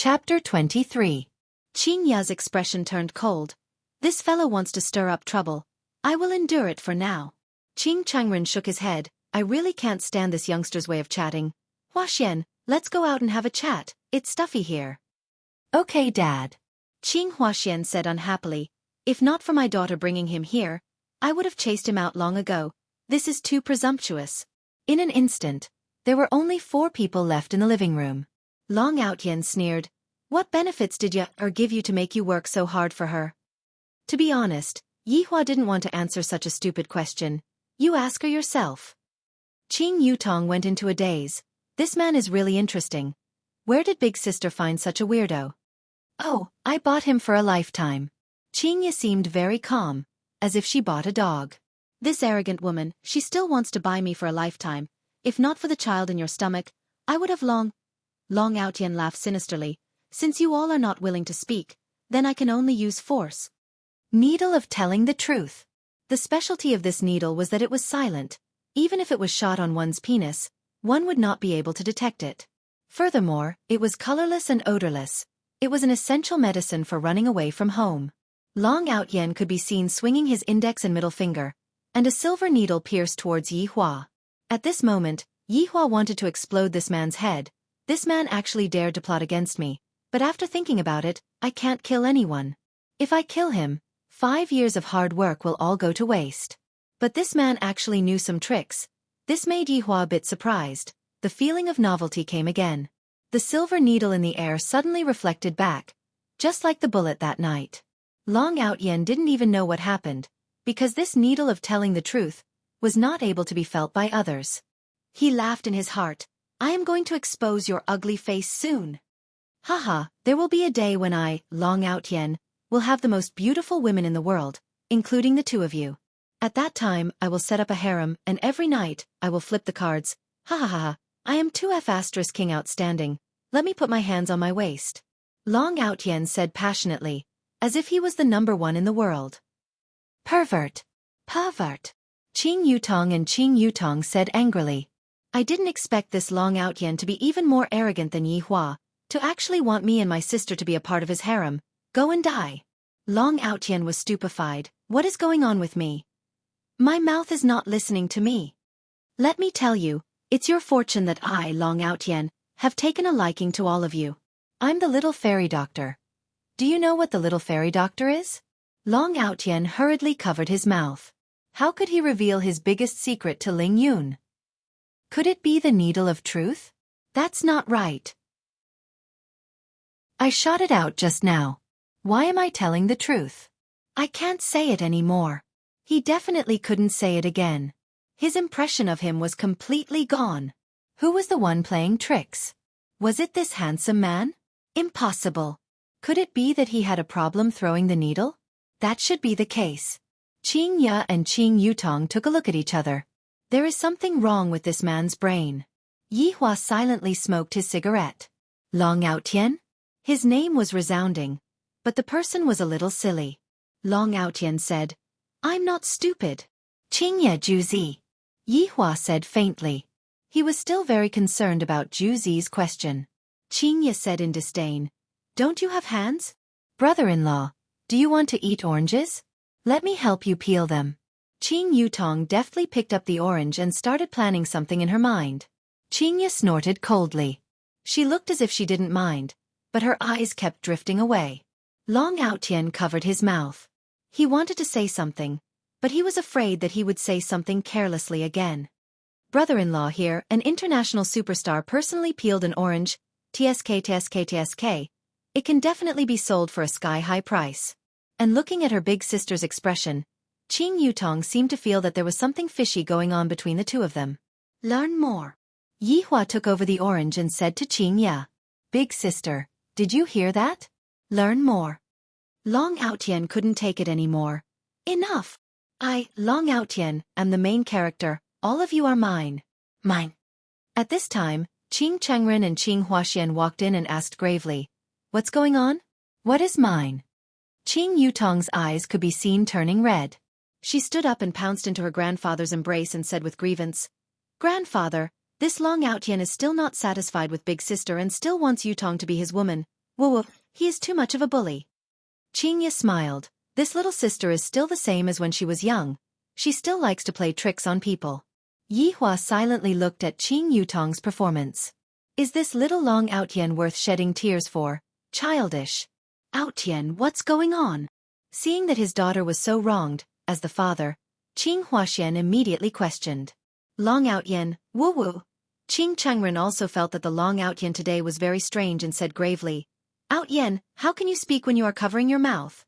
Chapter 23. Qing Ya's expression turned cold. This fellow wants to stir up trouble. I will endure it for now. Qing Changren shook his head. I really can't stand this youngster's way of chatting. Huaxian, let's go out and have a chat. It's stuffy here. Okay, Dad. Qing Huaxian said unhappily. If not for my daughter bringing him here, I would have chased him out long ago. This is too presumptuous. In an instant, there were only 4 people left in the living room. Long Outyen sneered. What benefits did Ye-er give you to make you work so hard for her? To be honest, Yihua didn't want to answer such a stupid question. You ask her yourself. Qing Yutong went into a daze. This man is really interesting. Where did Big Sister find such a weirdo? Oh, I bought him for a lifetime. Qing Ye seemed very calm, as if she bought a dog. This arrogant woman, she still wants to buy me for a lifetime. If not for the child in your stomach, I would have Long Outyen laughed sinisterly. Since you all are not willing to speak, then I can only use force. Needle of telling the truth. The specialty of this needle was that it was silent. Even if it was shot on one's penis, one would not be able to detect it. Furthermore, it was colorless and odorless. It was an essential medicine for running away from home. Long Outyen could be seen swinging his index and middle finger, and a silver needle pierced towards Yihua. At this moment, Yihua wanted to explode this man's head. This man actually dared to plot against me, but after thinking about it, I can't kill anyone. If I kill him, 5 years of hard work will all go to waste. But this man actually knew some tricks. This made Yihua a bit surprised. The feeling of novelty came again. The silver needle in the air suddenly reflected back, just like the bullet that night. Long Outyen didn't even know what happened, because this needle of telling the truth was not able to be felt by others. He laughed in his heart. I am going to expose your ugly face soon. Haha, there will be a day when I, Long Outyen, will have the most beautiful women in the world, including the 2 of you. At that time, I will set up a harem, and every night, I will flip the cards. Ha ha ha ha, I am 2F** king outstanding. Let me put my hands on my waist. Long Outyen said passionately, as if he was the #1 in the world. Pervert. Pervert. Qing Yutong and Qing Yutong said angrily. I didn't expect this Long Outyen to be even more arrogant than Yihua, to actually want me and my sister to be a part of his harem. Go and die. Long Outyen was stupefied. What is going on with me? My mouth is not listening to me. Let me tell you, it's your fortune that I, Long Outyen, have taken a liking to all of you. I'm the little fairy doctor. Do you know what the little fairy doctor is? Long Outyen hurriedly covered his mouth. How could he reveal his biggest secret to Ling Yun? Could it be the needle of truth? That's not right. I shot it out just now. Why am I telling the truth? I can't say it anymore. He definitely couldn't say it again. His impression of him was completely gone. Who was the one playing tricks? Was it this handsome man? Impossible. Could it be that he had a problem throwing the needle? That should be the case. Qing Ye and Qing Yutong took a look at each other. There is something wrong with this man's brain. Yihua silently smoked his cigarette. Long Outyen? His name was resounding, but the person was a little silly. Long Outyen said, I'm not stupid. Qing Ye Juzi. Yihua said faintly. He was still very concerned about Juzi's question. Qing Ye said in disdain, Don't you have hands? Brother-in-law, do you want to eat oranges? Let me help you peel them. Qing Yutong deftly picked up the orange and started planning something in her mind. Qing Ye snorted coldly. She looked as if she didn't mind, but her eyes kept drifting away. Long Outyen covered his mouth. He wanted to say something, but he was afraid that he would say something carelessly again. Brother-in-law here, an international superstar personally peeled an orange. TSK. It can definitely be sold for a sky-high price. And looking at her big sister's expression, Qing Yutong seemed to feel that there was something fishy going on between the 2 of them. Learn more. Yihua took over the orange and said to Qing Ye, Big sister, did you hear that? Learn more. Long Outyen couldn't take it anymore. Enough. I, Long Outyen, am the main character. All of you are mine. Mine. At this time, Qing Changren and Qing Huaxian walked in and asked gravely, What's going on? What is mine? Qing Yutong's eyes could be seen turning red. She stood up and pounced into her grandfather's embrace and said with grievance, Grandfather, this Long Outyen is still not satisfied with Big Sister and still wants Yutong to be his woman. Woo, he is too much of a bully. Qingya smiled. This little sister is still the same as when she was young. She still likes to play tricks on people. Yihua silently looked at Qing Yutong's performance. Is this little Long Outyen worth shedding tears for? Childish. Outyen, what's going on? Seeing that his daughter was so wronged, as the father, Qing Huaxian immediately questioned. Long Outyen, woo-woo. Qing Changren also felt that the Long Outyen today was very strange and said gravely, Outyen, how can you speak when you are covering your mouth?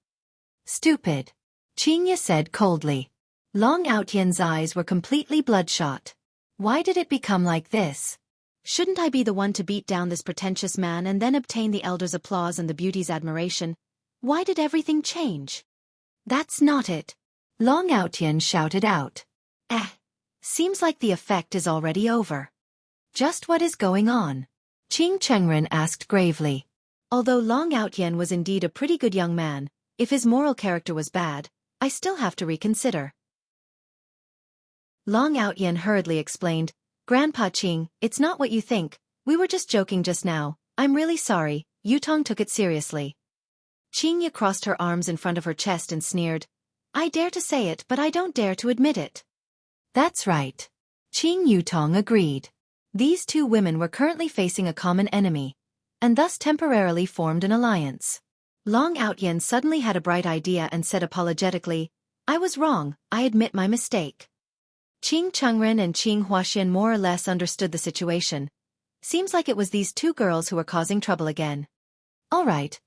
Stupid. Qingya said coldly. Long Outyen's eyes were completely bloodshot. Why did it become like this? Shouldn't I be the one to beat down this pretentious man and then obtain the elders' applause and the beauty's admiration? Why did everything change? That's not it. Long Outyen shouted out. Seems like the effect is already over. Just what is going on? Qing Chengren asked gravely. Although Long Outyen was indeed a pretty good young man, if his moral character was bad, I still have to reconsider. Long Outyen hurriedly explained, Grandpa Qing, it's not what you think, we were just joking just now, I'm really sorry, Yutong took it seriously. Qingya crossed her arms in front of her chest and sneered, I dare to say it but I don't dare to admit it. That's right. Qing Yutong agreed. These two women were currently facing a common enemy, and thus temporarily formed an alliance. Long Outyen suddenly had a bright idea and said apologetically, I was wrong, I admit my mistake. Qing Chengren and Qing Huaxian more or less understood the situation. Seems like it was these two girls who were causing trouble again. All right,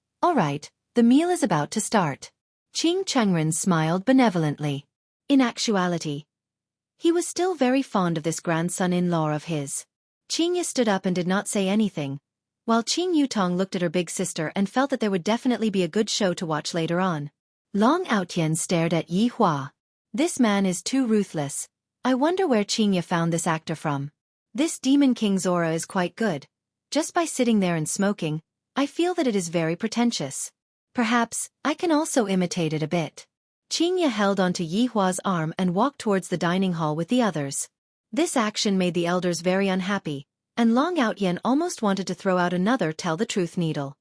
the meal is about to start. Qing Chengren smiled benevolently. In actuality, he was still very fond of this grandson-in-law of his. Qingya stood up and did not say anything, while Qing Yutong looked at her big sister and felt that there would definitely be a good show to watch later on. Long Outyen stared at Yihua. This man is too ruthless. I wonder where Qingya found this actor from. This Demon King's aura is quite good. Just by sitting there and smoking, I feel that it is very pretentious. Perhaps, I can also imitate it a bit. Qingya held onto Yihua's arm and walked towards the dining hall with the others. This action made the elders very unhappy, and Long Outyen almost wanted to throw out another tell the truth needle.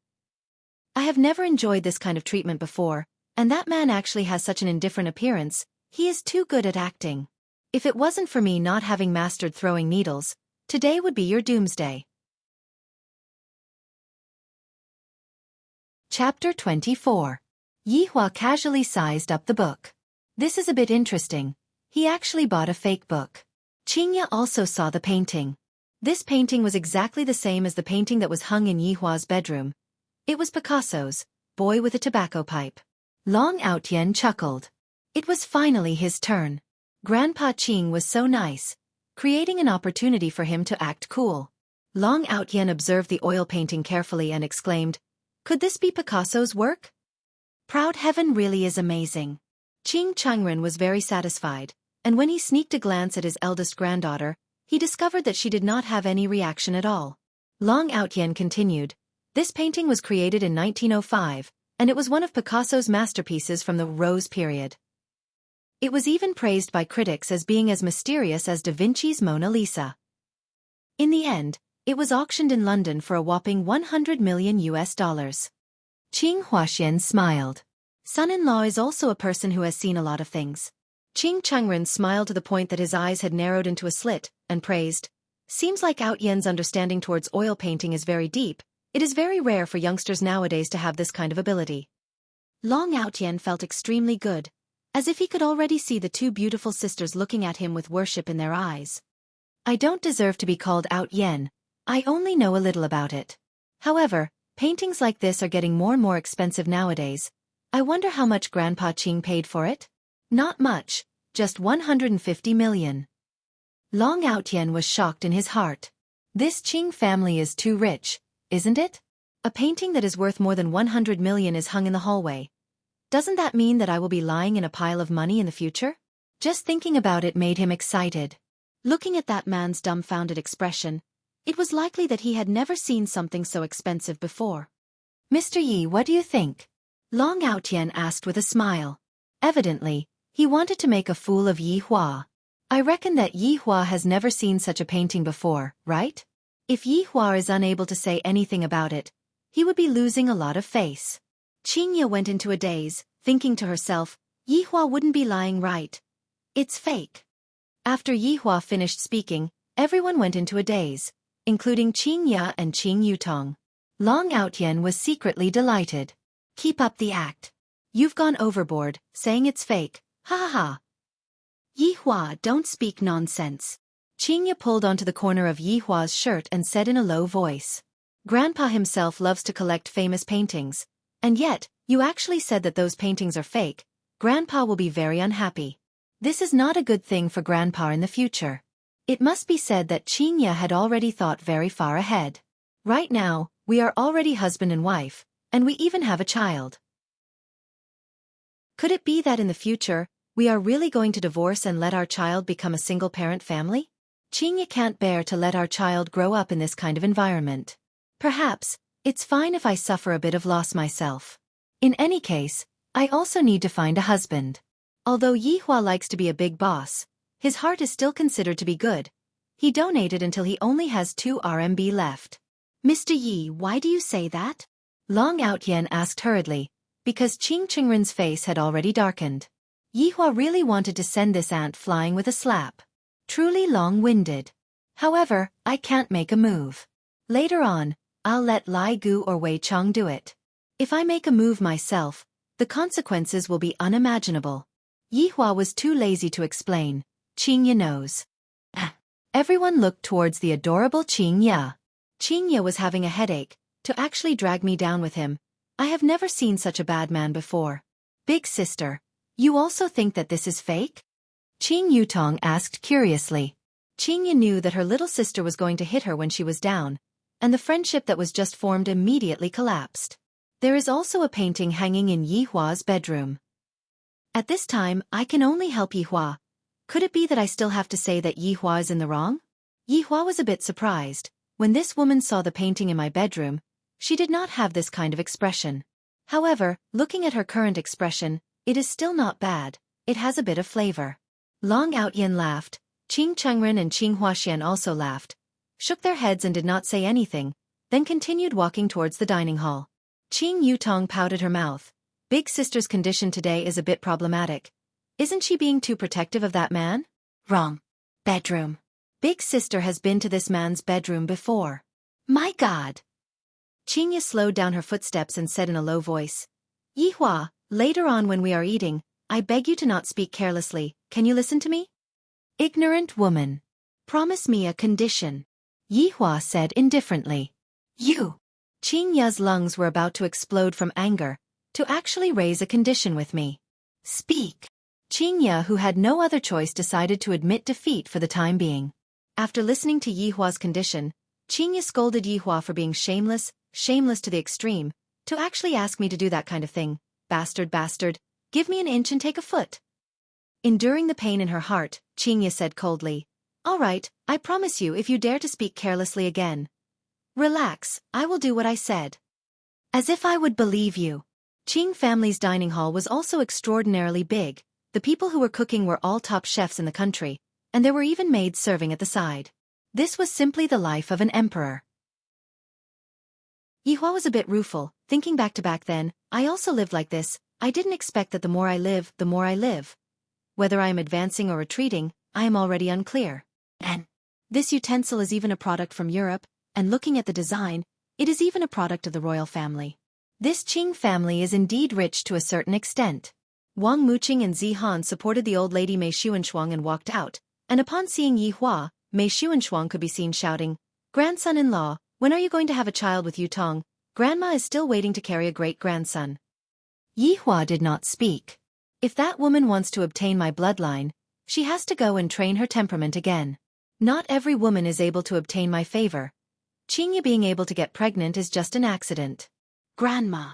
I have never enjoyed this kind of treatment before, and that man actually has such an indifferent appearance, he is too good at acting. If it wasn't for me not having mastered throwing needles, today would be your doomsday. Chapter 24. Yihua casually sized up the book. This is a bit interesting. He actually bought a fake book. Qingya also saw the painting. This painting was exactly the same as the painting that was hung in Yihua's bedroom. It was Picasso's, Boy with a Tobacco Pipe. Long Outyen chuckled. It was finally his turn. Grandpa Qing was so nice, creating an opportunity for him to act cool. Long Outyen observed the oil painting carefully and exclaimed, Could this be Picasso's work? Proud Heaven really is amazing. Qing Changren was very satisfied, and when he sneaked a glance at his eldest granddaughter, he discovered that she did not have any reaction at all. Long Outyen continued, This painting was created in 1905, and it was one of Picasso's masterpieces from the Rose period. It was even praised by critics as being as mysterious as Da Vinci's Mona Lisa. In the end, it was auctioned in London for a whopping $100 million. Qing Huaxian smiled. Son-in-law is also a person who has seen a lot of things. Qing Chengren smiled to the point that his eyes had narrowed into a slit, and praised, Seems like Outyen's understanding towards oil painting is very deep. It is very rare for youngsters nowadays to have this kind of ability. Long Outyen felt extremely good, as if he could already see the two beautiful sisters looking at him with worship in their eyes. I don't deserve to be called Outyen. I only know a little about it. However, paintings like this are getting more and more expensive nowadays. I wonder how much Grandpa Qing paid for it? Not much, just 150 million. Long Outyen was shocked in his heart. This Qing family is too rich, isn't it? A painting that is worth more than 100 million is hung in the hallway. Doesn't that mean that I will be lying in a pile of money in the future? Just thinking about it made him excited. Looking at that man's dumbfounded expression, it was likely that he had never seen something so expensive before. Mr. Yi, what do you think? Long Outyen asked with a smile. Evidently, he wanted to make a fool of Yihua. I reckon that Yihua has never seen such a painting before, right? If Yihua is unable to say anything about it, he would be losing a lot of face. Qingya went into a daze, thinking to herself, Yihua wouldn't be lying, right? It's fake. After Yihua finished speaking, everyone went into a daze, including Qingya and Qing Yutong. Long Outyen was secretly delighted. Keep up the act. You've gone overboard, saying it's fake, ha ha ha. Yihua, don't speak nonsense. Qingya pulled onto the corner of Yihua's shirt and said in a low voice. Grandpa himself loves to collect famous paintings. And yet, you actually said that those paintings are fake. Grandpa will be very unhappy. This is not a good thing for Grandpa in the future. It must be said that Qingya had already thought very far ahead. Right now, we are already husband and wife, and we even have a child. Could it be that in the future, we are really going to divorce and let our child become a single-parent family? Qingya can't bear to let our child grow up in this kind of environment. Perhaps, it's fine if I suffer a bit of loss myself. In any case, I also need to find a husband. Although Yihua likes to be a big boss, his heart is still considered to be good. He donated until he only has 2 RMB left. Mr. Yi, why do you say that? Long Outyen asked hurriedly, because Qing Qingren's face had already darkened. Yihua really wanted to send this ant flying with a slap. Truly long-winded. However, I can't make a move. Later on, I'll let Lai Gu or Wei Chong do it. If I make a move myself, the consequences will be unimaginable. Yihua was too lazy to explain. Qingya knows. Everyone looked towards the adorable Qingya. Qingya was having a headache, to actually drag me down with him. I have never seen such a bad man before. Big sister, you also think that this is fake? Qing Yutong asked curiously. Qingya knew that her little sister was going to hit her when she was down, and the friendship that was just formed immediately collapsed. There is also a painting hanging in Yihua's bedroom. At this time, I can only help Yihua. Could it be that I still have to say that Yihua is in the wrong? Yihua was a bit surprised. When this woman saw the painting in my bedroom, she did not have this kind of expression. However, looking at her current expression, it is still not bad. It has a bit of flavor. Long Outyen laughed. Qing Chengren and Qing Huaxian also laughed, shook their heads and did not say anything, then continued walking towards the dining hall. Qing Yutong pouted her mouth. Big sister's condition today is a bit problematic. Isn't she being too protective of that man? Wrong. Bedroom. Big sister has been to this man's bedroom before. My God. Qingya slowed down her footsteps and said in a low voice. Yihua, later on when we are eating, I beg you to not speak carelessly. Can you listen to me? Ignorant woman. Promise me a condition. Yihua said indifferently. You. Qingya's lungs were about to explode from anger, to actually raise a condition with me. Speak. Qingya, who had no other choice, decided to admit defeat for the time being. After listening to Yihua's condition, Qingya scolded Yihua for being shameless to the extreme, to actually ask me to do that kind of thing. Bastard, give me an inch and take a foot. Enduring the pain in her heart, Qingya said coldly, All right, I promise you if you dare to speak carelessly again. Relax, I will do what I said. As if I would believe you. Qing family's dining hall was also extraordinarily big. The people who were cooking were all top chefs in the country, and there were even maids serving at the side. This was simply the life of an emperor. Yihua was a bit rueful, thinking back then, I also lived like this. I didn't expect that the more I live, the more I live. Whether I am advancing or retreating, I am already unclear. And this utensil is even a product from Europe, and looking at the design, it is even a product of the royal family. This Qing family is indeed rich to a certain extent. Wang Muqing and Zi Han supported the old lady Mei Xuanshuang and walked out, and upon seeing Yihua, Mei Xuanshuang could be seen shouting, Grandson-in-law, when are you going to have a child with Yutong? Grandma is still waiting to carry a great-grandson. Yihua did not speak. If that woman wants to obtain my bloodline, she has to go and train her temperament again. Not every woman is able to obtain my favor. Qingya being able to get pregnant is just an accident. Grandma.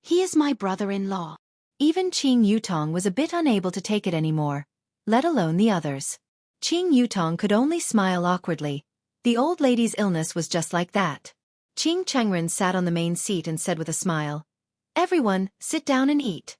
He is my brother-in-law. Even Qing Yutong was a bit unable to take it anymore, let alone the others. Qing Yutong could only smile awkwardly. The old lady's illness was just like that. Qing Chengren sat on the main seat and said with a smile, Everyone, sit down and eat.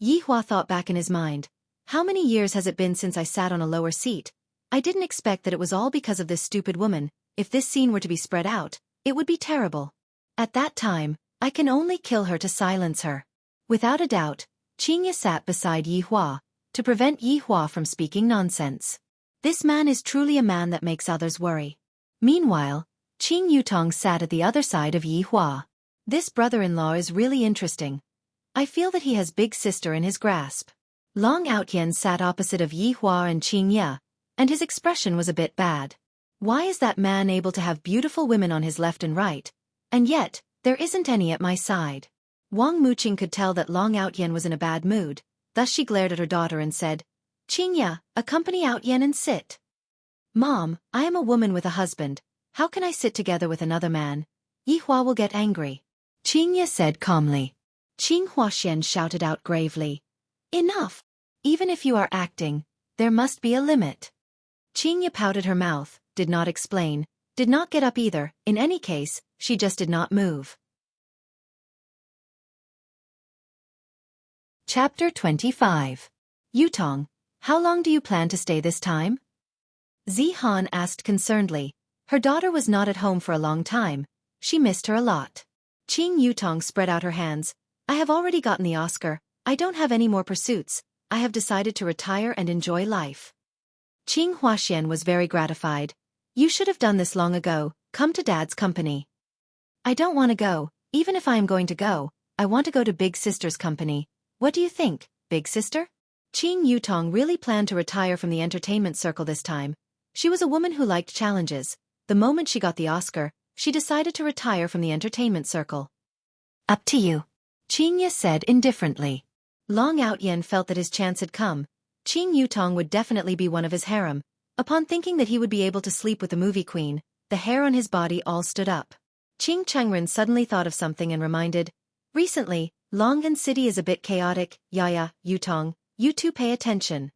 Yihua thought back in his mind. How many years has it been since I sat on a lower seat? I didn't expect that it was all because of this stupid woman. If this scene were to be spread out, it would be terrible. At that time, I can only kill her to silence her. Without a doubt, Qingya sat beside Yi Hua, to prevent Yi Hua from speaking nonsense. This man is truly a man that makes others worry. Meanwhile, Qing Yutong sat at the other side of Yi Hua. This brother-in-law is really interesting. I feel that he has big sister in his grasp. Long Outyen sat opposite of Yi Hua and Qing Ye, and his expression was a bit bad. Why is that man able to have beautiful women on his left and right, and yet, there isn't any at my side? Wang Muqing could tell that Long Outyen was in a bad mood, thus she glared at her daughter and said, Qing Ye, accompany Outyen and sit. Mom, I am a woman with a husband, how can I sit together with another man? Yi Hua will get angry. Qing Ye said calmly. Qing Huaxian shouted out gravely. Enough! Even if you are acting, there must be a limit. Qing Ye pouted her mouth, did not explain, did not get up either, in any case, she just did not move. Chapter 25. Yutong, how long do you plan to stay this time? Zihan asked concernedly. Her daughter was not at home for a long time. She missed her a lot. Qing Yutong spread out her hands. I have already gotten the Oscar. I don't have any more pursuits. I have decided to retire and enjoy life. Qing Huaxian was very gratified. You should have done this long ago. Come to Dad's company. I don't want to go. Even if I am going to go, I want to go to Big Sister's company. What do you think, Big Sister? Qing Yutong really planned to retire from the entertainment circle this time. She was a woman who liked challenges. The moment she got the Oscar, she decided to retire from the entertainment circle. Up to you, Qing Ye said indifferently. Long Outyen felt that his chance had come. Qing Yutong would definitely be one of his harem. Upon thinking that he would be able to sleep with the movie queen, the hair on his body all stood up. Qing Changren suddenly thought of something and reminded, recently, Longan City is a bit chaotic. Yaya, Yutong, you two pay attention.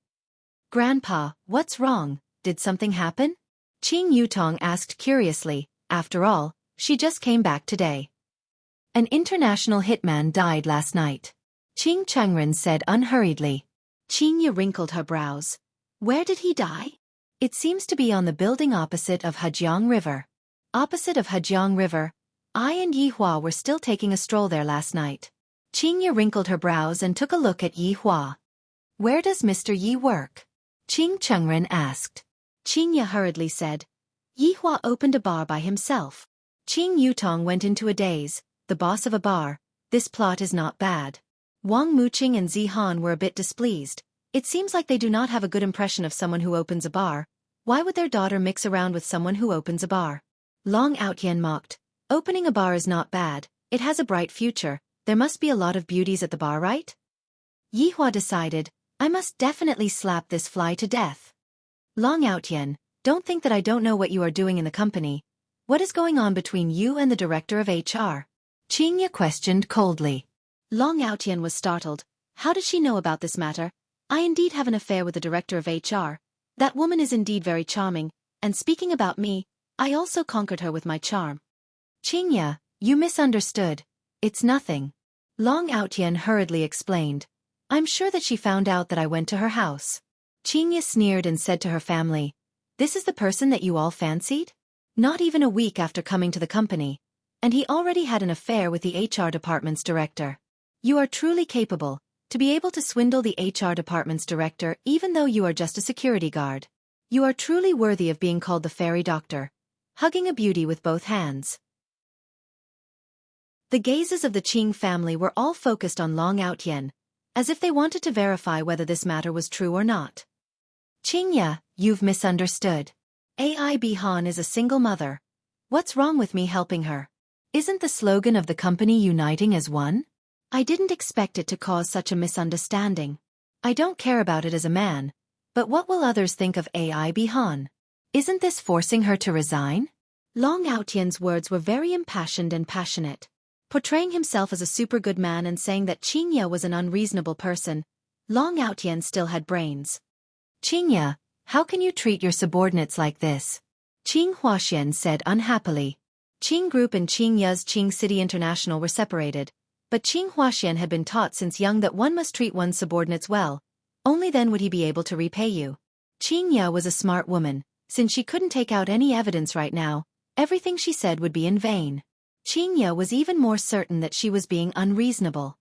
Grandpa, what's wrong? Did something happen? Qing Yutong asked curiously. After all, she just came back today. An international hitman died last night. Qing Changren said unhurriedly. Qing Ye wrinkled her brows. Where did he die? It seems to be on the building opposite of Hejiang River. Opposite of Hejiang River, I and Yi Hua were still taking a stroll there last night. Qing Ye wrinkled her brows and took a look at Yi Hua. Where does Mr. Yi work? Qing Changren asked. Qing Ye hurriedly said. Yi Hua opened a bar by himself. Qing Yutong went into a daze. The boss of a bar. This plot is not bad. Wang Muqing and Zihan were a bit displeased. It seems like they do not have a good impression of someone who opens a bar. Why would their daughter mix around with someone who opens a bar? Long Outyen mocked. Opening a bar is not bad. It has a bright future. There must be a lot of beauties at the bar, right? Yi Hua decided, I must definitely slap this fly to death. Long Outyen, don't think that I don't know what you are doing in the company. What is going on between you and the director of HR? Qing Ye questioned coldly. Long Outyen was startled. How did she know about this matter? I indeed have an affair with the director of HR. That woman is indeed very charming, and speaking about me, I also conquered her with my charm. Qing Ye, you misunderstood. It's nothing. Long Outyen hurriedly explained. I'm sure that she found out that I went to her house. Qing Ye sneered and said to her family, this is the person that you all fancied? Not even a week after coming to the company. And he already had an affair with the HR department's director. You are truly capable, to be able to swindle the HR department's director even though you are just a security guard. You are truly worthy of being called the fairy doctor. Hugging a beauty with both hands. The gazes of the Qing family were all focused on Long Outyen, as if they wanted to verify whether this matter was true or not. Qing Ye, you've misunderstood. Ai Bihan is a single mother. What's wrong with me helping her? Isn't the slogan of the company uniting as one? I didn't expect it to cause such a misunderstanding. I don't care about it as a man, but what will others think of Ai Bihan? Isn't this forcing her to resign? Long Outyen's words were very impassioned and passionate. Portraying himself as a super good man and saying that Qing Ye was an unreasonable person, Long Outyen still had brains. Qing Ye, how can you treat your subordinates like this? Qing Huaxian said unhappily. Qing Group and Qing Ye's Qing City International were separated, but Qing Huaxian had been taught since young that one must treat one's subordinates well. Only then would he be able to repay you. Qing Ye was a smart woman. Since she couldn't take out any evidence right now, everything she said would be in vain. Qingya was even more certain that she was being unreasonable.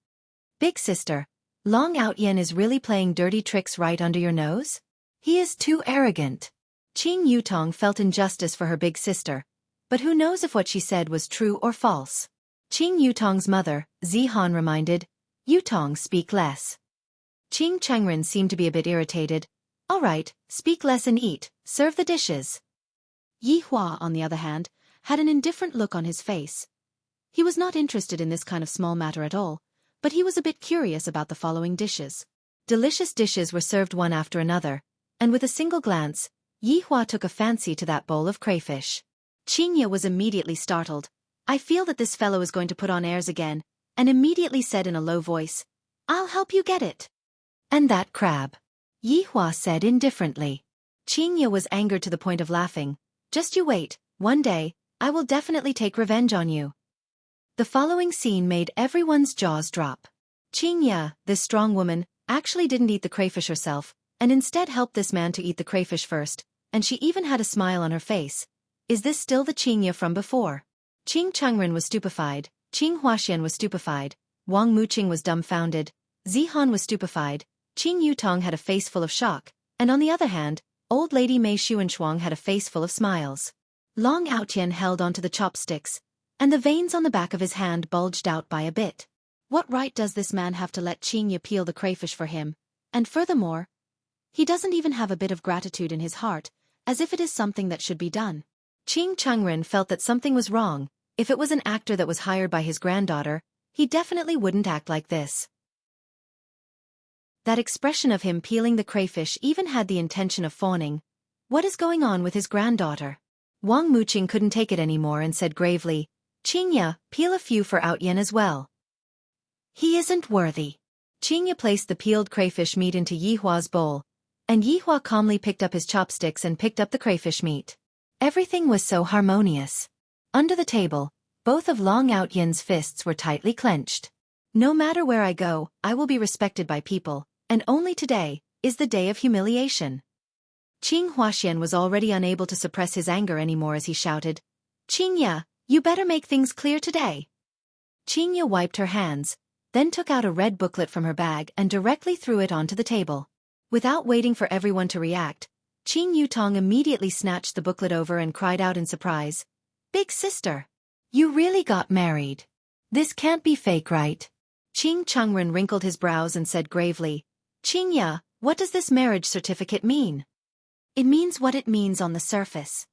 Big sister, Long Outyen is really playing dirty tricks right under your nose? He is too arrogant. Qing Yutong felt injustice for her big sister, but who knows if what she said was true or false. Qing Yutong's mother, Zihan, reminded, Yutong, speak less. Qing Changren seemed to be a bit irritated. All right, speak less and eat, serve the dishes. Yi Hua, on the other hand, had an indifferent look on his face. He was not interested in this kind of small matter at all, but he was a bit curious about the following dishes. Delicious dishes were served one after another, and with a single glance, Yi Hua took a fancy to that bowl of crayfish. Qingya was immediately startled. I feel that this fellow is going to put on airs again, and immediately said in a low voice, I'll help you get it. And that crab? Yi Hua said indifferently. Qingya was angered to the point of laughing. Just you wait, one day, I will definitely take revenge on you. The following scene made everyone's jaws drop. Qingya, this strong woman, actually didn't eat the crayfish herself, and instead helped this man to eat the crayfish first, and she even had a smile on her face. Is this still the Qingya from before? Qing Changren was stupefied, Qing Huaxian was stupefied, Wang Muqing was dumbfounded, Zihan was stupefied, Qing Yutong had a face full of shock, and on the other hand, old lady Mei Xuanshuang had a face full of smiles. Long Outyen held onto the chopsticks, and the veins on the back of his hand bulged out by a bit. What right does this man have to let Qingya peel the crayfish for him? And furthermore, he doesn't even have a bit of gratitude in his heart, as if it is something that should be done. Qing Changren felt that something was wrong. If it was an actor that was hired by his granddaughter, he definitely wouldn't act like this. That expression of him peeling the crayfish even had the intention of fawning. What is going on with his granddaughter? Wang Muqing couldn't take it anymore and said gravely, Qingya, peel a few for Outyen as well. He isn't worthy. Qingya placed the peeled crayfish meat into Yi Hua's bowl, and Yi Hua calmly picked up his chopsticks and picked up the crayfish meat. Everything was so harmonious. Under the table, both of Long Outyen's fists were tightly clenched. No matter where I go, I will be respected by people, and only today is the day of humiliation. Qing Huaxian was already unable to suppress his anger anymore as he shouted, Qingya, you better make things clear today. Qingya wiped her hands, then took out a red booklet from her bag and directly threw it onto the table. Without waiting for everyone to react, Qing Yutong immediately snatched the booklet over and cried out in surprise, Big sister! You really got married. This can't be fake, right? Qing Changren wrinkled his brows and said gravely, Qingya, what does this marriage certificate mean? It means what it means on the surface.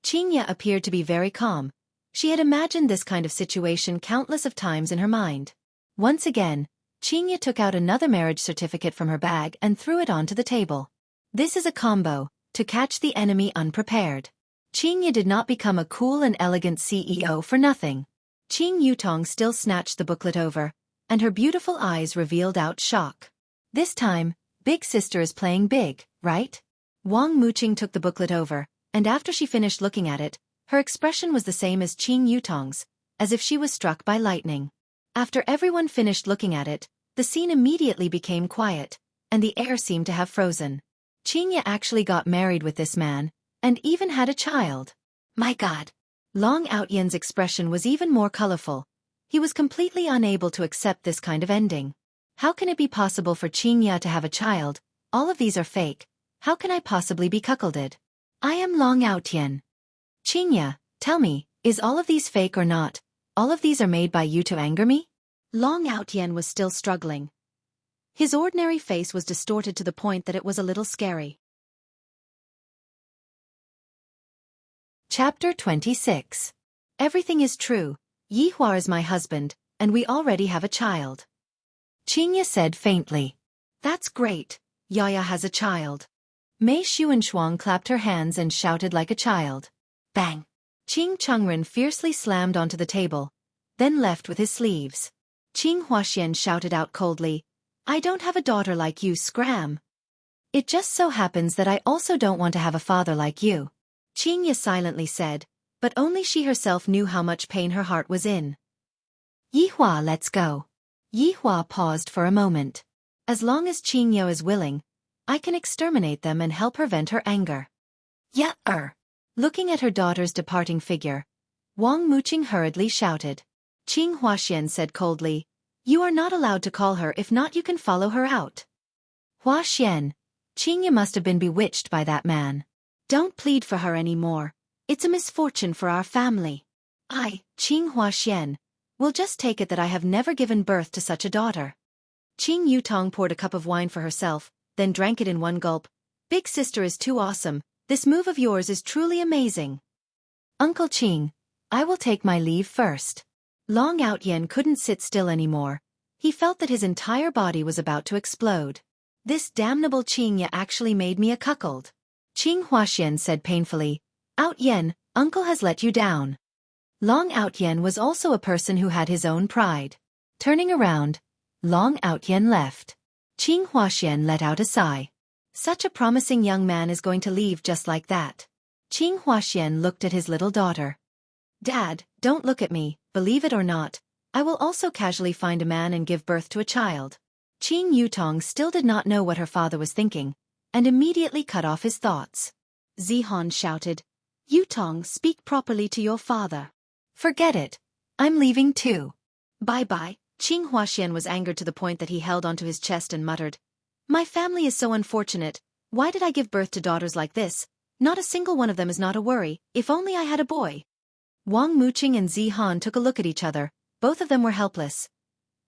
Qingya appeared to be very calm. She had imagined this kind of situation countless of times in her mind. Once again, Qingya took out another marriage certificate from her bag and threw it onto the table. This is a combo, to catch the enemy unprepared. Qingya did not become a cool and elegant CEO for nothing. Qing Yutong still snatched the booklet over, and her beautiful eyes revealed out shock. This time, big sister is playing big, right? Wang Muqing took the booklet over, and after she finished looking at it, her expression was the same as Qing Yutong's, as if she was struck by lightning. After everyone finished looking at it, the scene immediately became quiet, and the air seemed to have frozen. Qingya actually got married with this man, and even had a child. My God! Long Outyen's expression was even more colorful. He was completely unable to accept this kind of ending. How can it be possible for Qingya to have a child? All of these are fake. How can I possibly be cuckolded? I am Long Outyen. Qingya, tell me, is all of these fake or not? All of these are made by you to anger me? Long Outyen was still struggling. His ordinary face was distorted to the point that it was a little scary. Chapter 26. Everything is true. Yi Hua is my husband, and we already have a child. Qingya said faintly. That's great. Yaya has a child. Mei Xuanshuang clapped her hands and shouted like a child. Bang! Qing Changren fiercely slammed onto the table, then left with his sleeves. Qing Huaxian shouted out coldly, I don't have a daughter like you, scram. It just so happens that I also don't want to have a father like you. Qingya silently said, but only she herself knew how much pain her heart was in. Yi Hua, let's go. Yi Hua paused for a moment. As long as Qingya is willing, I can exterminate them and help her vent her anger. Yeah. Looking at her daughter's departing figure, Wang Muqing hurriedly shouted. Qing Huaxian said coldly, "You are not allowed to call her, if not you can follow her out." Huaxian, Qing must have been bewitched by that man. Don't plead for her anymore. It's a misfortune for our family. I, Qing Huaxian, will just take it that I have never given birth to such a daughter. Qing Yutong poured a cup of wine for herself, then drank it in one gulp. Big sister is too awesome. This move of yours is truly amazing. Uncle Qing, I will take my leave first. Long Outyen couldn't sit still anymore. He felt that his entire body was about to explode. This damnable Qingya actually made me a cuckold. Qing Huaxian said painfully, Outyen, uncle has let you down. Long Outyen was also a person who had his own pride. Turning around, Long Outyen left. Qing Huaxian let out a sigh. Such a promising young man is going to leave just like that. Qing Huaxian looked at his little daughter. Dad, don't look at me, believe it or not, I will also casually find a man and give birth to a child. Qing Yutong still did not know what her father was thinking, and immediately cut off his thoughts. Zihan shouted, Yutong, speak properly to your father. Forget it. I'm leaving too. Bye-bye. Qing Huaxian was angered to the point that he held onto his chest and muttered, My family is so unfortunate. Why did I give birth to daughters like this? Not a single one of them is not a worry. If only I had a boy. Wang Muqing and Zihan took a look at each other. Both of them were helpless.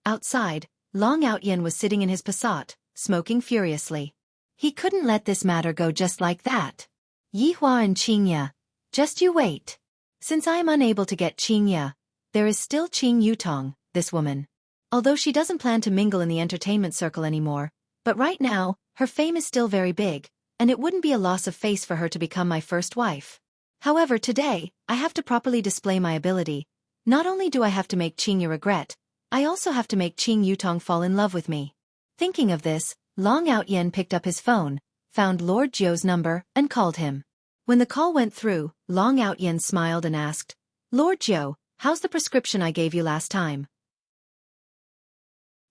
Outside, Long Outyen was sitting in his Passat, smoking furiously. He couldn't let this matter go just like that. Yihua and Qingya, just you wait. Since I am unable to get Qingya, there is still Qing Yutong, this woman. Although she doesn't plan to mingle in the entertainment circle anymore, but right now, her fame is still very big, and it wouldn't be a loss of face for her to become my first wife. However, today, I have to properly display my ability. Not only do I have to make Qingya regret, I also have to make Qing Yutong fall in love with me. Thinking of this, Long Outyen picked up his phone, found Lord Jiu's number, and called him. When the call went through, Long Outyen smiled and asked, Lord Jiu, how's the prescription I gave you last time?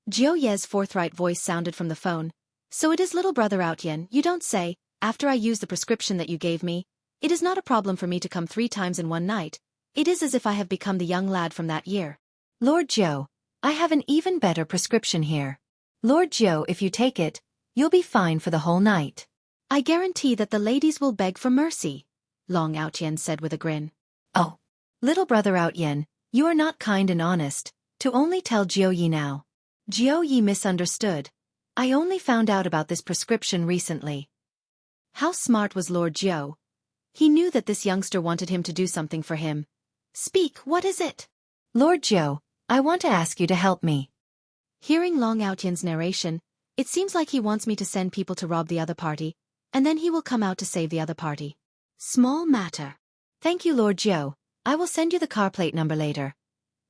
Jiu Ye's forthright voice sounded from the phone. So it is little brother Outyen, you don't say, after I use the prescription that you gave me, it is not a problem for me to come 3 times in one night. It is as if I have become the young lad from that year. Lord Jiu, I have an even better prescription here. Lord Jiu, if you take it, you'll be fine for the whole night. I guarantee that the ladies will beg for mercy, Long Outyen said with a grin. Oh, little brother Outyen, you are not kind and honest, to only tell Jiu Yi now. Jiu Yi misunderstood. I only found out about this prescription recently. How smart was Lord Jiu? He knew that this youngster wanted him to do something for him. Speak, what is it? Lord Jiu, I want to ask you to help me. Hearing Long Outyen's narration, it seems like he wants me to send people to rob the other party, and then he will come out to save the other party. Small matter. Thank you, Lord Jiu. I will send you the car plate number later.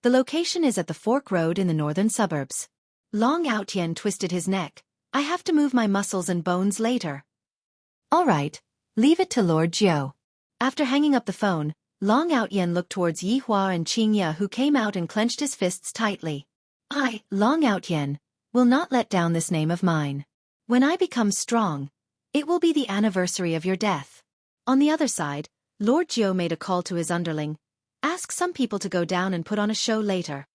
The location is at the Fork Road in the northern suburbs. Long Outyen twisted his neck. I have to move my muscles and bones later. All right, leave it to Lord Jiu. After hanging up the phone, Long Outyen looked towards Yihua and Qingya, who came out and clenched his fists tightly. I, Long Outyen, will not let down this name of mine. When I become strong, it will be the anniversary of your death. On the other side, Lord Jiu made a call to his underling. Ask some people to go down and put on a show later.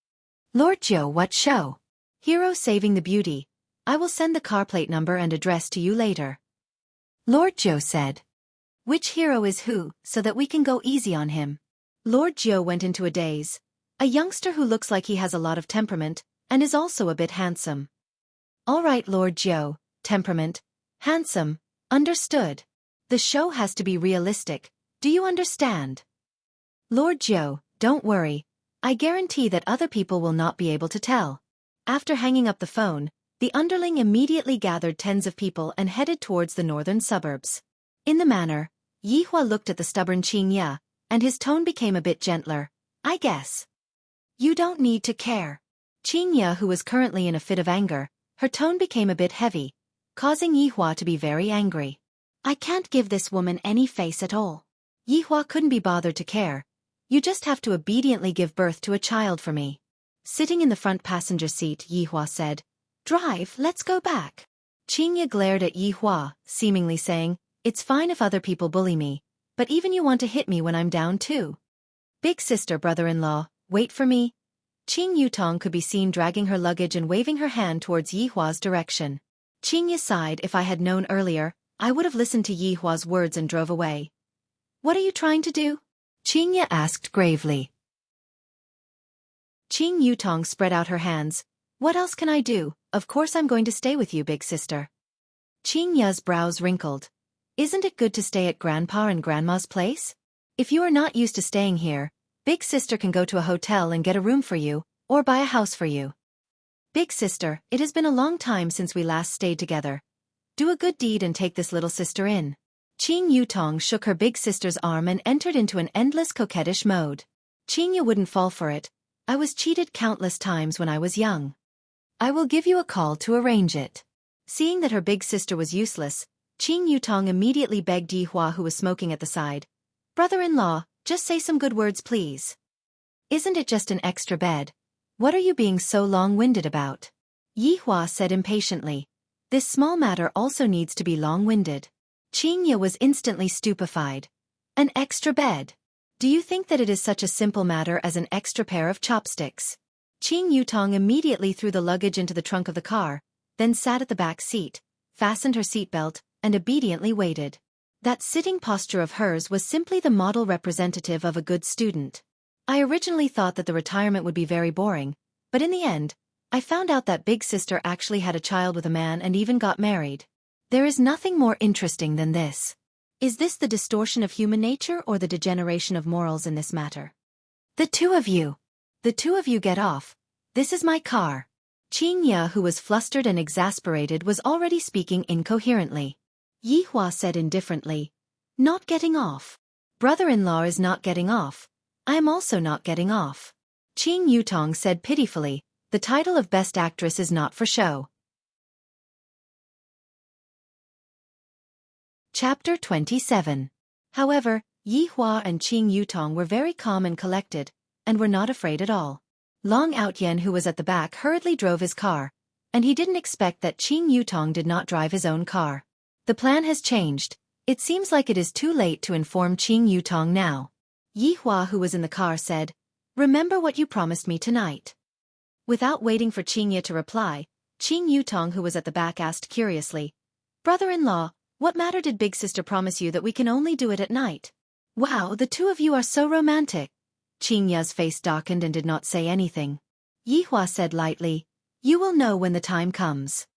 Lord Jiu, what show? Hero saving the beauty. I will send the car plate number and address to you later. Lord Jiu said. Which hero is who, so that we can go easy on him? Lord Jiu went into a daze. A youngster who looks like he has a lot of temperament, and is also a bit handsome. All right, Lord Jiu, temperament, handsome, understood. The show has to be realistic, do you understand? Lord Jiu, don't worry. I guarantee that other people will not be able to tell. After hanging up the phone, the underling immediately gathered tens of people and headed towards the northern suburbs. In the manner, Yihua looked at the stubborn Qingya, and his tone became a bit gentler. I guess. You don't need to care. Qingya, who was currently in a fit of anger, her tone became a bit heavy, causing Yihua to be very angry. I can't give this woman any face at all. Yihua couldn't be bothered to care. You just have to obediently give birth to a child for me. Sitting in the front passenger seat, Yihua said, Drive, let's go back. Qingya glared at Yihua, seemingly saying, It's fine if other people bully me, but even you want to hit me when I'm down too. Big sister, brother-in-law, wait for me. Qing Yutong could be seen dragging her luggage and waving her hand towards Yi Hua's direction. Qing Yi sighed. If I had known earlier, I would have listened to Yi Hua's words and drove away. What are you trying to do? Qing Yi asked gravely. Qing Yutong spread out her hands. What else can I do? Of course I'm going to stay with you, big sister. Qing Yi's brows wrinkled. Isn't it good to stay at Grandpa and Grandma's place? If you are not used to staying here, big sister can go to a hotel and get a room for you, or buy a house for you. Big sister, it has been a long time since we last stayed together. Do a good deed and take this little sister in. Qing Yutong shook her big sister's arm and entered into an endless coquettish mode. Qing Yi wouldn't fall for it. I was cheated countless times when I was young. I will give you a call to arrange it. Seeing that her big sister was useless, Qing Yutong immediately begged Yi Hua, who was smoking at the side. Brother-in-law, just say some good words, please. Isn't it just an extra bed? What are you being so long-winded about? Yi Hua said impatiently. This small matter also needs to be long-winded. Qing Yi was instantly stupefied. An extra bed? Do you think that it is such a simple matter as an extra pair of chopsticks? Qing Yutong immediately threw the luggage into the trunk of the car, then sat at the back seat, fastened her seatbelt, and obediently waited. That sitting posture of hers was simply the model representative of a good student. I originally thought that the retirement would be very boring, but in the end, I found out that big sister actually had a child with a man and even got married. There is nothing more interesting than this. Is this the distortion of human nature or the degeneration of morals in this matter? The two of you get off. This is my car. Qing Yi, who was flustered and exasperated, was already speaking incoherently. Yi Hua said indifferently, Not getting off. Brother-in-law is not getting off. I am also not getting off. Qing Yutong said pitifully, The title of Best Actress is not for show. Chapter 27. However, Yi Hua and Qing Yutong were very calm and collected, and were not afraid at all. Long Outyen, who was at the back, hurriedly drove his car, and he didn't expect that Qing Yutong did not drive his own car. The plan has changed. It seems like it is too late to inform Qing Yutong now. Yi Hua, who was in the car, said, Remember what you promised me tonight. Without waiting for Qing Yi to reply, Qing Yutong, who was at the back, asked curiously, Brother-in-law, what matter did big sister promise you that we can only do it at night? Wow, the two of you are so romantic. Qing Yi's face darkened and did not say anything. Yi Hua said lightly, You will know when the time comes.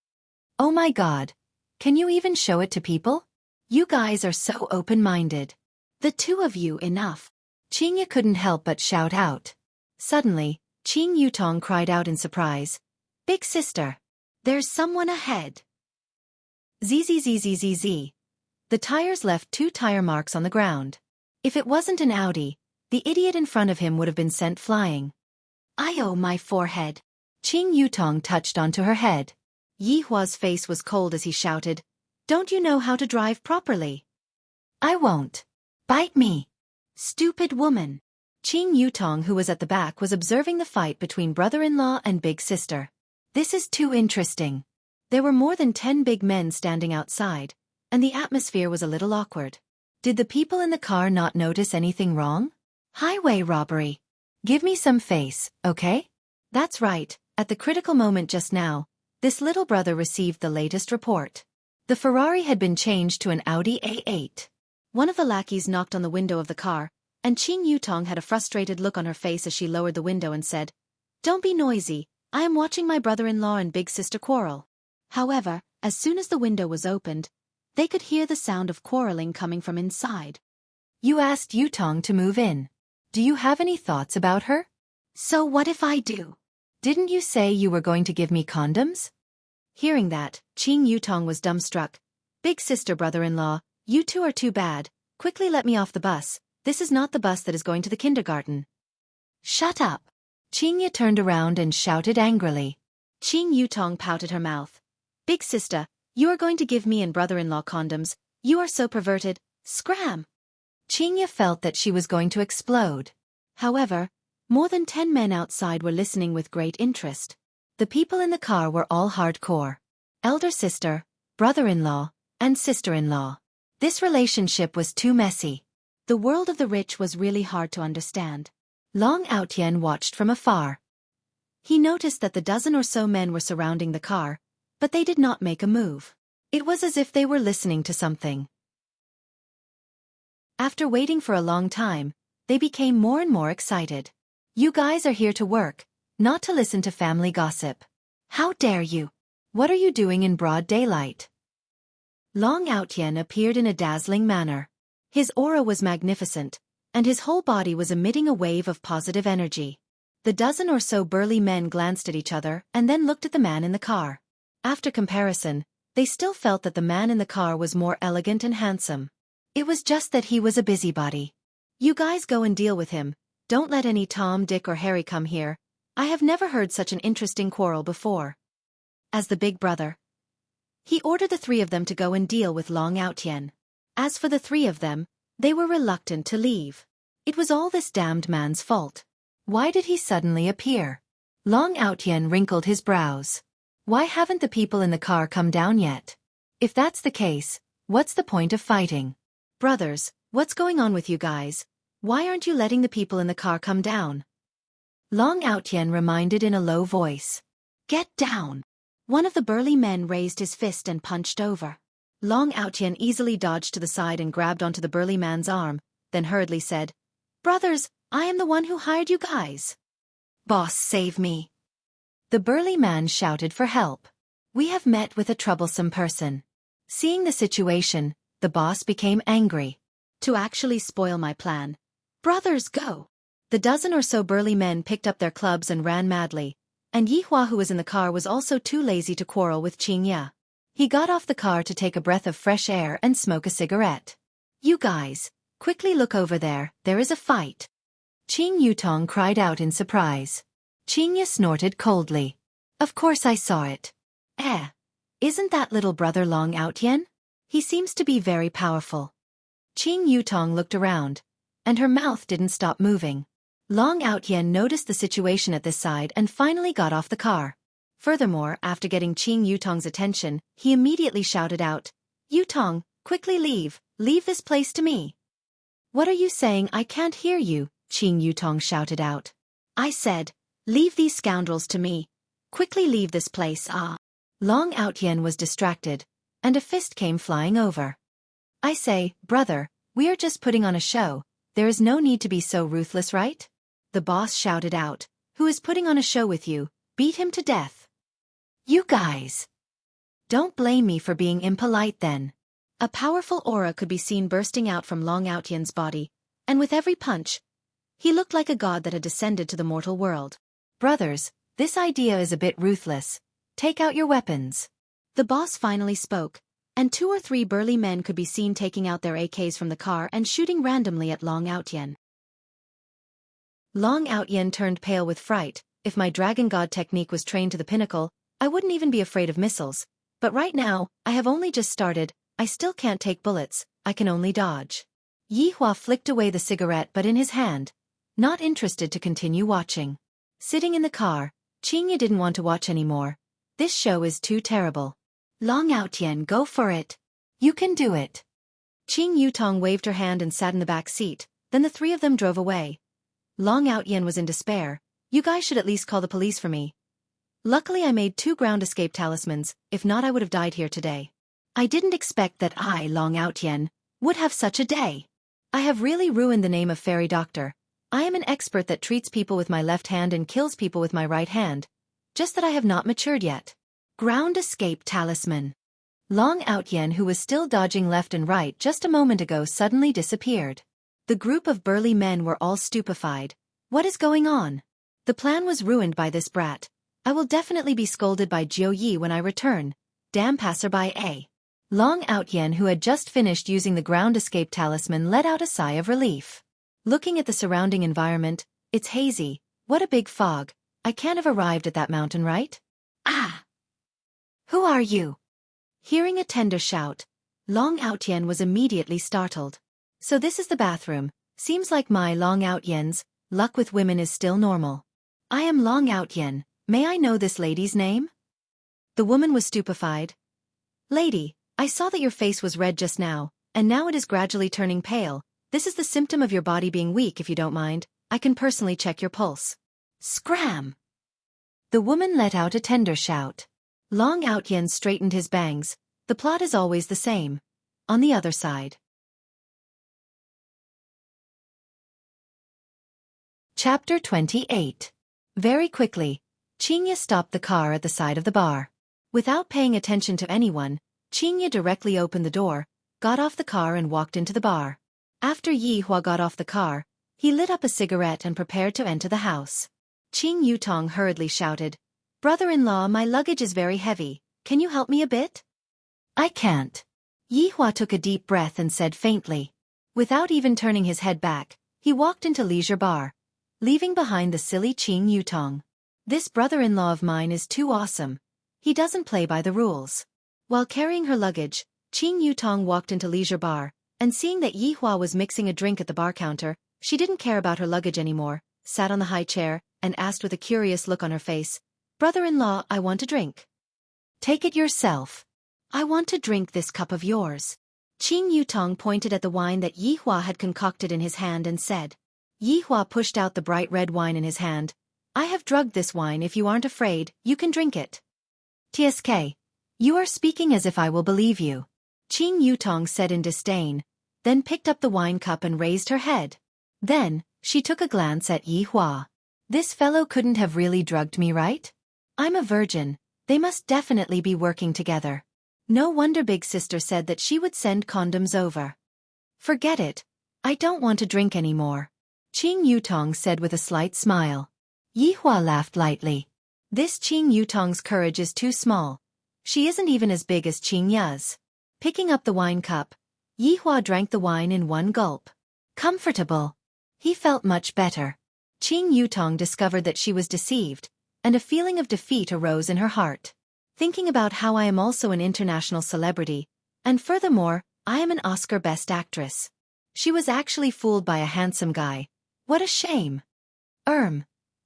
Oh my God. Can you even show it to people? You guys are so open-minded. The two of you, enough. Qing Yi couldn't help but shout out. Suddenly, Qing Yutong cried out in surprise. Big sister. There's someone ahead. Zzzzzzz. The tires left 2 tire marks on the ground. If it wasn't an Audi, the idiot in front of him would have been sent flying. Oh, my forehead. Qing Yutong touched onto her head. Yi Hua's face was cold as he shouted, Don't you know how to drive properly? I won't. Bite me. Stupid woman. Qing Yutong, who was at the back, was observing the fight between brother-in-law and big sister. This is too interesting. There were more than 10 big men standing outside, and the atmosphere was a little awkward. Did the people in the car not notice anything wrong? Highway robbery. Give me some face, okay? That's right, at the critical moment just now, this little brother received the latest report. The Ferrari had been changed to an Audi A8. One of the lackeys knocked on the window of the car, and Qing Yutong had a frustrated look on her face as she lowered the window and said, Don't be noisy, I am watching my brother-in-law and big sister quarrel. However, as soon as the window was opened, they could hear the sound of quarreling coming from inside. You asked Yutong to move in. Do you have any thoughts about her? So what if I do? Didn't you say you were going to give me condoms? Hearing that, Qing Yutong was dumbstruck. Big sister, brother-in-law, you two are too bad. Quickly let me off the bus. This is not the bus that is going to the kindergarten. Shut up. Qing Yi turned around and shouted angrily. Qing Yutong pouted her mouth. Big sister, you are going to give me and brother-in-law condoms. You are so perverted. Scram! Qing Yi felt that she was going to explode. However, more than 10 men outside were listening with great interest. The people in the car were all hardcore. Elder sister, brother-in-law, and sister-in-law. This relationship was too messy. The world of the rich was really hard to understand. Long Outyen watched from afar. He noticed that the dozen or so men were surrounding the car, but they did not make a move. It was as if they were listening to something. After waiting for a long time, they became more and more excited. You guys are here to work, not to listen to family gossip. How dare you? What are you doing in broad daylight? Long Outyen appeared in a dazzling manner. His aura was magnificent, and his whole body was emitting a wave of positive energy. The dozen or so burly men glanced at each other and then looked at the man in the car. After comparison, they still felt that the man in the car was more elegant and handsome. It was just that he was a busybody. You guys go and deal with him. Don't let any Tom, Dick or Harry come here. I have never heard such an interesting quarrel before. As the big brother, he ordered the three of them to go and deal with Long Outyen. As for the three of them, they were reluctant to leave. It was all this damned man's fault. Why did he suddenly appear? Long Outyen wrinkled his brows. Why haven't the people in the car come down yet? If that's the case, what's the point of fighting? Brothers, what's going on with you guys? Why aren't you letting the people in the car come down? Long Outyen reminded in a low voice. Get down! One of the burly men raised his fist and punched over. Long Outyen easily dodged to the side and grabbed onto the burly man's arm, then hurriedly said, Brothers, I am the one who hired you guys. Boss, save me. The burly man shouted for help. We have met with a troublesome person. Seeing the situation, the boss became angry. To actually spoil my plan. Brothers, go! The dozen or so burly men picked up their clubs and ran madly, and Yihua, who was in the car, was also too lazy to quarrel with Qingya. He got off the car to take a breath of fresh air and smoke a cigarette. You guys, quickly look over there, there is a fight. Qing Yutong cried out in surprise. Qingya snorted coldly. Of course I saw it. Isn't that little brother Long Outyen? He seems to be very powerful. Qing Yutong looked around, and her mouth didn't stop moving. Long Outyen noticed the situation at this side and finally got off the car. Furthermore, after getting Qing Yutong's attention, he immediately shouted out, Yutong, quickly leave this place to me. What are you saying? I can't hear you, Qing Yutong shouted out. I said, leave these scoundrels to me. Quickly leave this place. Long Outyen was distracted, and a fist came flying over. I say, brother, we are just putting on a show. There is no need to be so ruthless, right? The boss shouted out, who is putting on a show with you? Beat him to death. You guys. Don't blame me for being impolite then. A powerful aura could be seen bursting out from Long Outyen's body, and with every punch, he looked like a god that had descended to the mortal world. Brothers, this idea is a bit ruthless. Take out your weapons. The boss finally spoke, and 2 or 3 burly men could be seen taking out their AKs from the car and shooting randomly at Long Outyen. Long Outyen turned pale with fright. If my dragon god technique was trained to the pinnacle, I wouldn't even be afraid of missiles. But right now, I have only just started, I still can't take bullets, I can only dodge. Yihua flicked away the cigarette but in his hand, not interested to continue watching. Sitting in the car, Qingya didn't want to watch anymore. This show is too terrible. Long Outyen, go for it. You can do it. Qing Yutong waved her hand and sat in the back seat, then the three of them drove away. Long Outyen was in despair. You guys should at least call the police for me. Luckily I made 2 ground escape talismans, if not I would have died here today. I didn't expect that I, Long Outyen, would have such a day. I have really ruined the name of Fairy Doctor. I am an expert that treats people with my left hand and kills people with my right hand. Just that I have not matured yet. Ground escape talisman. Long Outyen, who was still dodging left and right just a moment ago, suddenly disappeared. The group of burly men were all stupefied. What is going on? The plan was ruined by this brat. I will definitely be scolded by Jiu Yi when I return. Damn passerby A. Long Outyen, who had just finished using the ground escape talisman, let out a sigh of relief. Looking at the surrounding environment, it's hazy. What a big fog. I can't have arrived at that mountain, right? Who are you? Hearing a tender shout, Long Outyen was immediately startled. So this is the bathroom. Seems like my Long Outyen's luck with women is still normal. I am Long Outyen. May I know this lady's name? The woman was stupefied. Lady, I saw that your face was red just now, and now it is gradually turning pale. This is the symptom of your body being weak. If you don't mind, I can personally check your pulse. Scram! The woman let out a tender shout. Long Outyen straightened his bangs. The plot is always the same. On the other side. Chapter 28. Very quickly, Qingye stopped the car at the side of the bar. Without paying attention to anyone, Qingye directly opened the door, got off the car and walked into the bar. After Yi Hua got off the car, he lit up a cigarette and prepared to enter the house. Qing Yutong hurriedly shouted, "Brother-in-law, my luggage is very heavy. Can you help me a bit?" "I can't." Yi Hua took a deep breath and said faintly. Without even turning his head back, he walked into leisure bar, leaving behind the silly Qing Yutong. This brother-in-law of mine is too awesome. He doesn't play by the rules. While carrying her luggage, Qing Yutong walked into leisure bar, and seeing that Yi Hua was mixing a drink at the bar counter, she didn't care about her luggage anymore, sat on the high chair, and asked with a curious look on her face, "Brother-in-law, I want a drink." "Take it yourself." "I want to drink this cup of yours." Qing Yutong pointed at the wine that Yi Hua had concocted in his hand and said. Yi Hua pushed out the bright red wine in his hand. "I have drugged this wine. If you aren't afraid, you can drink it." "TSK. You are speaking as if I will believe you," Qing Yutong said in disdain, then picked up the wine cup and raised her head. Then, she took a glance at Yi Hua. "This fellow couldn't have really drugged me, right? I'm a virgin. They must definitely be working together. No wonder Big Sister said that she would send condoms over." "Forget it. I don't want to drink anymore," Qing Yutong said with a slight smile. Yi Hua laughed lightly. This Qing Yutong's courage is too small. She isn't even as big as Qing Ya's. Picking up the wine cup, Yi Hua drank the wine in one gulp. Comfortable. He felt much better. Qing Yutong discovered that she was deceived, and a feeling of defeat arose in her heart. Thinking about how I am also an international celebrity, and furthermore, I am an Oscar Best Actress. She was actually fooled by a handsome guy. What a shame.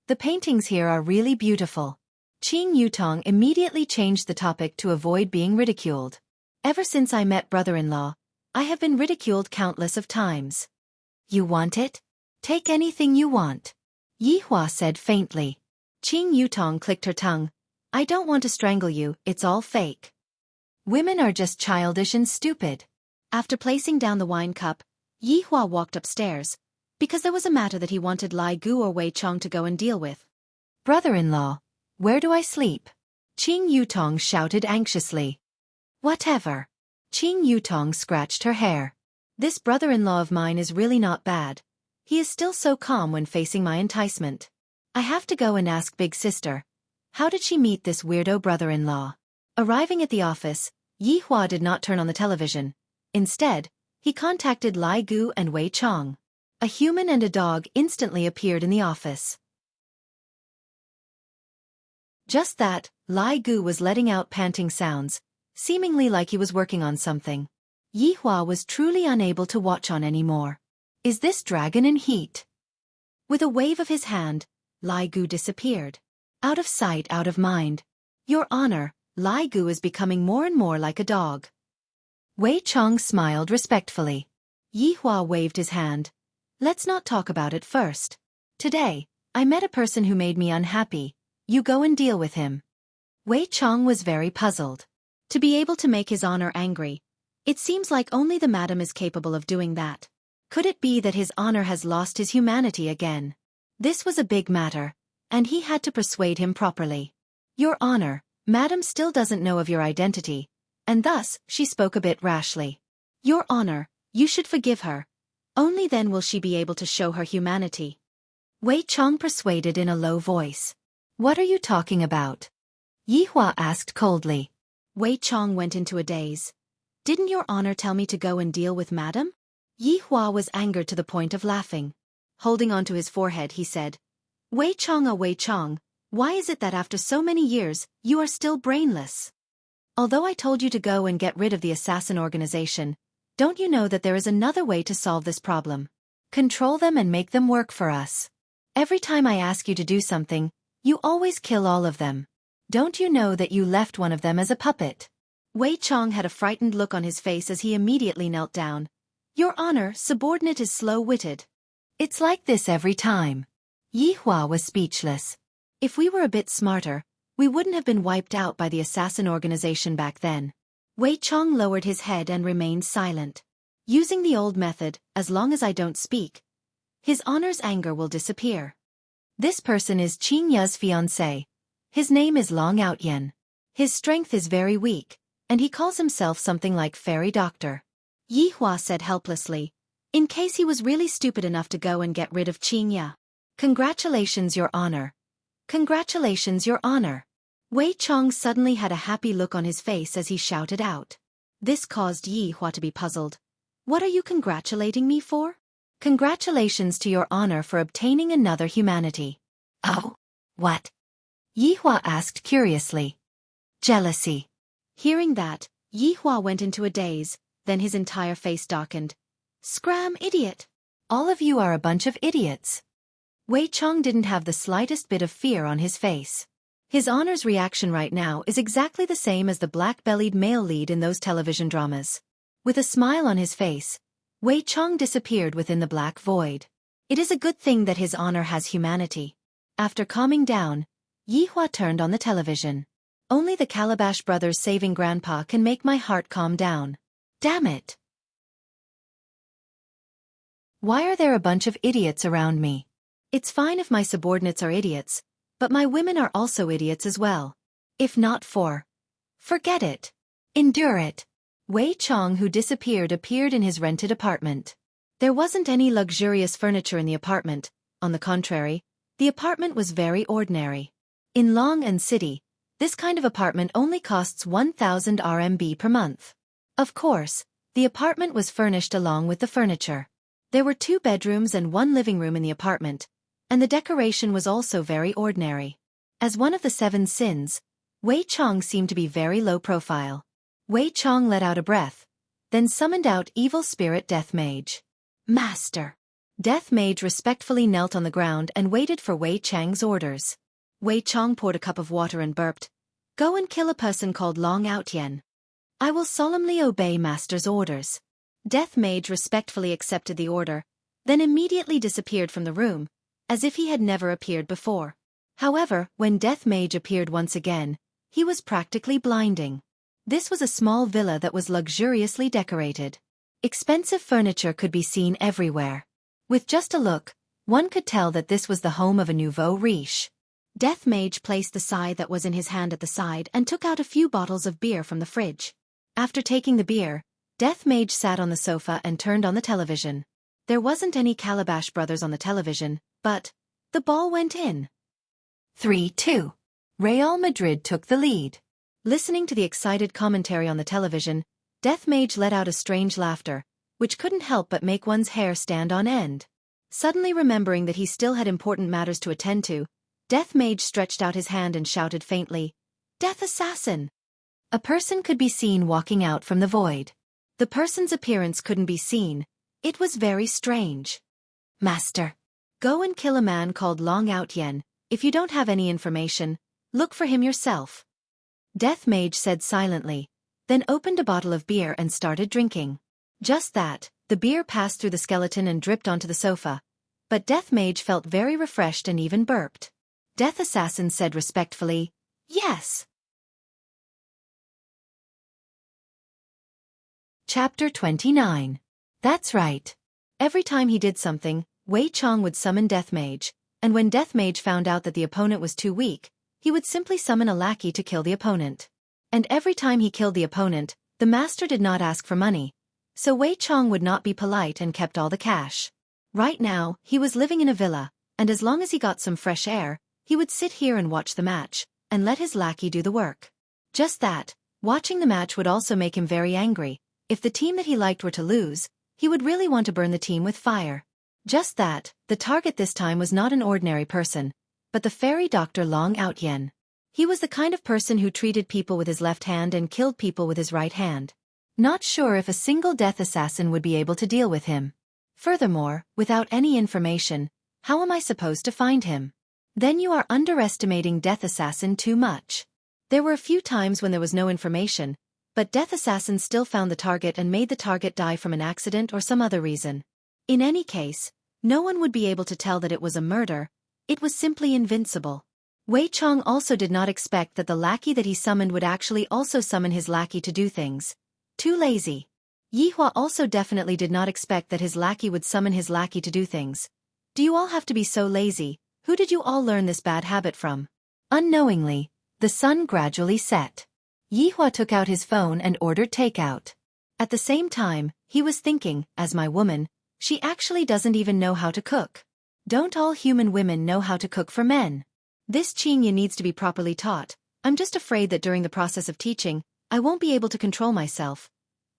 The paintings here are really beautiful. Qing Yutong immediately changed the topic to avoid being ridiculed. Ever since I met brother-in-law, I have been ridiculed countless of times. You want it? Take anything you want. Yi Hua said faintly. Qing Yutong clicked her tongue. I don't want to strangle you, it's all fake. Women are just childish and stupid. After placing down the wine cup, Yi Hua walked upstairs, because there was a matter that he wanted Lai Gu or Wei Chong to go and deal with. Brother-in-law, where do I sleep? Qing Yutong shouted anxiously. Whatever. Qing Yutong scratched her hair. This brother-in-law of mine is really not bad. He is still so calm when facing my enticement. I have to go and ask Big Sister. How did she meet this weirdo brother-in-law? Arriving at the office, Yi Hua did not turn on the television. Instead, he contacted Lai Gu and Wei Chong. A human and a dog instantly appeared in the office. Just that, Lai Gu was letting out panting sounds, seemingly like he was working on something. Yi Hua was truly unable to watch on anymore. Is this dragon in heat? With a wave of his hand, Lai Gu disappeared. Out of sight, out of mind. Your Honor, Lai Gu is becoming more and more like a dog. Wei Chong smiled respectfully. Yi Hua waved his hand. Let's not talk about it first. Today, I met a person who made me unhappy. You go and deal with him. Wei Chong was very puzzled. To be able to make his honor angry, it seems like only the madam is capable of doing that. Could it be that his honor has lost his humanity again? This was a big matter, and he had to persuade him properly. Your Honor, madam still doesn't know of your identity, and thus she spoke a bit rashly. Your Honor, you should forgive her. Only then will she be able to show her humanity. Wei Chong persuaded in a low voice. What are you talking about? Yi Hua asked coldly. Wei Chong went into a daze. Didn't your Honor tell me to go and deal with madam? Yi Hua was angered to the point of laughing. Holding onto his forehead, he said, Wei Chong, Wei Chong, why is it that after so many years, you are still brainless? Although I told you to go and get rid of the assassin organization, don't you know that there is another way to solve this problem? Control them and make them work for us. Every time I ask you to do something, you always kill all of them. Don't you know that you left one of them as a puppet? Wei Chong had a frightened look on his face as he immediately knelt down. Your Honor, subordinate is slow-witted. It's like this every time. Yi Hua was speechless. If we were a bit smarter, we wouldn't have been wiped out by the assassin organization back then. Wei Chong lowered his head and remained silent. Using the old method, as long as I don't speak, His Honor's anger will disappear. This person is Qing Ya's fiancé. His name is Long Outyen. His strength is very weak, and he calls himself something like Fairy Doctor. Yi Hua said helplessly, in case he was really stupid enough to go and get rid of Qing Ya. Congratulations, Your Honor. Congratulations, Your Honor. Wei Chong suddenly had a happy look on his face as he shouted out. This caused Yi Hua to be puzzled. What are you congratulating me for? Congratulations to Your Honor for obtaining another humanity. Oh, what? Yi Hua asked curiously. Jealousy. Hearing that, Yi Hua went into a daze, then his entire face darkened. Scram, idiot! All of you are a bunch of idiots. Wei Chong didn't have the slightest bit of fear on his face. His Honor's reaction right now is exactly the same as the black-bellied male lead in those television dramas. With a smile on his face, Wei Chong disappeared within the black void. It is a good thing that His Honor has humanity. After calming down, Yi Hua turned on the television. Only the Calabash brothers saving Grandpa can make my heart calm down. Damn it! Why are there a bunch of idiots around me? It's fine if my subordinates are idiots, but my women are also idiots as well. If not for... Forget it. Endure it. Wei Chong, who disappeared, appeared in his rented apartment. There wasn't any luxurious furniture in the apartment. On the contrary, the apartment was very ordinary. In Long An City, this kind of apartment only costs 1,000 RMB per month. Of course, the apartment was furnished along with the furniture. There were 2 bedrooms and 1 living room in the apartment, and the decoration was also very ordinary. As one of the 7 sins, Wei Chong seemed to be very low profile. Wei Chong let out a breath, then summoned out Evil Spirit Death Mage. Master! Death Mage respectfully knelt on the ground and waited for Wei Chang's orders. Wei Chong poured a cup of water and burped. Go and kill a person called Long Outyen. I will solemnly obey Master's orders. Death Mage respectfully accepted the order, then immediately disappeared from the room, as if he had never appeared before. However, when Death Mage appeared once again, he was practically blinding. This was a small villa that was luxuriously decorated. Expensive furniture could be seen everywhere. With just a look, one could tell that this was the home of a nouveau riche. Death Mage placed the scythe that was in his hand at the side and took out a few bottles of beer from the fridge. After taking the beer, Death Mage sat on the sofa and turned on the television. There wasn't any Calabash brothers on the television, but the ball went in. 3-2. Real Madrid took the lead. Listening to the excited commentary on the television, Death Mage let out a strange laughter, which couldn't help but make one's hair stand on end. Suddenly remembering that he still had important matters to attend to, Death Mage stretched out his hand and shouted faintly, Death Assassin! A person could be seen walking out from the void. The person's appearance couldn't be seen. It was very strange. Master. Go and kill a man called Long Outyen. If you don't have any information, look for him yourself. Death Mage said silently, then opened a bottle of beer and started drinking. Just that, the beer passed through the skeleton and dripped onto the sofa. But Death Mage felt very refreshed and even burped. Death Assassin said respectfully, Yes. Chapter 29. That's right. Every time he did something, Wei Chong would summon Death Mage, and when Death Mage found out that the opponent was too weak, he would simply summon a lackey to kill the opponent. And every time he killed the opponent, the master did not ask for money, so Wei Chong would not be polite and kept all the cash. Right now, he was living in a villa, and as long as he got some fresh air, he would sit here and watch the match, and let his lackey do the work. Just that, watching the match would also make him very angry. If the team that he liked were to lose, he would really want to burn the team with fire. Just that, the target this time was not an ordinary person, but the fairy doctor Long Outyen. He was the kind of person who treated people with his left hand and killed people with his right hand. Not sure if a single death assassin would be able to deal with him. Furthermore, without any information, how am I supposed to find him? Then you are underestimating Death Assassin too much. There were a few times when there was no information, but Death Assassin still found the target and made the target die from an accident or some other reason. In any case, No one would be able to tell that it was a murder. It was simply invincible. Wei Chong also did not expect that the lackey that he summoned would actually also summon his lackey to do things. Too lazy. Yi Hua also definitely did not expect that his lackey would summon his lackey to do things. Do you all have to be so lazy? Who did you all learn this bad habit from? Unknowingly, the sun gradually set. Yi Hua took out his phone and ordered takeout. At the same time, he was thinking, as my woman, she actually doesn't even know how to cook. Don't all human women know how to cook for men? This Qinya needs to be properly taught. I'm just afraid that during the process of teaching, I won't be able to control myself.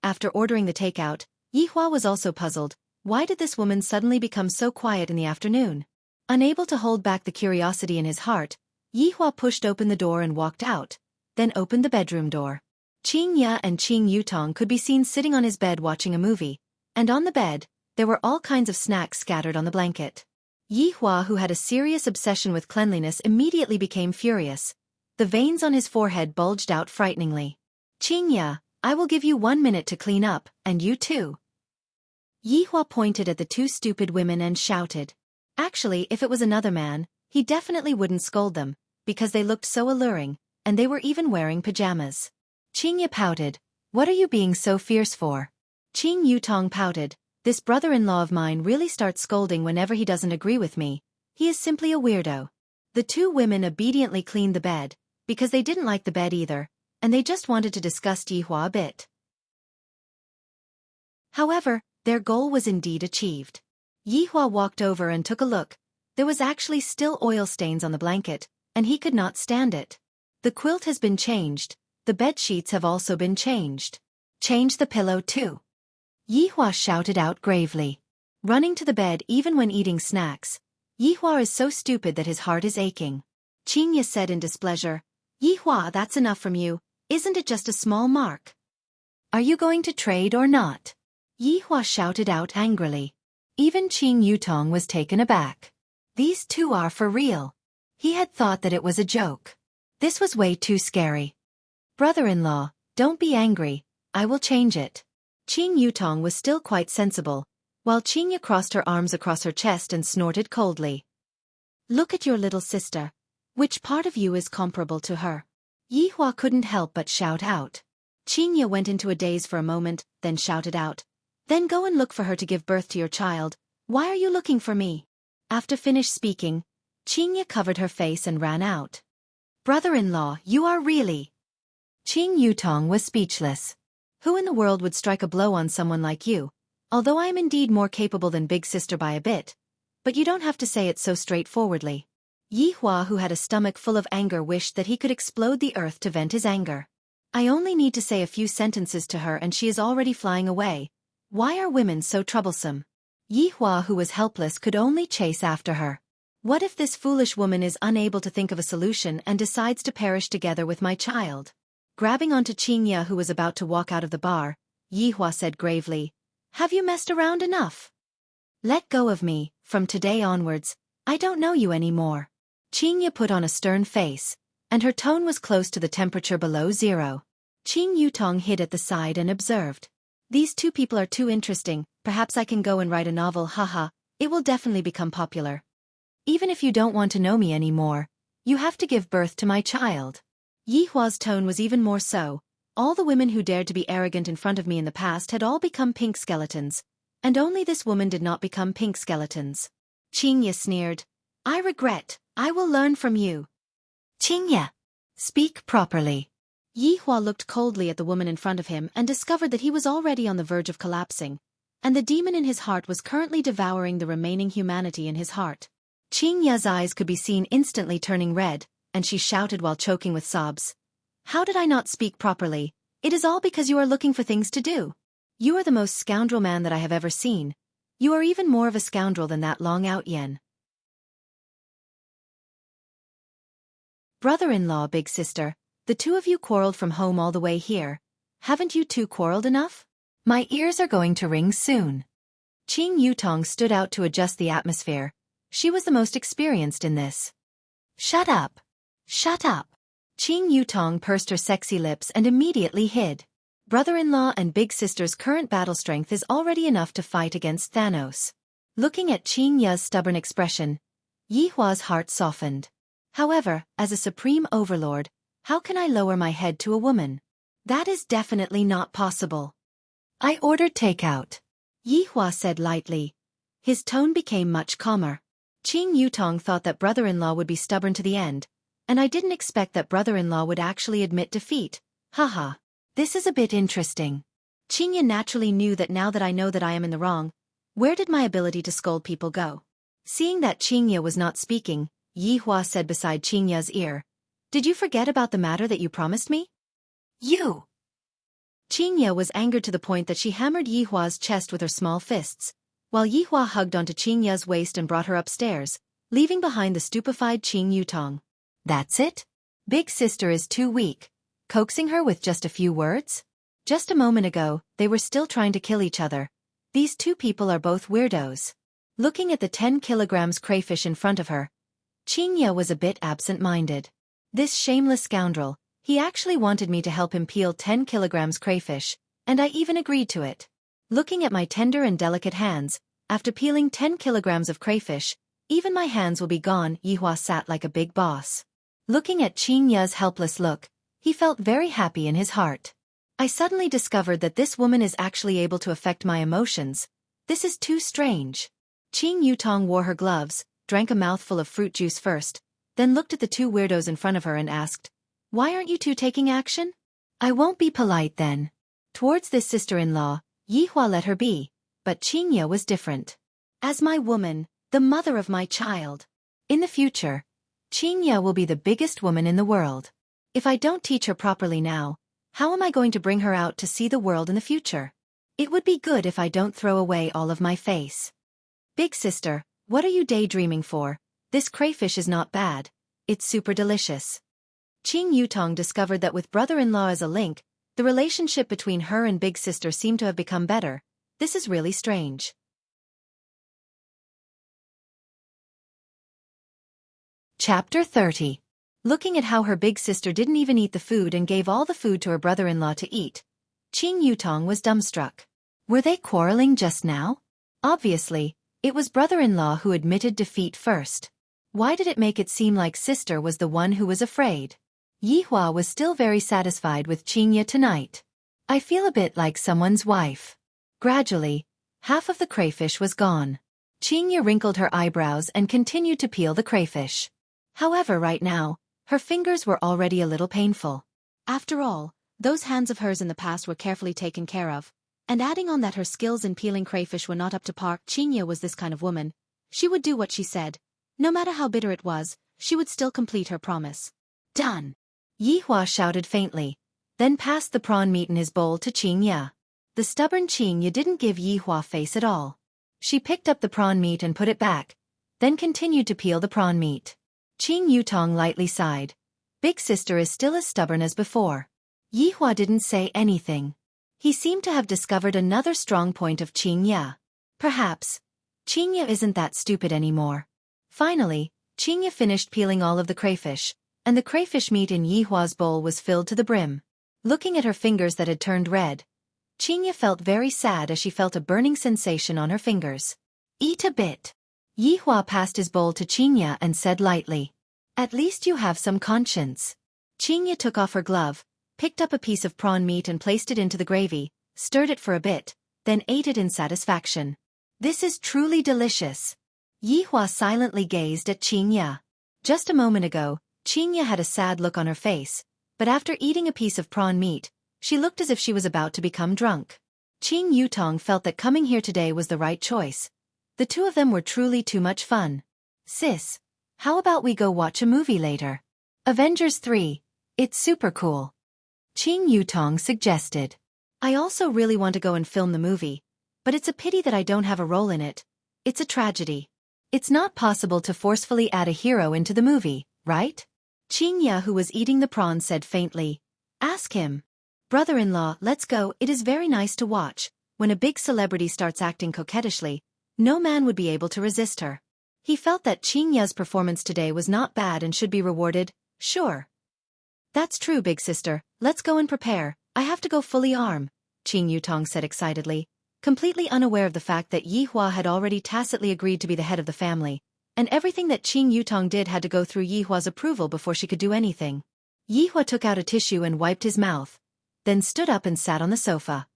After ordering the takeout, Yi Hua was also puzzled. Why did this woman suddenly become so quiet in the afternoon? Unable to hold back the curiosity in his heart, Yi Hua pushed open the door and walked out, then opened the bedroom door. Qing Ya and Qing Yutong could be seen sitting on his bed watching a movie, and on the bed, there were all kinds of snacks scattered on the blanket. Yi Hua, who had a serious obsession with cleanliness, immediately became furious. The veins on his forehead bulged out frighteningly. Qing Ya, I will give you 1 minute to clean up, and you too. Yi Hua pointed at the two stupid women and shouted. Actually, if it was another man, he definitely wouldn't scold them, because they looked so alluring, and they were even wearing pajamas. Qing Ya pouted. What are you being so fierce for? Qing Yutong pouted. This brother-in-law of mine really starts scolding whenever he doesn't agree with me. He is simply a weirdo. The two women obediently cleaned the bed, because they didn't like the bed either, and they just wanted to disgust Yi Hua a bit. However, their goal was indeed achieved. Yi Hua walked over and took a look. There was actually still oil stains on the blanket, and he could not stand it. The quilt has been changed. The bed sheets have also been changed. Change the pillow too. Yi Hua shouted out gravely. Running to the bed even when eating snacks. Yi Hua is so stupid that his heart is aching. Qing Ya said in displeasure. Yi Hua, that's enough from you. Isn't it just a small mark? Are you going to trade or not? Yi Hua shouted out angrily. Even Qing Yutong was taken aback. These two are for real. He had thought that it was a joke. This was way too scary. Brother-in-law, don't be angry. I will change it. Qing Yutong was still quite sensible, while Qing Ya crossed her arms across her chest and snorted coldly. Look at your little sister. Which part of you is comparable to her? Yi Hua couldn't help but shout out. Qing Ya went into a daze for a moment, then shouted out. Then go and look for her to give birth to your child. Why are you looking for me? After finished speaking, Qing Ya covered her face and ran out. Brother-in-law, you are really... Qing Yutong was speechless. Who in the world would strike a blow on someone like you? Although I am indeed more capable than big sister by a bit. But you don't have to say it so straightforwardly. Yi Hua, who had a stomach full of anger, wished that he could explode the earth to vent his anger. I only need to say a few sentences to her and she is already flying away. Why are women so troublesome? Yi Hua, who was helpless, could only chase after her. What if this foolish woman is unable to think of a solution and decides to perish together with my child? Grabbing onto Qing Ya, who was about to walk out of the bar, Yi Hua said gravely, Have you messed around enough? Let go of me. From today onwards, I don't know you anymore. Qing Ya put on a stern face, and her tone was close to the temperature below zero. Qing Yutong hid at the side and observed. These two people are too interesting. Perhaps I can go and write a novel, haha. It will definitely become popular. Even if you don't want to know me anymore, you have to give birth to my child. Yi Hua's tone was even more so. All the women who dared to be arrogant in front of me in the past had all become pink skeletons, and only this woman did not become pink skeletons. Qing Ya sneered. I regret. I will learn from you. Qing Ya, speak properly. Yi Hua looked coldly at the woman in front of him and discovered that he was already on the verge of collapsing, and the demon in his heart was currently devouring the remaining humanity in his heart. Qing Ya's eyes could be seen instantly turning red, and she shouted while choking with sobs. How did I not speak properly? It is all because you are looking for things to do. You are the most scoundrel man that I have ever seen. You are even more of a scoundrel than that long-out yen. Brother-in-law, big sister, the two of you quarreled from home all the way here. Haven't you two quarreled enough? My ears are going to ring soon. Qing Yutong stood out to adjust the atmosphere. She was the most experienced in this. Shut up. Shut up. Qing Yutong pursed her sexy lips and immediately hid. Brother-in-law and big sister's current battle strength is already enough to fight against Thanos. Looking at Qin Ye's stubborn expression, Yi Hua's heart softened. However, as a supreme overlord, how can I lower my head to a woman? That is definitely not possible. I ordered takeout, Yi Hua said lightly. His tone became much calmer. Qing Yutong thought that brother-in-law would be stubborn to the end, and I didn't expect that brother-in-law would actually admit defeat. Haha. This is a bit interesting. Qingya naturally knew that now that I know that I am in the wrong, where did my ability to scold people go? Seeing that Qingya was not speaking, Yi Hua said beside Qingya's ear, "Did you forget about the matter that you promised me?" You! Qingya was angered to the point that she hammered Yi Hua's chest with her small fists, while Yi Hua hugged onto Qingya's waist and brought her upstairs, leaving behind the stupefied Qing Yutong. That's it? Big sister is too weak, coaxing her with just a few words? Just a moment ago, they were still trying to kill each other. These two people are both weirdos. Looking at the 10 kilograms crayfish in front of her, Qingya was a bit absent-minded. This shameless scoundrel, he actually wanted me to help him peel 10 kilograms crayfish, and I even agreed to it. Looking at my tender and delicate hands, after peeling 10 kilograms of crayfish, even my hands will be gone. Yi Hua sat like a big boss. Looking at Qingya's helpless look, he felt very happy in his heart. I suddenly discovered that this woman is actually able to affect my emotions. This is too strange. Qing Yutong wore her gloves, drank a mouthful of fruit juice first, then looked at the two weirdos in front of her and asked, "Why aren't you two taking action?" "I won't be polite then." Towards this sister-in-law, Yi Hua let her be, but Qingya was different. As my woman, the mother of my child. In the future, Qingya will be the biggest woman in the world. If I don't teach her properly now, how am I going to bring her out to see the world in the future? It would be good if I don't throw away all of my face. Big sister, what are you daydreaming for? This crayfish is not bad. It's super delicious. Qing Yutong discovered that with brother-in-law as a link, the relationship between her and big sister seemed to have become better. This is really strange. Chapter 30. Looking at how her big sister didn't even eat the food and gave all the food to her brother-in-law to eat, Qing Yutong was dumbstruck. Were they quarreling just now? Obviously, it was brother-in-law who admitted defeat first. Why did it make it seem like sister was the one who was afraid? Yi Hua was still very satisfied with Qingya tonight. I feel a bit like someone's wife. Gradually, half of the crayfish was gone. Qingya wrinkled her eyebrows and continued to peel the crayfish. However, right now, her fingers were already a little painful. After all, those hands of hers in the past were carefully taken care of, and adding on that her skills in peeling crayfish were not up to par. Qingya was this kind of woman. She would do what she said. No matter how bitter it was, she would still complete her promise. Done! Yi Hua shouted faintly, then passed the prawn meat in his bowl to Qingya. The stubborn Qingya didn't give Yi Hua face at all. She picked up the prawn meat and put it back, then continued to peel the prawn meat. Qing Yutong lightly sighed. Big sister is still as stubborn as before. Yi Hua didn't say anything. He seemed to have discovered another strong point of Qingya. Perhaps Qingya isn't that stupid anymore. Finally, Qingya finished peeling all of the crayfish, and the crayfish meat in Yi Hua's bowl was filled to the brim. Looking at her fingers that had turned red, Qingya felt very sad as she felt a burning sensation on her fingers. Eat a bit. Yi Hua passed his bowl to Qingya and said lightly, "At least you have some conscience." Qingya took off her glove, picked up a piece of prawn meat and placed it into the gravy, stirred it for a bit, then ate it in satisfaction. This is truly delicious. Yi Hua silently gazed at Qingya. Just a moment ago, Qingya had a sad look on her face, but after eating a piece of prawn meat, she looked as if she was about to become drunk. Qing Yutong felt that coming here today was the right choice. The two of them were truly too much fun. Sis, how about we go watch a movie later? Avengers 3. It's super cool. Qing Yutong suggested. I also really want to go and film the movie, but it's a pity that I don't have a role in it. It's a tragedy. It's not possible to forcefully add a hero into the movie, right? Qingya, who was eating the prawn, said faintly. Ask him. Brother-in-law, let's go. It is very nice to watch. When a big celebrity starts acting coquettishly, no man would be able to resist her. He felt that Qingya's performance today was not bad and should be rewarded. Sure. That's true, big sister. Let's go and prepare. I have to go fully armed, Qing Yutong said excitedly. completely unaware of the fact that Yi Hua had already tacitly agreed to be the head of the family, and everything that Qing Yutong did had to go through Yi Hua's approval before she could do anything. Yi Hua took out a tissue and wiped his mouth, then stood up and sat on the sofa.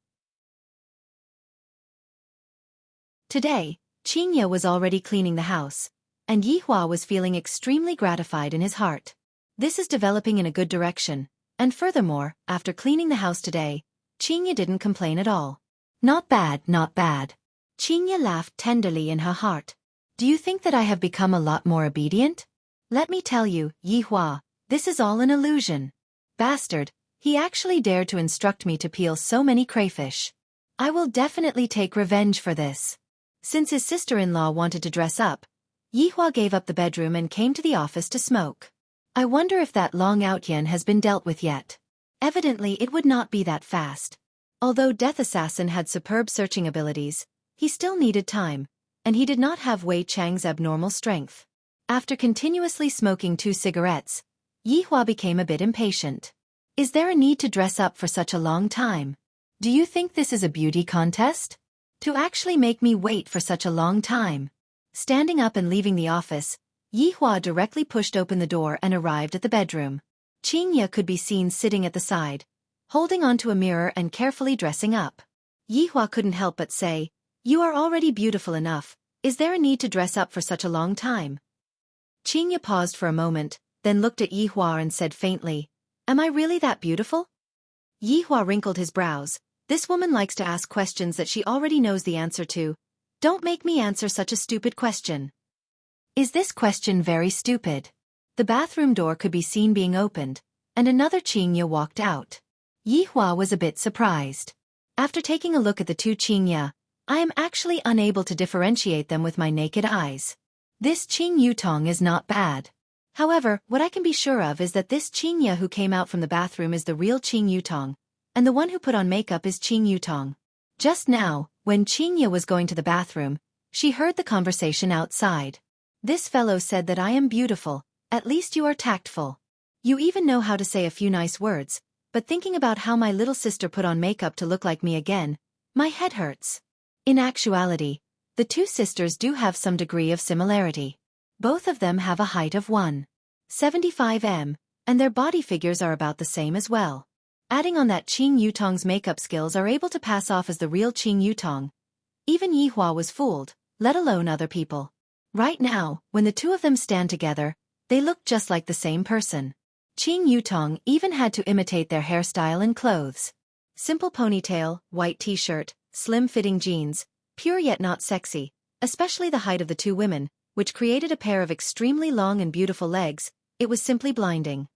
Today, Qing Ye was already cleaning the house, and Yi Hua was feeling extremely gratified in his heart. This is developing in a good direction, and furthermore, after cleaning the house today, Qing Ye didn't complain at all. Not bad, not bad. Qing Ye laughed tenderly in her heart. Do you think that I have become a lot more obedient? Let me tell you, Yi Hua, this is all an illusion. Bastard, he actually dared to instruct me to peel so many crayfish. I will definitely take revenge for this. Since his sister-in-law wanted to dress up, Yi Hua gave up the bedroom and came to the office to smoke. I wonder if that Long Outyen has been dealt with yet. Evidently it would not be that fast. Although Death Assassin had superb searching abilities, he still needed time, and he did not have Wei Chang's abnormal strength. After continuously smoking 2 cigarettes, Yi Hua became a bit impatient. Is there a need to dress up for such a long time? Do you think this is a beauty contest? To actually make me wait for such a long time. Standing up and leaving the office, Yi Hua directly pushed open the door and arrived at the bedroom. Qing Ye could be seen sitting at the side, holding onto a mirror and carefully dressing up. Yi Hua couldn't help but say, "You are already beautiful enough, is there a need to dress up for such a long time?" Qing Ye paused for a moment, then looked at Yi Hua and said faintly, "Am I really that beautiful?" Yi Hua wrinkled his brows. This woman likes to ask questions that she already knows the answer to. Don't make me answer such a stupid question. Is this question very stupid? The bathroom door could be seen being opened, and another Qing Ye walked out. Yi Hua was a bit surprised. After taking a look at the 2 Qing Ye, I am actually unable to differentiate them with my naked eyes. This Qing Yutong is not bad. However, what I can be sure of is that this Qing Ye who came out from the bathroom is the real Qing Yutong, and the one who put on makeup is Qing Yutong. Just now, when Qing Ye was going to the bathroom, she heard the conversation outside. This fellow said that I am beautiful, at least you are tactful. You even know how to say a few nice words, but thinking about how my little sister put on makeup to look like me again, my head hurts. In actuality, the 2 sisters do have some degree of similarity. Both of them have a height of 1.75 m, and their body figures are about the same as well. Adding on that Qing Yutong's makeup skills are able to pass off as the real Qing Yutong. Even Yi Hua was fooled, let alone other people. Right now, when the 2 of them stand together, they look just like the same person. Qing Yutong even had to imitate their hairstyle and clothes. Simple ponytail, white t-shirt, slim-fitting jeans, pure yet not sexy, especially the height of the 2 women, which created a pair of extremely long and beautiful legs. It was simply blinding.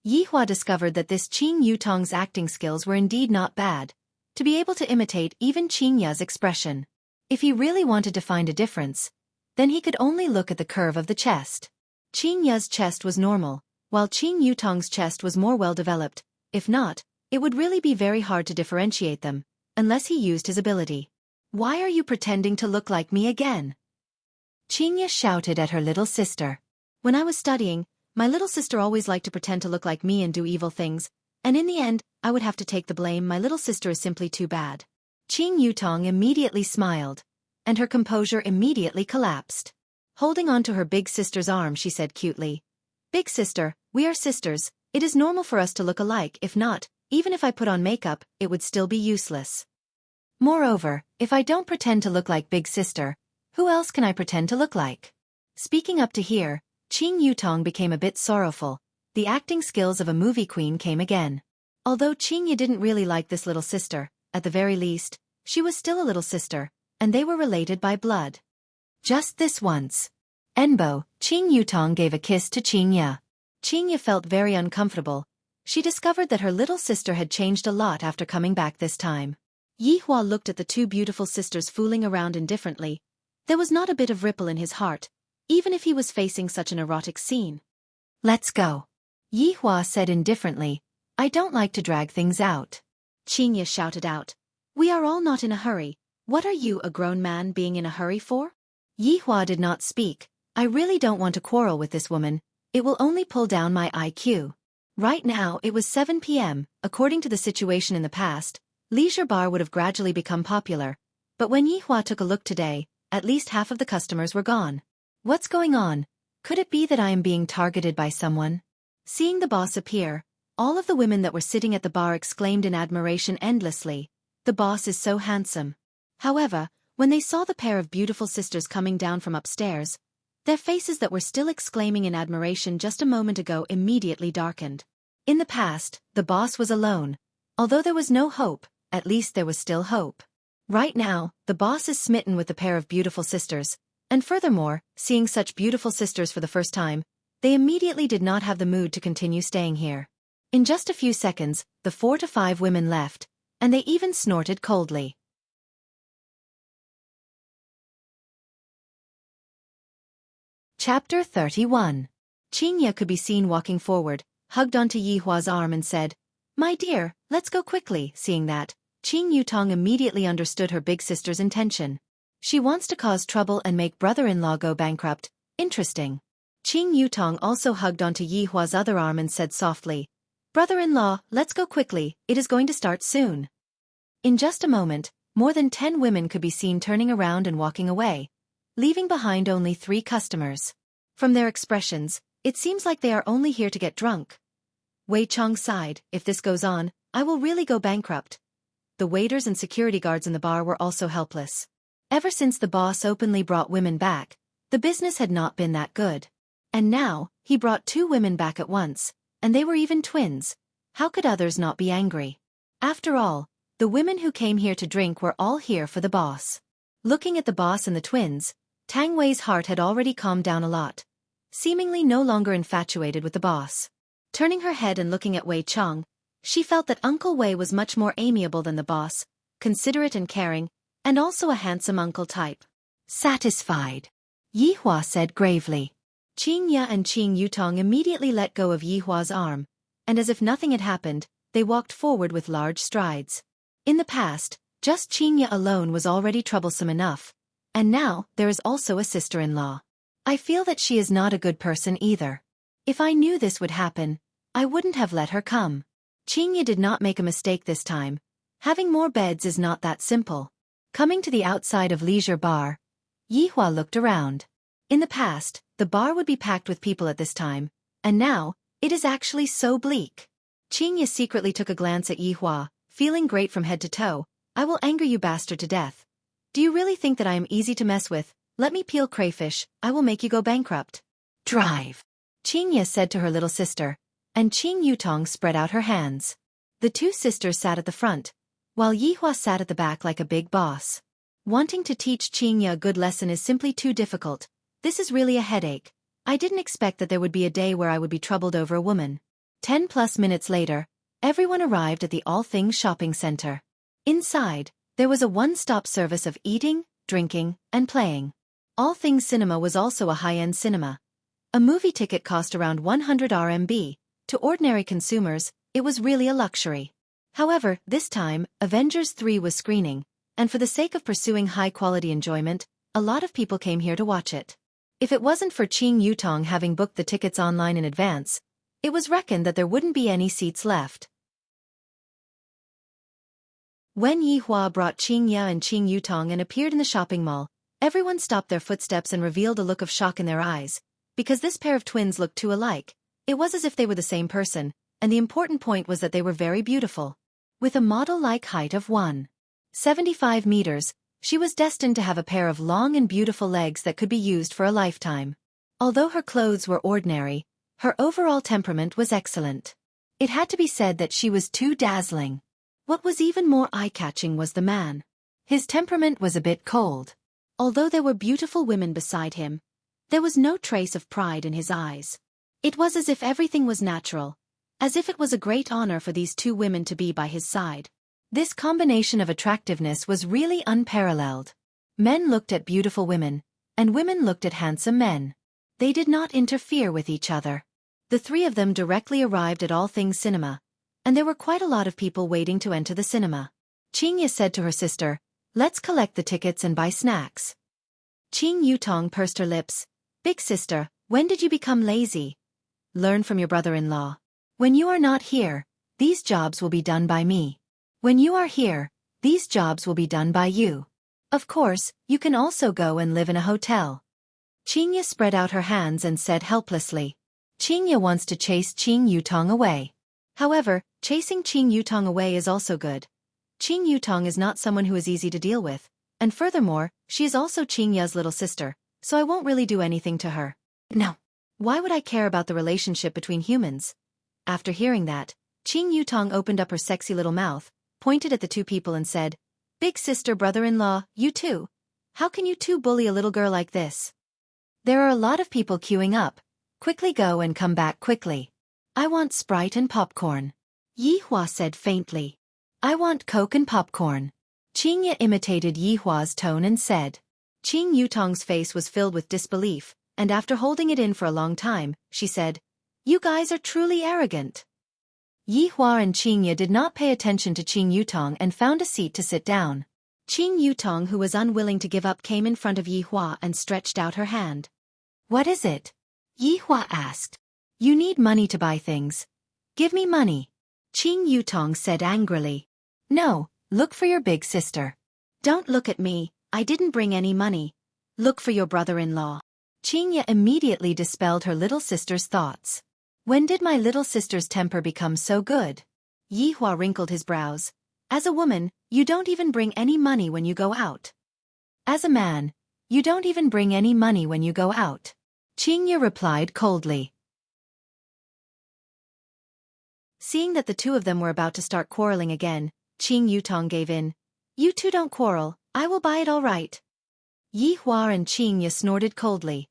Yi Hua discovered that this Qing Yutong's acting skills were indeed not bad, to be able to imitate even Qing Ye's expression. If he really wanted to find a difference, then he could only look at the curve of the chest. Qing Ye's chest was normal, while Qing Yutong's chest was more well-developed. If not, it would really be very hard to differentiate them, unless he used his ability. Why are you pretending to look like me again? Qing Ye shouted at her little sister. When I was studying, my little sister always liked to pretend to look like me and do evil things, and in the end, I would have to take the blame. My little sister is simply too bad. Qing Yutong immediately smiled, and her composure immediately collapsed. Holding on to her big sister's arm, she said cutely, "Big sister, we are sisters. It is normal for us to look alike. If not, even if I put on makeup, it would still be useless. Moreover, if I don't pretend to look like big sister, who else can I pretend to look like?" Speaking up to here, Qing Yutong became a bit sorrowful. The acting skills of a movie queen came again. Although Qing Ye didn't really like this little sister, at the very least, she was still a little sister, and they were related by blood. Just this once. Enbo, Qing Yutong gave a kiss to Qing Ye. Qing Ye felt very uncomfortable. She discovered that her little sister had changed a lot after coming back this time. Yi Hua looked at the 2 beautiful sisters fooling around indifferently. There was not a bit of ripple in his heart, even if he was facing such an erotic scene. "Let's go," Yi Hua said indifferently. "I don't like to drag things out." Qing Ye shouted out, "We are all not in a hurry. What are you, a grown man, being in a hurry for?" Yi Hua did not speak. "I really don't want to quarrel with this woman. It will only pull down my IQ. Right now it was 7 p.m., according to the situation in the past. Leisure Bar would have gradually become popular, but when Yihua took a look today, at least half of the customers were gone. What's going on? Could it be that I am being targeted by someone? Seeing the boss appear, all of the women that were sitting at the bar exclaimed in admiration endlessly, "The boss is so handsome." However, when they saw the pair of beautiful sisters coming down from upstairs, their faces that were still exclaiming in admiration just a moment ago immediately darkened. In the past, the boss was alone. Although there was no hope, at least there was still hope. Right now, the boss is smitten with the pair of beautiful sisters, and furthermore, seeing such beautiful sisters for the first time, they immediately did not have the mood to continue staying here. In just a few seconds, the 4 to 5 women left, and they even snorted coldly. Chapter 31. Qingya could be seen walking forward, hugged onto Yihua's arm and said, "My dear, let's go quickly." Seeing that, Qing Yutong immediately understood her big sister's intention. She wants to cause trouble and make brother-in-law go bankrupt. Interesting. Qing Yutong also hugged onto Yihua's other arm and said softly, "Brother-in-law, let's go quickly, it is going to start soon." In just a moment, more than 10 women could be seen turning around and walking away, leaving behind only 3 customers. From their expressions, it seems like they are only here to get drunk. Wei Chong sighed, "If this goes on, I will really go bankrupt." The waiters and security guards in the bar were also helpless. Ever since the boss openly brought women back, the business had not been that good. And now, he brought 2 women back at once, and they were even twins. How could others not be angry? After all, the women who came here to drink were all here for the boss. Looking at the boss and the twins, Tang Wei's heart had already calmed down a lot, seemingly no longer infatuated with the boss. Turning her head and looking at Wei Chong, she felt that Uncle Wei was much more amiable than the boss, considerate and caring, and also a handsome uncle type. Satisfied, Yihua said gravely. Qingya and Qing Yutong immediately let go of Yihua's arm, and as if nothing had happened, they walked forward with large strides. In the past, just Qingya alone was already troublesome enough, and now there is also a sister-in-law. I feel that she is not a good person either. If I knew this would happen, I wouldn't have let her come. Qingya did not make a mistake this time. Having more beds is not that simple. Coming to the outside of Leisure Bar, Yihua looked around. In the past, the bar would be packed with people at this time, and now, it is actually so bleak. Qingya secretly took a glance at Yihua, feeling great from head to toe. "I will anger you bastard to death. Do you really think that I am easy to mess with? Let me peel crayfish, I will make you go bankrupt." "Drive," Qingya said to her little sister, and Qing Yutong spread out her hands. The 2 sisters sat at the front, while Yihua sat at the back like a big boss. Wanting to teach Qingya a good lesson is simply too difficult. This is really a headache. I didn't expect that there would be a day where I would be troubled over a woman. 10+ minutes later, everyone arrived at the All Things Shopping Center. Inside, there was a one-stop service of eating, drinking, and playing. All Things Cinema was also a high-end cinema. A movie ticket cost around 100 RMB. To ordinary consumers, it was really a luxury. However, this time, Avengers 3 was screening, and for the sake of pursuing high-quality enjoyment, a lot of people came here to watch it. If it wasn't for Qing Yutong having booked the tickets online in advance, it was reckoned that there wouldn't be any seats left. When Yihua brought Qingya and Qing Yutong and appeared in the shopping mall, everyone stopped their footsteps and revealed a look of shock in their eyes, because this pair of twins looked too alike. It was as if they were the same person, and the important point was that they were very beautiful. With a model-like height of 1.75 meters, she was destined to have a pair of long and beautiful legs that could be used for a lifetime. Although her clothes were ordinary, her overall temperament was excellent. It had to be said that she was too dazzling. What was even more eye-catching was the man. His temperament was a bit cold. Although there were beautiful women beside him, there was no trace of pride in his eyes. It was as if everything was natural, as if it was a great honor for these 2 women to be by his side. This combination of attractiveness was really unparalleled. Men looked at beautiful women, and women looked at handsome men. They did not interfere with each other. The 3 of them directly arrived at All Things Cinema, and there were quite a lot of people waiting to enter the cinema. Qingya said to her sister, "Let's collect the tickets and buy snacks." Qing Yutong pursed her lips. "Big sister, when did you become lazy? Learn from your brother-in-law. When you are not here, these jobs will be done by me." When you are here, these jobs will be done by you. Of course, you can also go and live in a hotel. Qingya spread out her hands and said helplessly. Qingya wants to chase Qing Yutong away. However, chasing Qing Yutong away is also good. Qing Yutong is not someone who is easy to deal with, and furthermore, she is also Qingya's little sister, so I won't really do anything to her. No. Why would I care about the relationship between humans? After hearing that, Qing Yutong opened up her sexy little mouth, pointed at the two people and said, Big sister brother-in-law, you too. How can you two bully a little girl like this? There are a lot of people queuing up. Quickly go and come back quickly. I want Sprite and popcorn. Yi Hua said faintly. I want Coke and popcorn. Qingya imitated Yi Hua's tone and said. Qing Yutong's face was filled with disbelief, and after holding it in for a long time, she said, You guys are truly arrogant. Yi Hua and Qingya did not pay attention to Qing Yutong and found a seat to sit down. Qing Yutong, who was unwilling to give up, came in front of Yi Hua and stretched out her hand. What is it? Yi Hua asked. You need money to buy things. Give me money. Qing Yutong said angrily. No, look for your big sister. Don't look at me, I didn't bring any money. Look for your brother-in-law. Qingya immediately dispelled her little sister's thoughts. When did my little sister's temper become so good? Yi Hua wrinkled his brows. As a woman, you don't even bring any money when you go out. As a man, you don't even bring any money when you go out. Qingya replied coldly. Seeing that the two of them were about to start quarreling again, Qing Yutong gave in. You two don't quarrel, I will buy it all right. Yi Hua and Qingya snorted coldly.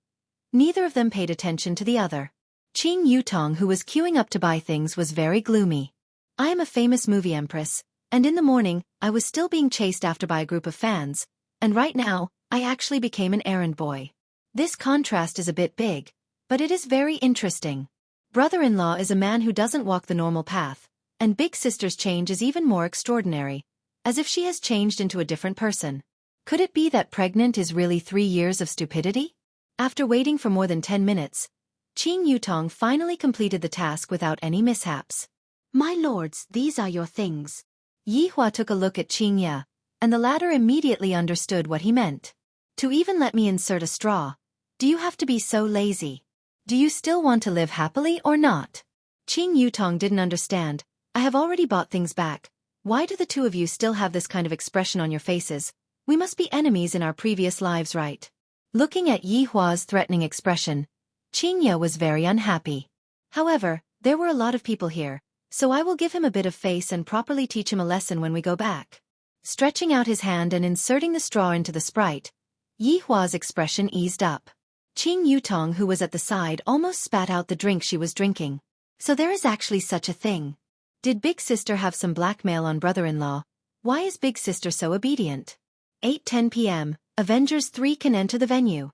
Neither of them paid attention to the other. Qing Yutong, who was queuing up to buy things, was very gloomy. I am a famous movie empress, and in the morning, I was still being chased after by a group of fans, and right now, I actually became an errand boy. This contrast is a bit big, but it is very interesting. Brother-in-law is a man who doesn't walk the normal path, and big sister's change is even more extraordinary, as if she has changed into a different person. Could it be that pregnant is really 3 years of stupidity? After waiting for more than 10 minutes, Qing Yutong finally completed the task without any mishaps. My lords, these are your things. Yi Hua took a look at Qingya, and the latter immediately understood what he meant. To even let me insert a straw, do you have to be so lazy? Do you still want to live happily or not? Qing Yutong didn't understand. I have already bought things back. Why do the two of you still have this kind of expression on your faces? We must be enemies in our previous lives, right? Looking at Yi Hua's threatening expression, Qingya was very unhappy. However, there were a lot of people here, so I will give him a bit of face and properly teach him a lesson when we go back. Stretching out his hand and inserting the straw into the Sprite, Yi Hua's expression eased up. Qing Yutong, who was at the side, almost spat out the drink she was drinking. So there is actually such a thing. Did big sister have some blackmail on brother-in-law? Why is big sister so obedient? 8:10 p.m., Avengers 3 can enter the venue.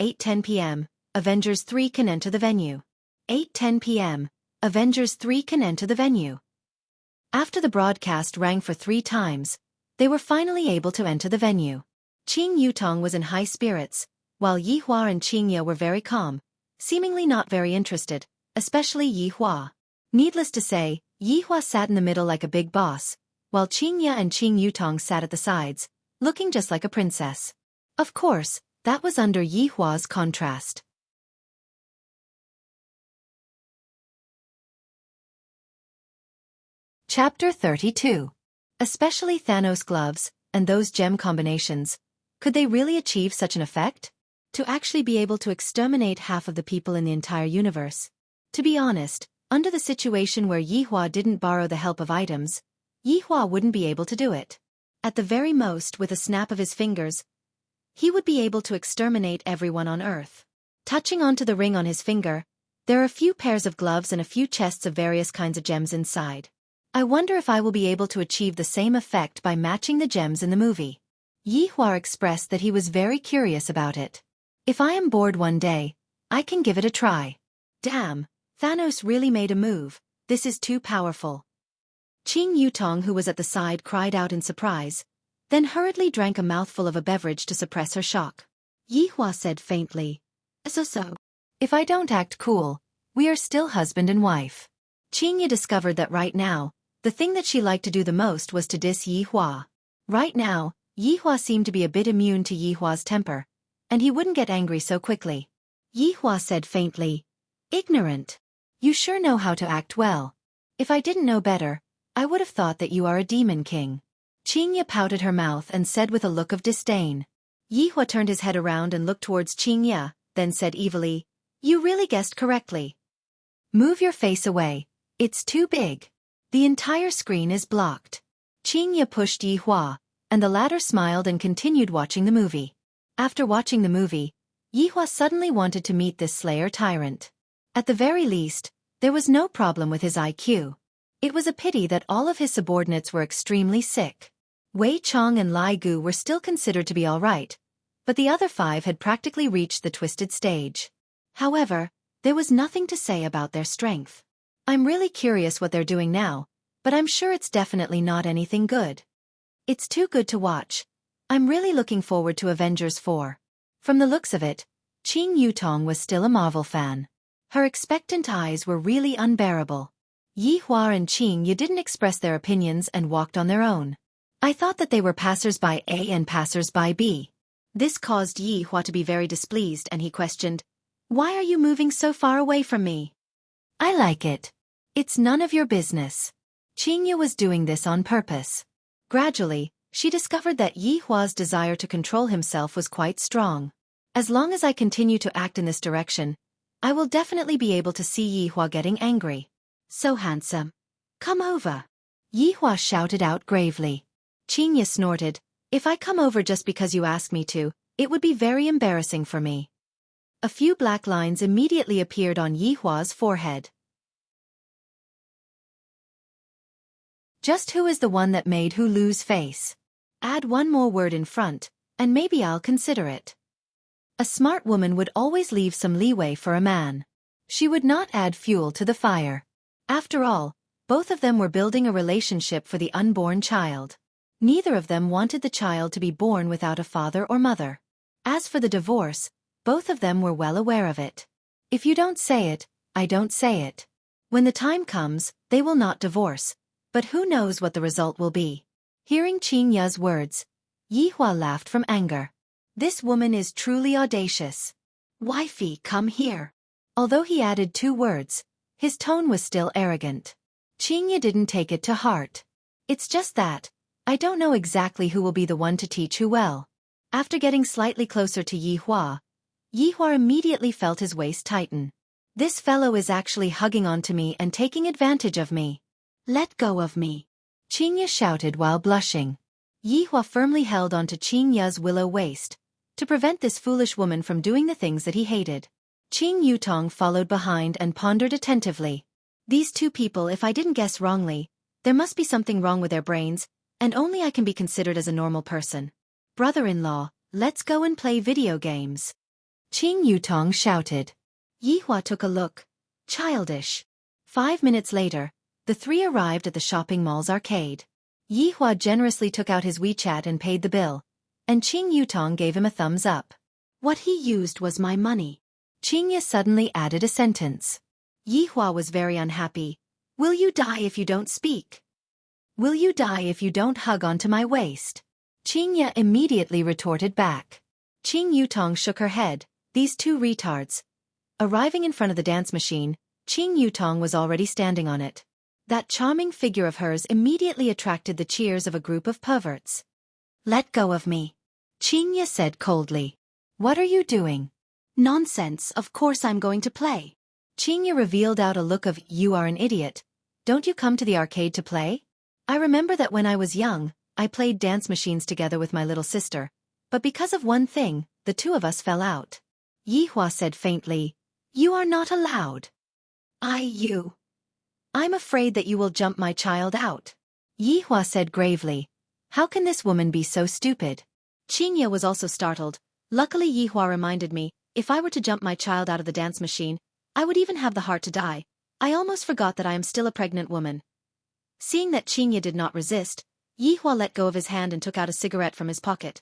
8:10 p.m., Avengers 3 can enter the venue. 8:10 p.m., Avengers 3 can enter the venue. After the broadcast rang for 3 times, they were finally able to enter the venue. Qing Yutong was in high spirits, while Yi Hua and Qingya were very calm, seemingly not very interested, especially Yi Hua. Needless to say, Yi Hua sat in the middle like a big boss, while Qingya and Qing Yutong sat at the sides, looking just like a princess. Of course, that was under Yi Hua's contrast. Chapter 32. Especially Thanos' gloves, and those gem combinations. Could they really achieve such an effect? To actually be able to exterminate half of the people in the entire universe. To be honest, under the situation where Yi Hua didn't borrow the help of items, Yi Hua wouldn't be able to do it. At the very most, with a snap of his fingers, he would be able to exterminate everyone on Earth. Touching onto the ring on his finger, there are a few pairs of gloves and a few chests of various kinds of gems inside. I wonder if I will be able to achieve the same effect by matching the gems in the movie. Yi Hua expressed that he was very curious about it. If I am bored one day, I can give it a try. Damn, Thanos really made a move. This is too powerful. Qing Yutong, who was at the side, cried out in surprise, then hurriedly drank a mouthful of a beverage to suppress her shock. Yi Hua said faintly, So. If I don't act cool, we are still husband and wife. Qingya discovered that right now, The thing that she liked to do the most was to diss Yi Hua. Right now, Yi Hua seemed to be a bit immune to Yi Hua's temper, and he wouldn't get angry so quickly. Yi Hua said faintly, "Ignorant. You sure know how to act well. If I didn't know better, I would have thought that you are a demon king." Qingye pouted her mouth and said with a look of disdain. Yi Hua turned his head around and looked towards Qingye, then said evilly, "You really guessed correctly. Move your face away. It's too big. The entire screen is blocked." Qingye pushed Yi Hua, and the latter smiled and continued watching the movie. After watching the movie, Yi Hua suddenly wanted to meet this slayer tyrant. At the very least, there was no problem with his IQ. It was a pity that all of his subordinates were extremely sick. Wei Chong and Lai Gu were still considered to be all right, but the other 5 had practically reached the twisted stage. However, there was nothing to say about their strength. I'm really curious what they're doing now, but I'm sure it's definitely not anything good. It's too good to watch. I'm really looking forward to Avengers 4. From the looks of it, Qing Yutong was still a Marvel fan. Her expectant eyes were really unbearable. Yi Hua and Qing Yu didn't express their opinions and walked on their own. I thought that they were passers-by A and passers-by B. This caused Yi Hua to be very displeased and he questioned, "Why are you moving so far away from me?" "I like it. It's none of your business." Qing Yu was doing this on purpose. Gradually, she discovered that Yi Hua's desire to control himself was quite strong. As long as I continue to act in this direction, I will definitely be able to see Yi Hua getting angry. "So handsome. Come over." Yi Hua shouted out gravely. Qing Yu snorted, "If I come over just because you ask me to, it would be very embarrassing for me." A few black lines immediately appeared on Yi Hua's forehead. Just who is the one that made who lose face? Add one more word in front, and maybe I'll consider it. A smart woman would always leave some leeway for a man. She would not add fuel to the fire. After all, both of them were building a relationship for the unborn child. Neither of them wanted the child to be born without a father or mother. As for the divorce, both of them were well aware of it. If you don't say it, I don't say it. When the time comes, they will not divorce, but who knows what the result will be. Hearing Qing Yu's words, Yi Hua laughed from anger. This woman is truly audacious. "Wifey, come here." Although he added 2 words, his tone was still arrogant. Qing Yu didn't take it to heart. "It's just that, I don't know exactly who will be the one to teach who well." After getting slightly closer to Yi Hua immediately felt his waist tighten. This fellow is actually hugging onto me and taking advantage of me. "Let go of me," Qing Yu shouted while blushing. Yi Hua firmly held onto Qing Yu's willow waist, to prevent this foolish woman from doing the things that he hated. Qing Yutong followed behind and pondered attentively. These 2 people, if I didn't guess wrongly, there must be something wrong with their brains, and only I can be considered as a normal person. "Brother-in-law, let's go and play video games," Qing Yutong shouted. Yi Hua took a look. Childish. 5 minutes later, the 3 arrived at the shopping mall's arcade. Yi Hua generously took out his WeChat and paid the bill, and Qing Yutong gave him a thumbs up. "What he used was my money." Qing Yu suddenly added a sentence. Yi Hua was very unhappy. "Will you die if you don't speak? Will you die if you don't hug onto my waist?" Qing Yu immediately retorted back. Qing Yutong shook her head. These 2 retards. Arriving in front of the dance machine, Qing Yutong was already standing on it. That charming figure of hers immediately attracted the cheers of a group of perverts. "Let go of me," Qing Yu said coldly. "What are you doing?" "Nonsense, of course I'm going to play." Qing Yu revealed out a look of, "You are an idiot. Don't you come to the arcade to play? I remember that when I was young, I played dance machines together with my little sister, but because of one thing, the 2 of us fell out." Yi Hua said faintly, "You are not allowed." "I'm afraid that you will jump my child out." Yi Hua said gravely, "How can this woman be so stupid?" Qing Yu was also startled. Luckily Yi Hua reminded me, if I were to jump my child out of the dance machine, I would even have the heart to die. I almost forgot that I am still a pregnant woman. Seeing that Qing Yu did not resist, Yi Hua let go of his hand and took out a cigarette from his pocket.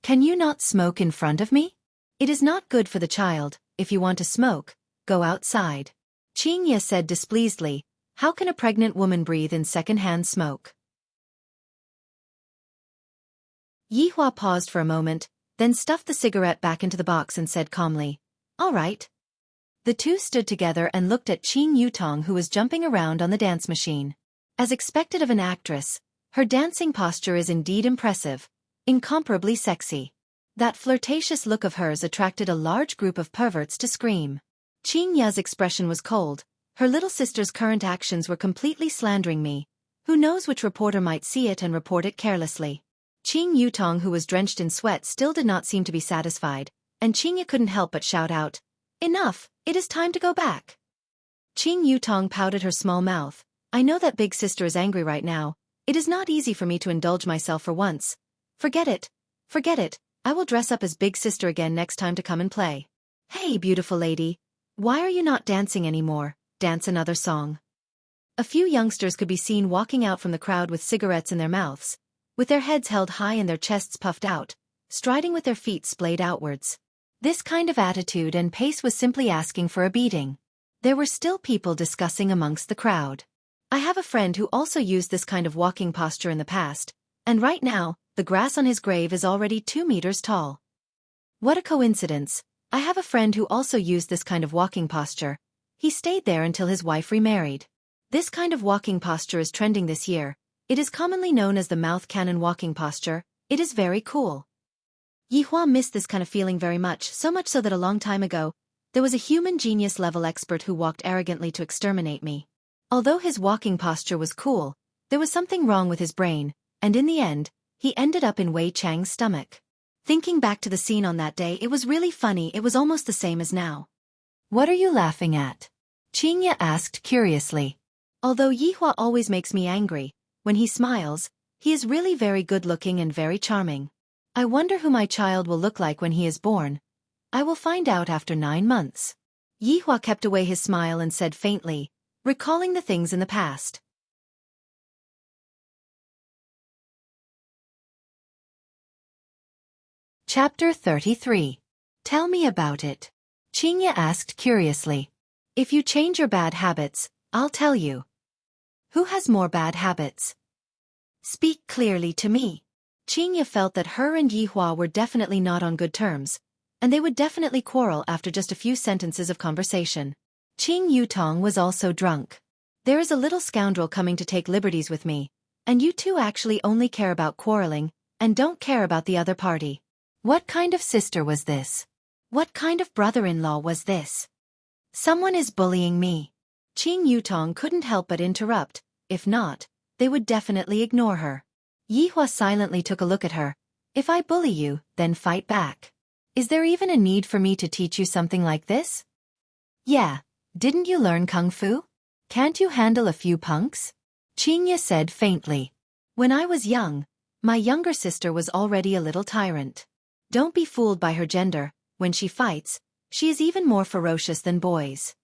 "Can you not smoke in front of me? It is not good for the child. If you want to smoke, go outside." Qing Yu said displeasedly, How can a pregnant woman breathe in second-hand smoke? Yihua paused for a moment, then stuffed the cigarette back into the box and said calmly, "All right." The two stood together and looked at Qing Yutong, who was jumping around on the dance machine. As expected of an actress, her dancing posture is indeed impressive, incomparably sexy. That flirtatious look of hers attracted a large group of perverts to scream. Qing Ya's expression was cold. Her little sister's current actions were completely slandering me. Who knows which reporter might see it and report it carelessly. Qing Yutong, who was drenched in sweat, still did not seem to be satisfied, and Qing Ya couldn't help but shout out, "Enough, it is time to go back." Qing Yutong pouted her small mouth. "I know that big sister is angry right now. It is not easy for me to indulge myself for once. Forget it. Forget it. I will dress up as big sister again next time to come and play." "Hey, beautiful lady. Why are you not dancing anymore? Dance another song." A few youngsters could be seen walking out from the crowd with cigarettes in their mouths, with their heads held high and their chests puffed out, striding with their feet splayed outwards. This kind of attitude and pace was simply asking for a beating. There were still people discussing amongst the crowd. "I have a friend who also used this kind of walking posture in the past, and right now, the grass on his grave is already 2 meters tall." "What a coincidence. I have a friend who also used this kind of walking posture. He stayed there until his wife remarried. This kind of walking posture is trending this year. It is commonly known as the mouth cannon walking posture. It is very cool." Yihua missed this kind of feeling very much, so much so that a long time ago, there was a human genius level expert who walked arrogantly to exterminate me. Although his walking posture was cool, there was something wrong with his brain, and in the end, he ended up in Wei Chang's stomach. Thinking back to the scene on that day, it was really funny. It was almost the same as now. "What are you laughing at?" Qing Ya asked curiously. Although Yihua always makes me angry, when he smiles, he is really very good-looking and very charming. I wonder who my child will look like when he is born. I will find out after 9 months. Yihua kept away his smile and said faintly, recalling the things in the past. Chapter 33. Tell me about it. Qing Ya asked curiously. "If you change your bad habits, I'll tell you." "Who has more bad habits? Speak clearly to me." Qing Ya felt that her and Yihua were definitely not on good terms, and they would definitely quarrel after just a few sentences of conversation. Qing Yutong was also drunk. "There is a little scoundrel coming to take liberties with me, and you two actually only care about quarreling, and don't care about the other party. What kind of sister was this? What kind of brother-in-law was this? Someone is bullying me." Qing Yutong couldn't help but interrupt. If not, they would definitely ignore her. Yihua silently took a look at her. "If I bully you, then fight back. Is there even a need for me to teach you something like this? Yeah, didn't you learn kung fu? Can't you handle a few punks?" Qing Ya said faintly. "When I was young, my younger sister was already a little tyrant. Don't be fooled by her gender. When she fights, she is even more ferocious than boys."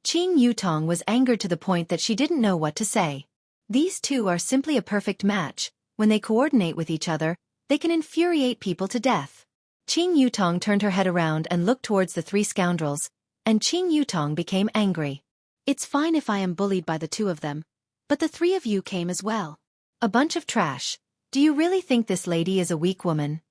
Qing Yutong was angered to the point that she didn't know what to say. These two are simply a perfect match. When they coordinate with each other, they can infuriate people to death. Qing Yutong turned her head around and looked towards the 3 scoundrels, and Qing Yutong became angry. "It's fine if I am bullied by the 2 of them, but the 3 of you came as well. A bunch of trash. Do you really think this lady is a weak woman?"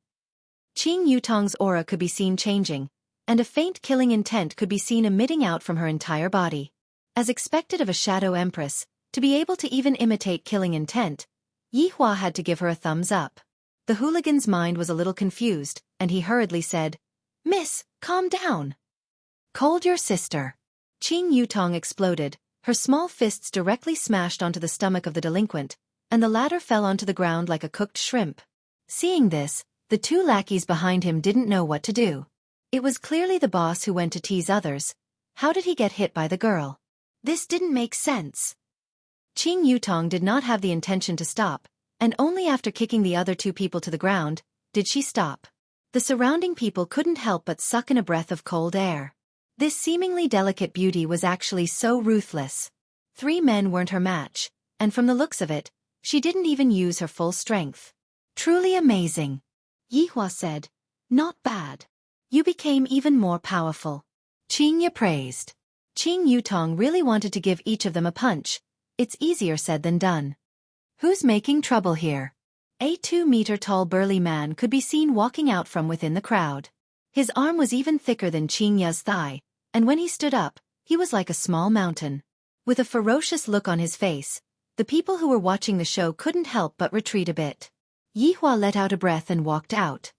Qing Yutong's aura could be seen changing, and a faint killing intent could be seen emitting out from her entire body. As expected of a shadow empress, to be able to even imitate killing intent, Yihua had to give her a thumbs up. The hooligan's mind was a little confused, and he hurriedly said, "Miss, calm down. Cold your sister." Qing Yutong exploded. Her small fists directly smashed onto the stomach of the delinquent, and the latter fell onto the ground like a cooked shrimp. Seeing this, the 2 lackeys behind him didn't know what to do. It was clearly the boss who went to tease others. How did he get hit by the girl? This didn't make sense. Qing Yutong did not have the intention to stop, and only after kicking the other 2 people to the ground did she stop. The surrounding people couldn't help but suck in a breath of cold air. This seemingly delicate beauty was actually so ruthless. 3 men weren't her match, and from the looks of it, she didn't even use her full strength. "Truly amazing," Yihua said. "Not bad. You became even more powerful." Qing Ya praised. Qing Yutong really wanted to give each of them a punch. It's easier said than done. Who's making trouble here? A 2-meter-tall burly man could be seen walking out from within the crowd. His arm was even thicker than Qing Ya's thigh, and when he stood up, he was like a small mountain. With a ferocious look on his face, the people who were watching the show couldn't help but retreat a bit. Yi Hua let out a breath and walked out.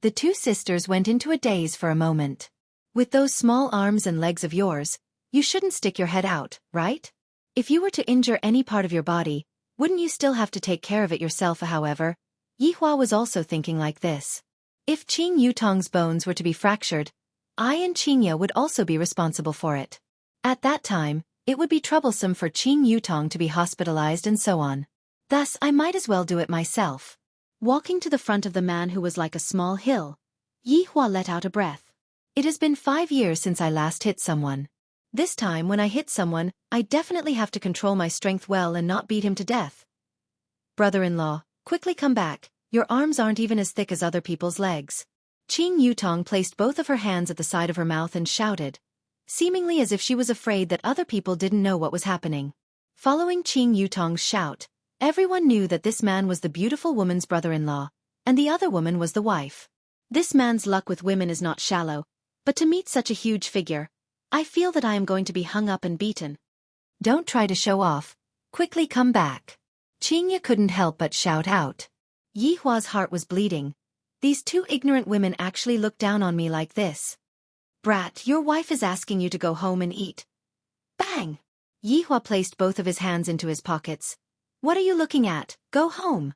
The two sisters went into a daze for a moment. With those small arms and legs of yours, you shouldn't stick your head out, right? If you were to injure any part of your body, wouldn't you still have to take care of it yourself? However, Yi Hua was also thinking like this. If Qing Yutong's bones were to be fractured, I and Qing Ya would also be responsible for it. At that time, it would be troublesome for Qing Yutong to be hospitalized and so on. Thus, I might as well do it myself. Walking to the front of the man who was like a small hill, Yi Hua let out a breath. It has been 5 years since I last hit someone. This time when I hit someone, I definitely have to control my strength well and not beat him to death. Brother-in-law, quickly come back, your arms aren't even as thick as other people's legs. Qing Yutong placed both of her hands at the side of her mouth and shouted, seemingly as if she was afraid that other people didn't know what was happening. Following Qing Yutong's shout, everyone knew that this man was the beautiful woman's brother-in-law, and the other woman was the wife. This man's luck with women is not shallow, but to meet such a huge figure, I feel that I am going to be hung up and beaten. Don't try to show off. Quickly come back. Qing Ya couldn't help but shout out. Yi Hua's heart was bleeding. These two ignorant women actually looked down on me like this. Brat, your wife is asking you to go home and eat. Bang! Yi Hua placed both of his hands into his pockets. What are you looking at? Go home.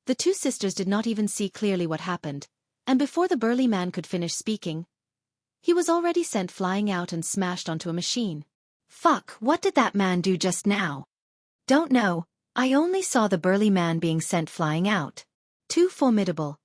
The two sisters did not even see clearly what happened, and before the burly man could finish speaking, he was already sent flying out and smashed onto a machine. Fuck, what did that man do just now? Don't know, I only saw the burly man being sent flying out. Too formidable.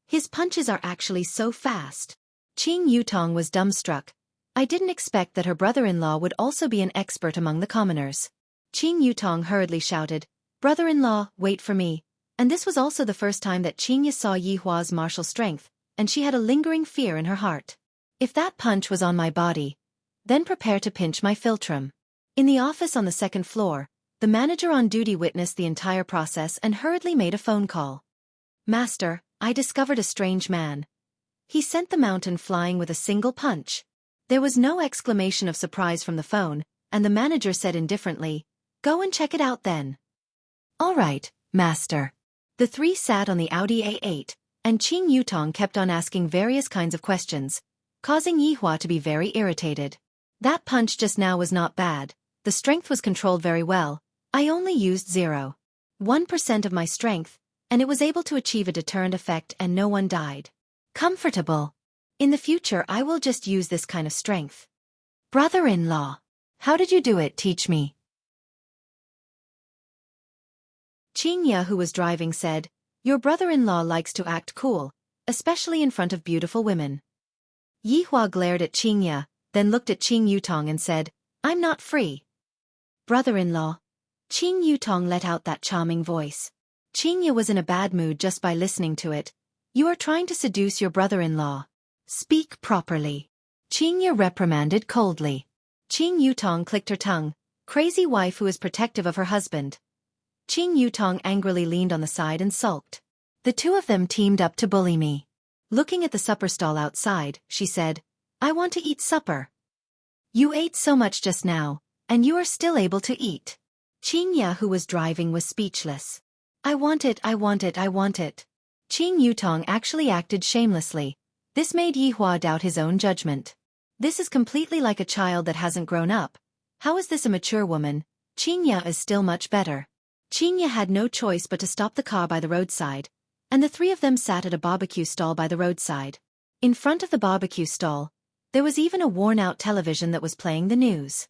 His punches are actually so fast. Qing Yutong was dumbstruck. I didn't expect that her brother-in-law would also be an expert among the commoners. Qing Yutong hurriedly shouted, brother-in-law, wait for me. And this was also the first time that Qing Ya saw Yi Hua's martial strength, and she had a lingering fear in her heart. If that punch was on my body, then prepare to pinch my philtrum. In the office on the second floor, the manager on duty witnessed the entire process and hurriedly made a phone call. Master, I discovered a strange man. He sent the mountain flying with a single punch. There was no exclamation of surprise from the phone, and the manager said indifferently, go and check it out then. All right, master. The three sat on the Audi A8, and Qing Yutong kept on asking various kinds of questions, causing Yi Hua to be very irritated. That punch just now was not bad, the strength was controlled very well, I only used 0.1% of my strength, and it was able to achieve a deterrent effect and no one died. Comfortable. In the future I will just use this kind of strength. Brother-in-law. How did you do it? Teach me. Qing Ya, who was driving, said, your brother-in-law likes to act cool, especially in front of beautiful women. Yi Hua glared at Qing Ya, then looked at Qing Yutong and said, I'm not free. Brother-in-law. Qing Yutong let out that charming voice. Qing Ya was in a bad mood just by listening to it. You are trying to seduce your brother-in-law. Speak properly. Qing Ya reprimanded coldly. Qing Yutong clicked her tongue. Crazy wife who is protective of her husband. Qing Yutong angrily leaned on the side and sulked. The two of them teamed up to bully me. Looking at the supper stall outside, she said, I want to eat supper. You ate so much just now, and you are still able to eat. Qing Ya, who was driving, was speechless. I want it, I want it, I want it. Qing Yutong actually acted shamelessly. This made Yi Hua doubt his own judgment. This is completely like a child that hasn't grown up. How is this a mature woman? Qing Ya is still much better. Qing Ya had no choice but to stop the car by the roadside, and the three of them sat at a barbecue stall by the roadside. In front of the barbecue stall, there was even a worn-out television that was playing the news.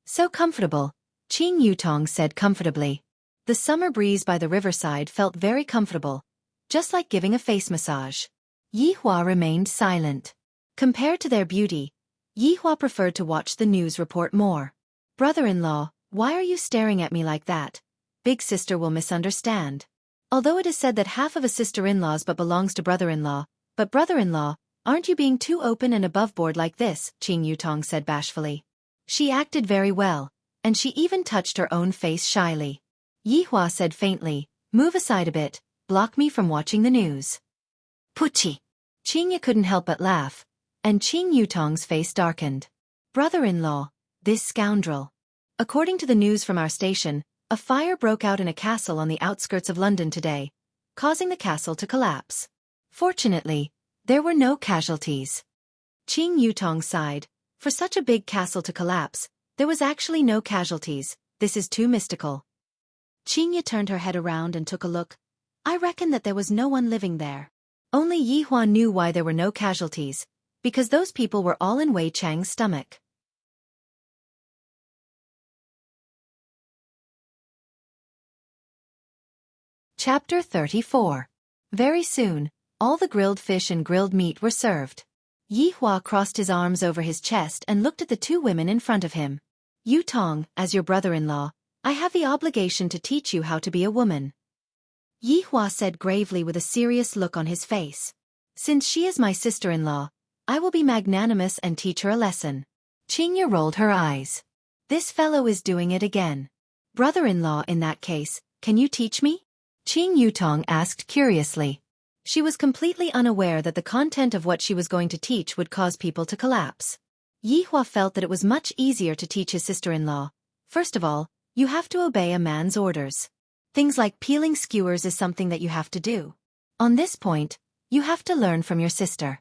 So comfortable, Qing Yutong said comfortably. The summer breeze by the riverside felt very comfortable, just like giving a face massage. Yi Hua remained silent. Compared to their beauty, Yi Hua preferred to watch the news report more. Brother-in-law, why are you staring at me like that? Big sister will misunderstand. Although it is said that half of a sister-in-law's but belongs to brother-in-law, but brother-in-law, Aren't you being too open and aboveboard like this? Qing Yutong said bashfully. She acted very well, and she even touched her own face shyly. Yi Hua said faintly, move aside a bit, block me from watching the news. Puchi! Qing couldn't help but laugh, and Qing Yutong's face darkened. Brother-in-law, this scoundrel. According to the news from our station, a fire broke out in a castle on the outskirts of London today, causing the castle to collapse. Fortunately, there were no casualties. Qing Yutong sighed. For such a big castle to collapse, there was actually no casualties. This is too mystical. Qing turned her head around and took a look. I reckon that there was no one living there. Only Yi Hua knew why there were no casualties, because those people were all in Wei Chang's stomach. Chapter 34. Very soon, all the grilled fish and grilled meat were served. Yi Hua crossed his arms over his chest and looked at the two women in front of him. Yutong, as your brother-in-law, I have the obligation to teach you how to be a woman. Yi Hua said gravely with a serious look on his face. Since she is my sister-in-law, I will be magnanimous and teach her a lesson. Qing rolled her eyes. This fellow is doing it again. Brother-in-law, in that case, can you teach me? Qing Yutong asked curiously. She was completely unaware that the content of what she was going to teach would cause people to collapse. Yi Hua felt that it was much easier to teach his sister-in-law. First of all, you have to obey a man's orders. Things like peeling skewers is something that you have to do. On this point, you have to learn from your sister.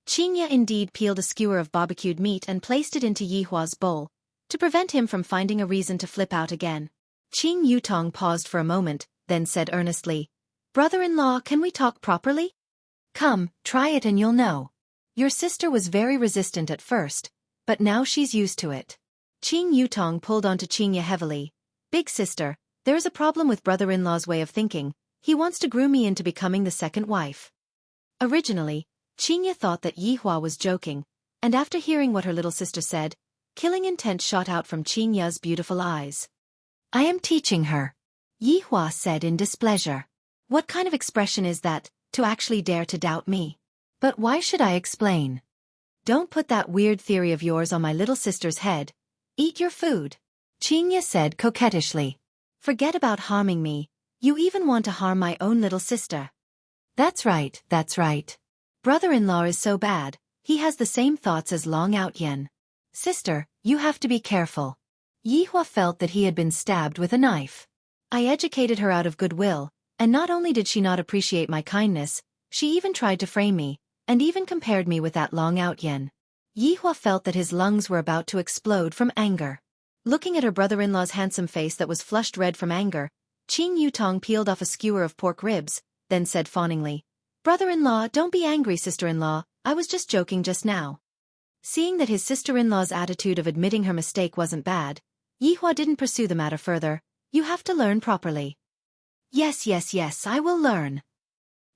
Qing indeed peeled a skewer of barbecued meat and placed it into Yi Hua's bowl, to prevent him from finding a reason to flip out again. Qing Yutong paused for a moment, then said earnestly, Brother-in-law, can we talk properly? Come, try it and you'll know. Your sister was very resistant at first, but now she's used to it. Qing Yutong pulled onto Qing heavily. Big sister, there is a problem with brother-in-law's way of thinking. He wants to groom me into becoming the second wife. Originally, Qing thought that Yi Hua was joking, and after hearing what her little sister said, killing intent shot out from Qing's beautiful eyes. I am teaching her. Yi Hua said in displeasure. What kind of expression is that, to actually dare to doubt me? But why should I explain? Don't put that weird theory of yours on my little sister's head. Eat your food. Qing said coquettishly. Forget about harming me. You even want to harm my own little sister. That's right, that's right. Brother-in-law is so bad, he has the same thoughts as Long Out Yen. Sister, you have to be careful. Yi Hua felt that he had been stabbed with a knife. I educated her out of goodwill, and not only did she not appreciate my kindness, she even tried to frame me, and even compared me with that Long Out Yen. Yi Hua felt that his lungs were about to explode from anger. Looking at her brother-in-law's handsome face that was flushed red from anger, Qing Yutong peeled off a skewer of pork ribs, then said fawningly, Brother-in-law, don't be angry, sister-in-law, I was just joking just now. Seeing that his sister-in-law's attitude of admitting her mistake wasn't bad, Yi Hua didn't pursue the matter further. You have to learn properly. Yes, I will learn.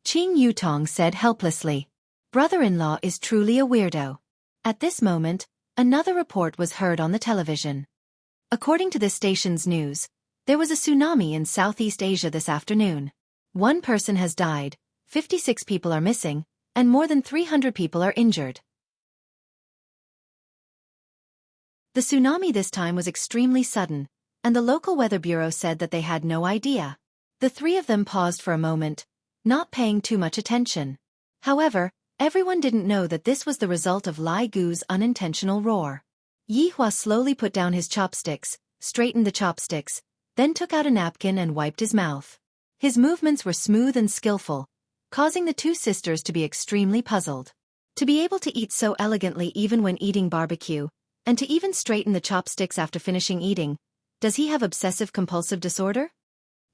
Qing Yutong said helplessly. Brother-in-law is truly a weirdo. At this moment, another report was heard on the television. According to this station's news, there was a tsunami in Southeast Asia this afternoon. 1 person has died, 56 people are missing, and more than 300 people are injured. The tsunami this time was extremely sudden, and the local weather bureau said that they had no idea. The three of them paused for a moment, not paying too much attention. However, everyone didn't know that this was the result of Lai Gu's unintentional roar. Yi Hua slowly put down his chopsticks, straightened the chopsticks, then took out a napkin and wiped his mouth. His movements were smooth and skillful, causing the two sisters to be extremely puzzled. To be able to eat so elegantly even when eating barbecue, and to even straighten the chopsticks after finishing eating, does he have obsessive-compulsive disorder?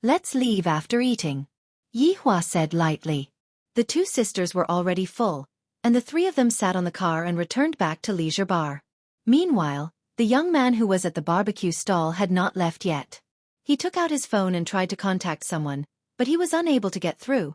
Let's leave after eating, Yi Hua said lightly. The two sisters were already full, and the three of them sat on the car and returned back to Leisure Bar. Meanwhile, the young man who was at the barbecue stall had not left yet. He took out his phone and tried to contact someone, but he was unable to get through.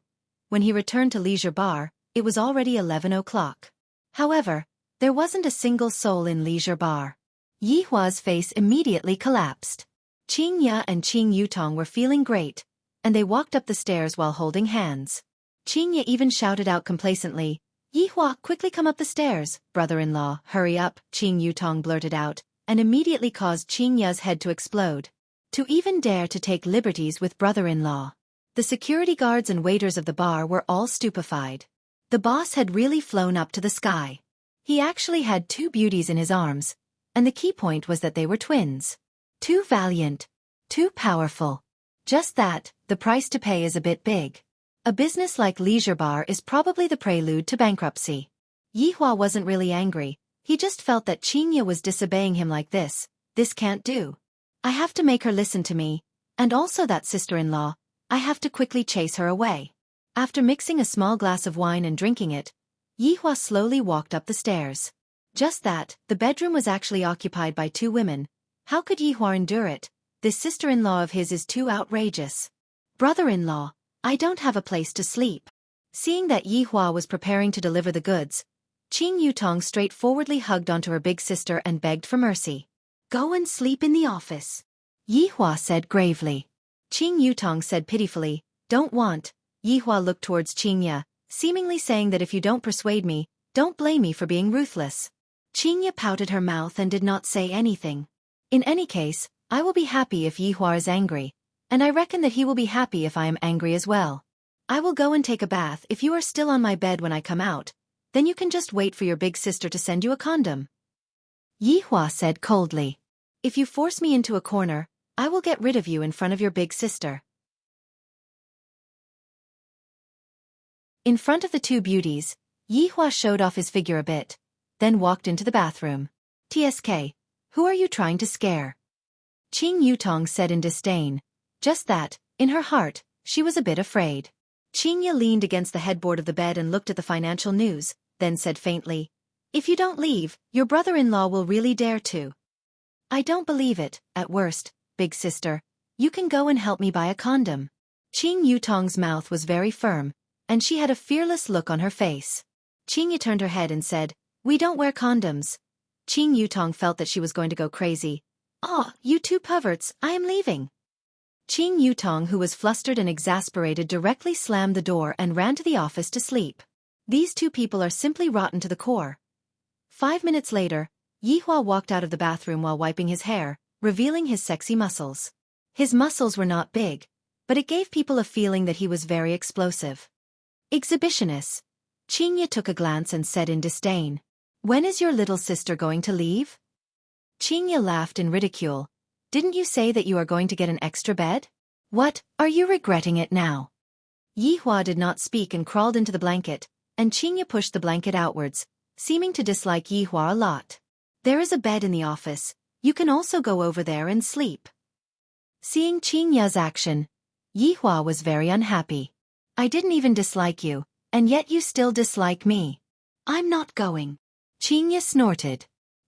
When he returned to Leisure Bar, it was already 11 o'clock. However, there wasn't a single soul in Leisure Bar. Yi Hua's face immediately collapsed. Qing Ya and Qing Yutong were feeling great, and they walked up the stairs while holding hands. Qing Ya even shouted out complacently, Yihua, quickly come up the stairs, brother-in-law, hurry up, Qing Yutong blurted out, and immediately caused Qing Ya's head to explode. To even dare to take liberties with brother-in-law. The security guards and waiters of the bar were all stupefied. The boss had really flown up to the sky. He actually had two beauties in his arms, and the key point was that they were twins. Too valiant. Too powerful. Just that, the price to pay is a bit big. A business like Leisure Bar is probably the prelude to bankruptcy. Yihua wasn't really angry, he just felt that Qing Ya was disobeying him like this. This can't do. I have to make her listen to me, and also that sister-in-law, I have to quickly chase her away. After mixing a small glass of wine and drinking it, Yihua slowly walked up the stairs. Just that, the bedroom was actually occupied by two women. How could Yihua endure it? This sister-in-law of his is too outrageous. Brother-in-law, I don't have a place to sleep. Seeing that Yihua was preparing to deliver the goods, Qing Yutong straightforwardly hugged onto her big sister and begged for mercy. Go and sleep in the office. Yihua said gravely. Qing Yutong said pitifully, don't want. Yihua looked towards Qing Ya, seemingly saying that if you don't persuade me, don't blame me for being ruthless. Qing Ya pouted her mouth and did not say anything. In any case, I will be happy if Yihua is angry, and I reckon that he will be happy if I am angry as well. I will go and take a bath if you are still on my bed when I come out, then you can just wait for your big sister to send you a condom. Yihua said coldly. If you force me into a corner, I will get rid of you in front of your big sister. In front of the two beauties, Yihua showed off his figure a bit, then walked into the bathroom. TSK, who are you trying to scare? Qing Yutong said in disdain. Just that, in her heart, she was a bit afraid. Qing Ya leaned against the headboard of the bed and looked at the financial news, then said faintly, if you don't leave, your brother-in-law will really dare to. I don't believe it, at worst, big sister. You can go and help me buy a condom. Qing Yutong's mouth was very firm, and she had a fearless look on her face. Qing Ya turned her head and said, we don't wear condoms. Qing Yutong felt that she was going to go crazy. Ah, you two perverts, I am leaving. Qing Yutong, who was flustered and exasperated, directly slammed the door and ran to the office to sleep. These two people are simply rotten to the core. 5 minutes later, Yihua walked out of the bathroom while wiping his hair, revealing his sexy muscles. His muscles were not big, but it gave people a feeling that he was very explosive. Exhibitionist. Qing Ya took a glance and said in disdain, when is your little sister going to leave? Qing Ya laughed in ridicule. Didn't you say that you are going to get an extra bed? What, are you regretting it now? Yihua did not speak and crawled into the blanket, and Qing Ya pushed the blanket outwards, seeming to dislike Yihua a lot. There is a bed in the office, you can also go over there and sleep. Seeing Qing Ya's action, Yihua was very unhappy. I didn't even dislike you, and yet you still dislike me. I'm not going. Qing Ya snorted.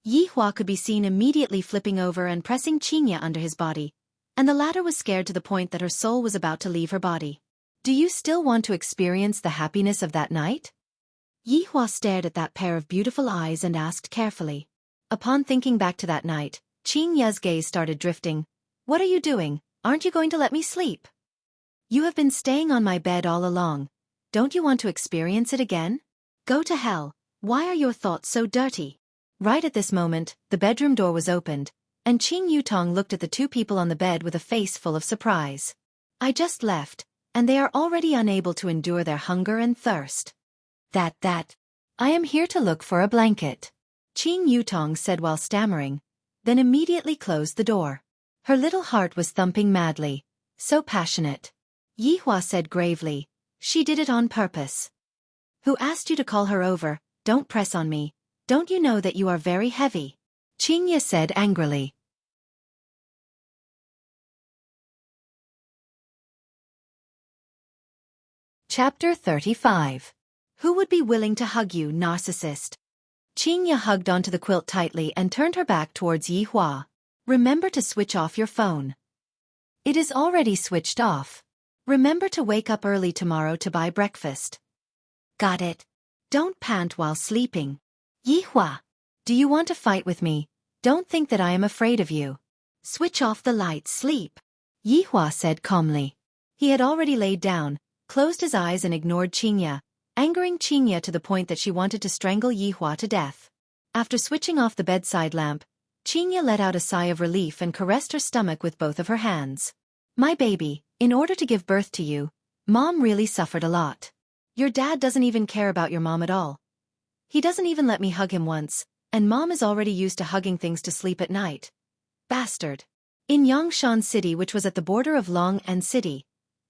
Yihua could be seen immediately flipping over and pressing Qing Ya under his body, and the latter was scared to the point that her soul was about to leave her body. Do you still want to experience the happiness of that night? Yihua stared at that pair of beautiful eyes and asked carefully. Upon thinking back to that night, Qing Ya's gaze started drifting. What are you doing? Aren't you going to let me sleep? You have been staying on my bed all along. Don't you want to experience it again? Go to hell. Why are your thoughts so dirty? Right at this moment, the bedroom door was opened, and Qing Yutong looked at the two people on the bed with a face full of surprise. I just left, and they are already unable to endure their hunger and thirst. That. I am here to look for a blanket. Qing Yutong said while stammering, then immediately closed the door. Her little heart was thumping madly. So passionate. Yihua said gravely, she did it on purpose. Who asked you to call her over? Don't press on me. Don't you know that you are very heavy? Qing Ya said angrily. Chapter 35. Who would be willing to hug you, narcissist? Qing Ya hugged onto the quilt tightly and turned her back towards Yihua. Remember to switch off your phone. It is already switched off. Remember to wake up early tomorrow to buy breakfast. Got it. Don't pant while sleeping. Yihua, do you want to fight with me? Don't think that I am afraid of you. Switch off the lights, sleep. Yihua said calmly. He had already laid down, closed his eyes and ignored Qing Ya, angering Qingya to the point that she wanted to strangle Yihua to death. After switching off the bedside lamp, Qingya let out a sigh of relief and caressed her stomach with both of her hands. My baby, in order to give birth to you, Mom really suffered a lot. Your dad doesn't even care about your mom at all. He doesn't even let me hug him once, and Mom is already used to hugging things to sleep at night. Bastard. In Yangshan City, which was at the border of Long-An City,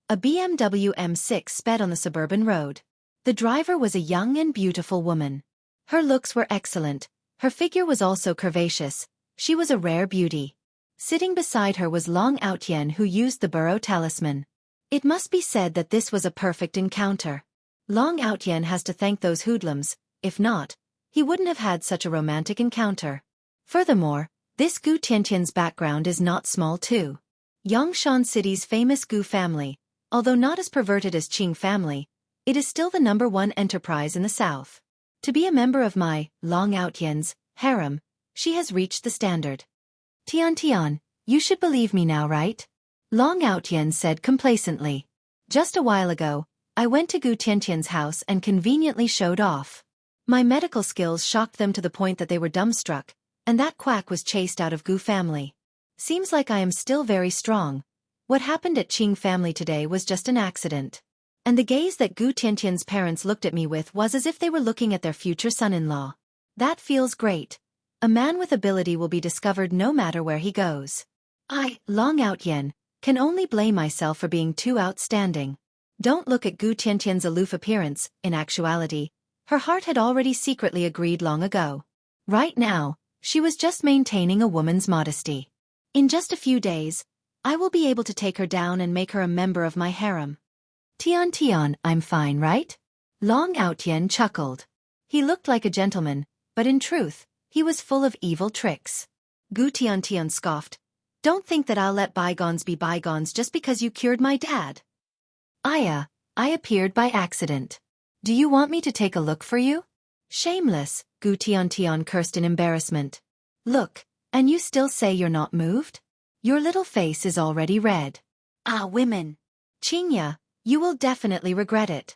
a BMW M6 sped on the suburban road. The driver was a young and beautiful woman. Her looks were excellent, her figure was also curvaceous, she was a rare beauty. Sitting beside her was Long Outyen, who used the burrow talisman. It must be said that this was a perfect encounter. Long Outyen has to thank those hoodlums, if not, he wouldn't have had such a romantic encounter. Furthermore, this Gu Tiantian's background is not small too. Yangshan City's famous Gu family, although not as perverted as Qing family, it is still the #1 enterprise in the south. To be a member of my, Long Outyen's, harem, she has reached the standard. Tian, you should believe me now, right? Long Outyen said complacently. Just a while ago, I went to Gu Tiantian's house and conveniently showed off. My medical skills shocked them to the point that they were dumbstruck, and that quack was chased out of Gu family. Seems like I am still very strong. What happened at Qing family today was just an accident. And the gaze that Gu Tiantian's parents looked at me with was as if they were looking at their future son-in-law. That feels great. A man with ability will be discovered no matter where he goes. I, Long Outyen, can only blame myself for being too outstanding. Don't look at Gu Tiantian's aloof appearance, in actuality, her heart had already secretly agreed long ago. Right now, she was just maintaining a woman's modesty. In just a few days, I will be able to take her down and make her a member of my harem. Tian, I'm fine, right? Long Outyen chuckled. He looked like a gentleman, but in truth, he was full of evil tricks. Gu Tian scoffed. Don't think that I'll let bygones be bygones just because you cured my dad. I appeared by accident. Do you want me to take a look for you? Shameless, Gu Tian cursed in embarrassment. Look, and you still say you're not moved? Your little face is already red. Ah, women. Qingya, you will definitely regret it.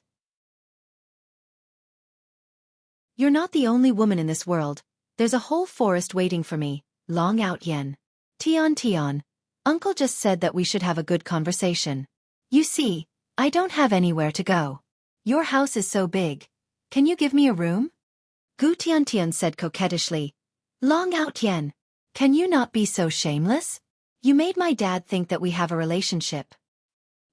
You're not the only woman in this world. There's a whole forest waiting for me, Long Outyen. Tian, Uncle just said that we should have a good conversation. You see, I don't have anywhere to go. Your house is so big. Can you give me a room? Gu Tian said coquettishly. Long Outyen, can you not be so shameless? You made my dad think that we have a relationship.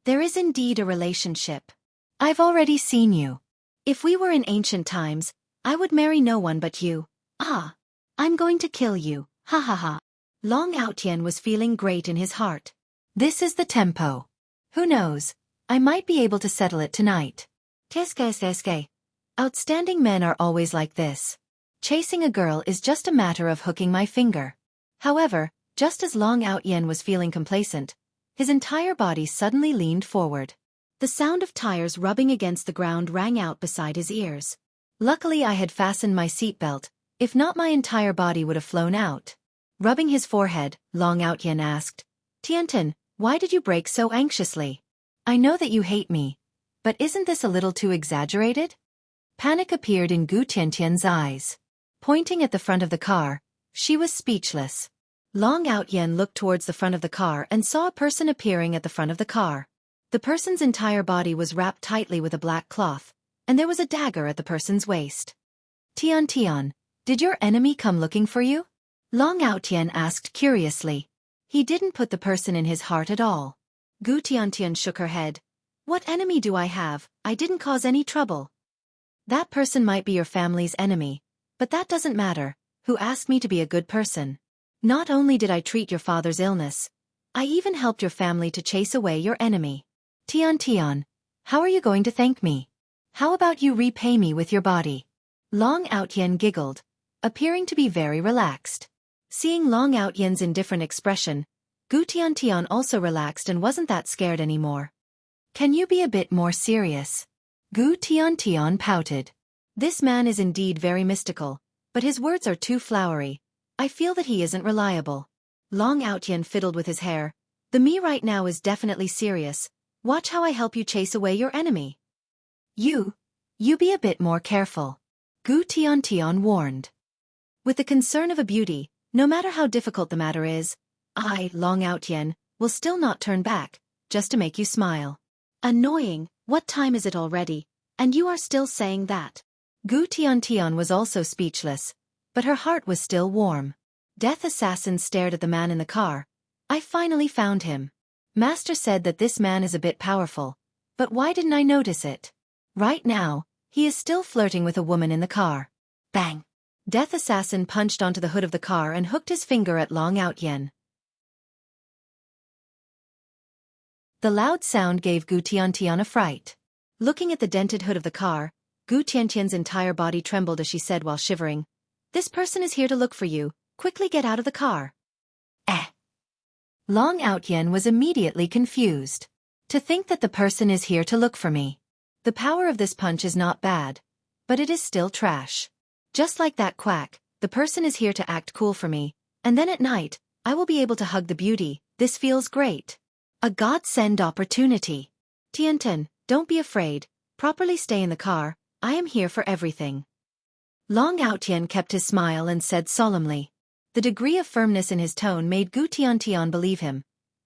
There is indeed a relationship. I've already seen you. If we were in ancient times, I would marry no one but you. Ah, I'm going to kill you, ha ha ha. Long Outyen was feeling great in his heart. This is the tempo. Who knows, I might be able to settle it tonight. Qu'est-ce. Outstanding men are always like this. Chasing a girl is just a matter of hooking my finger. However, just as Long Outyen was feeling complacent, his entire body suddenly leaned forward. The sound of tires rubbing against the ground rang out beside his ears. Luckily I had fastened my seatbelt, if not my entire body would have flown out. Rubbing his forehead, Long Outyen asked, Tiantin, why did you brake so anxiously? I know that you hate me, but isn't this a little too exaggerated? Panic appeared in Gu Tiantian's eyes. Pointing at the front of the car, she was speechless. Long Outyen looked towards the front of the car and saw a person appearing at the front of the car. The person's entire body was wrapped tightly with a black cloth, and there was a dagger at the person's waist. Tian, did your enemy come looking for you? Long Outyen asked curiously. He didn't put the person in his heart at all. Gu Tian shook her head. What enemy do I have? I didn't cause any trouble. That person might be your family's enemy, but that doesn't matter. Who asked me to be a good person? Not only did I treat your father's illness, I even helped your family to chase away your enemy. Tian, how are you going to thank me? How about you repay me with your body? Long Outyen giggled, appearing to be very relaxed. Seeing Long Outyen's indifferent expression, Gu Tian also relaxed and wasn't that scared anymore. Can you be a bit more serious? Gu Tian pouted. This man is indeed very mystical, but his words are too flowery. I feel that he isn't reliable. Long Outyen fiddled with his hair. The me right now is definitely serious. Watch how I help you chase away your enemy. You You be a bit more careful. Gu Tian warned. With the concern of a beauty, no matter how difficult the matter is, I, Long Outyen, will still not turn back, just to make you smile. Annoying, what time is it already, and you are still saying that? Gu Tian was also speechless, but her heart was still warm. Death Assassin stared at the man in the car. I finally found him. Master said that this man is a bit powerful, but why didn't I notice it? Right now, he is still flirting with a woman in the car. Bang! Death Assassin punched onto the hood of the car and hooked his finger at Long Outyen. The loud sound gave Gu Tian a fright. Looking at the dented hood of the car, Gu Tian's entire body trembled as she said while shivering, "This person is here to look for you, quickly get out of the car." Long Outyen was immediately confused. To think that the person is here to look for me. The power of this punch is not bad, but it is still trash. Just like that quack, the person is here to act cool for me, and then at night, I will be able to hug the beauty. This feels great. A godsend opportunity. Tianten, don't be afraid, properly stay in the car, I am here for everything. Long Outyen kept his smile and said solemnly. The degree of firmness in his tone made Gu Tian believe him.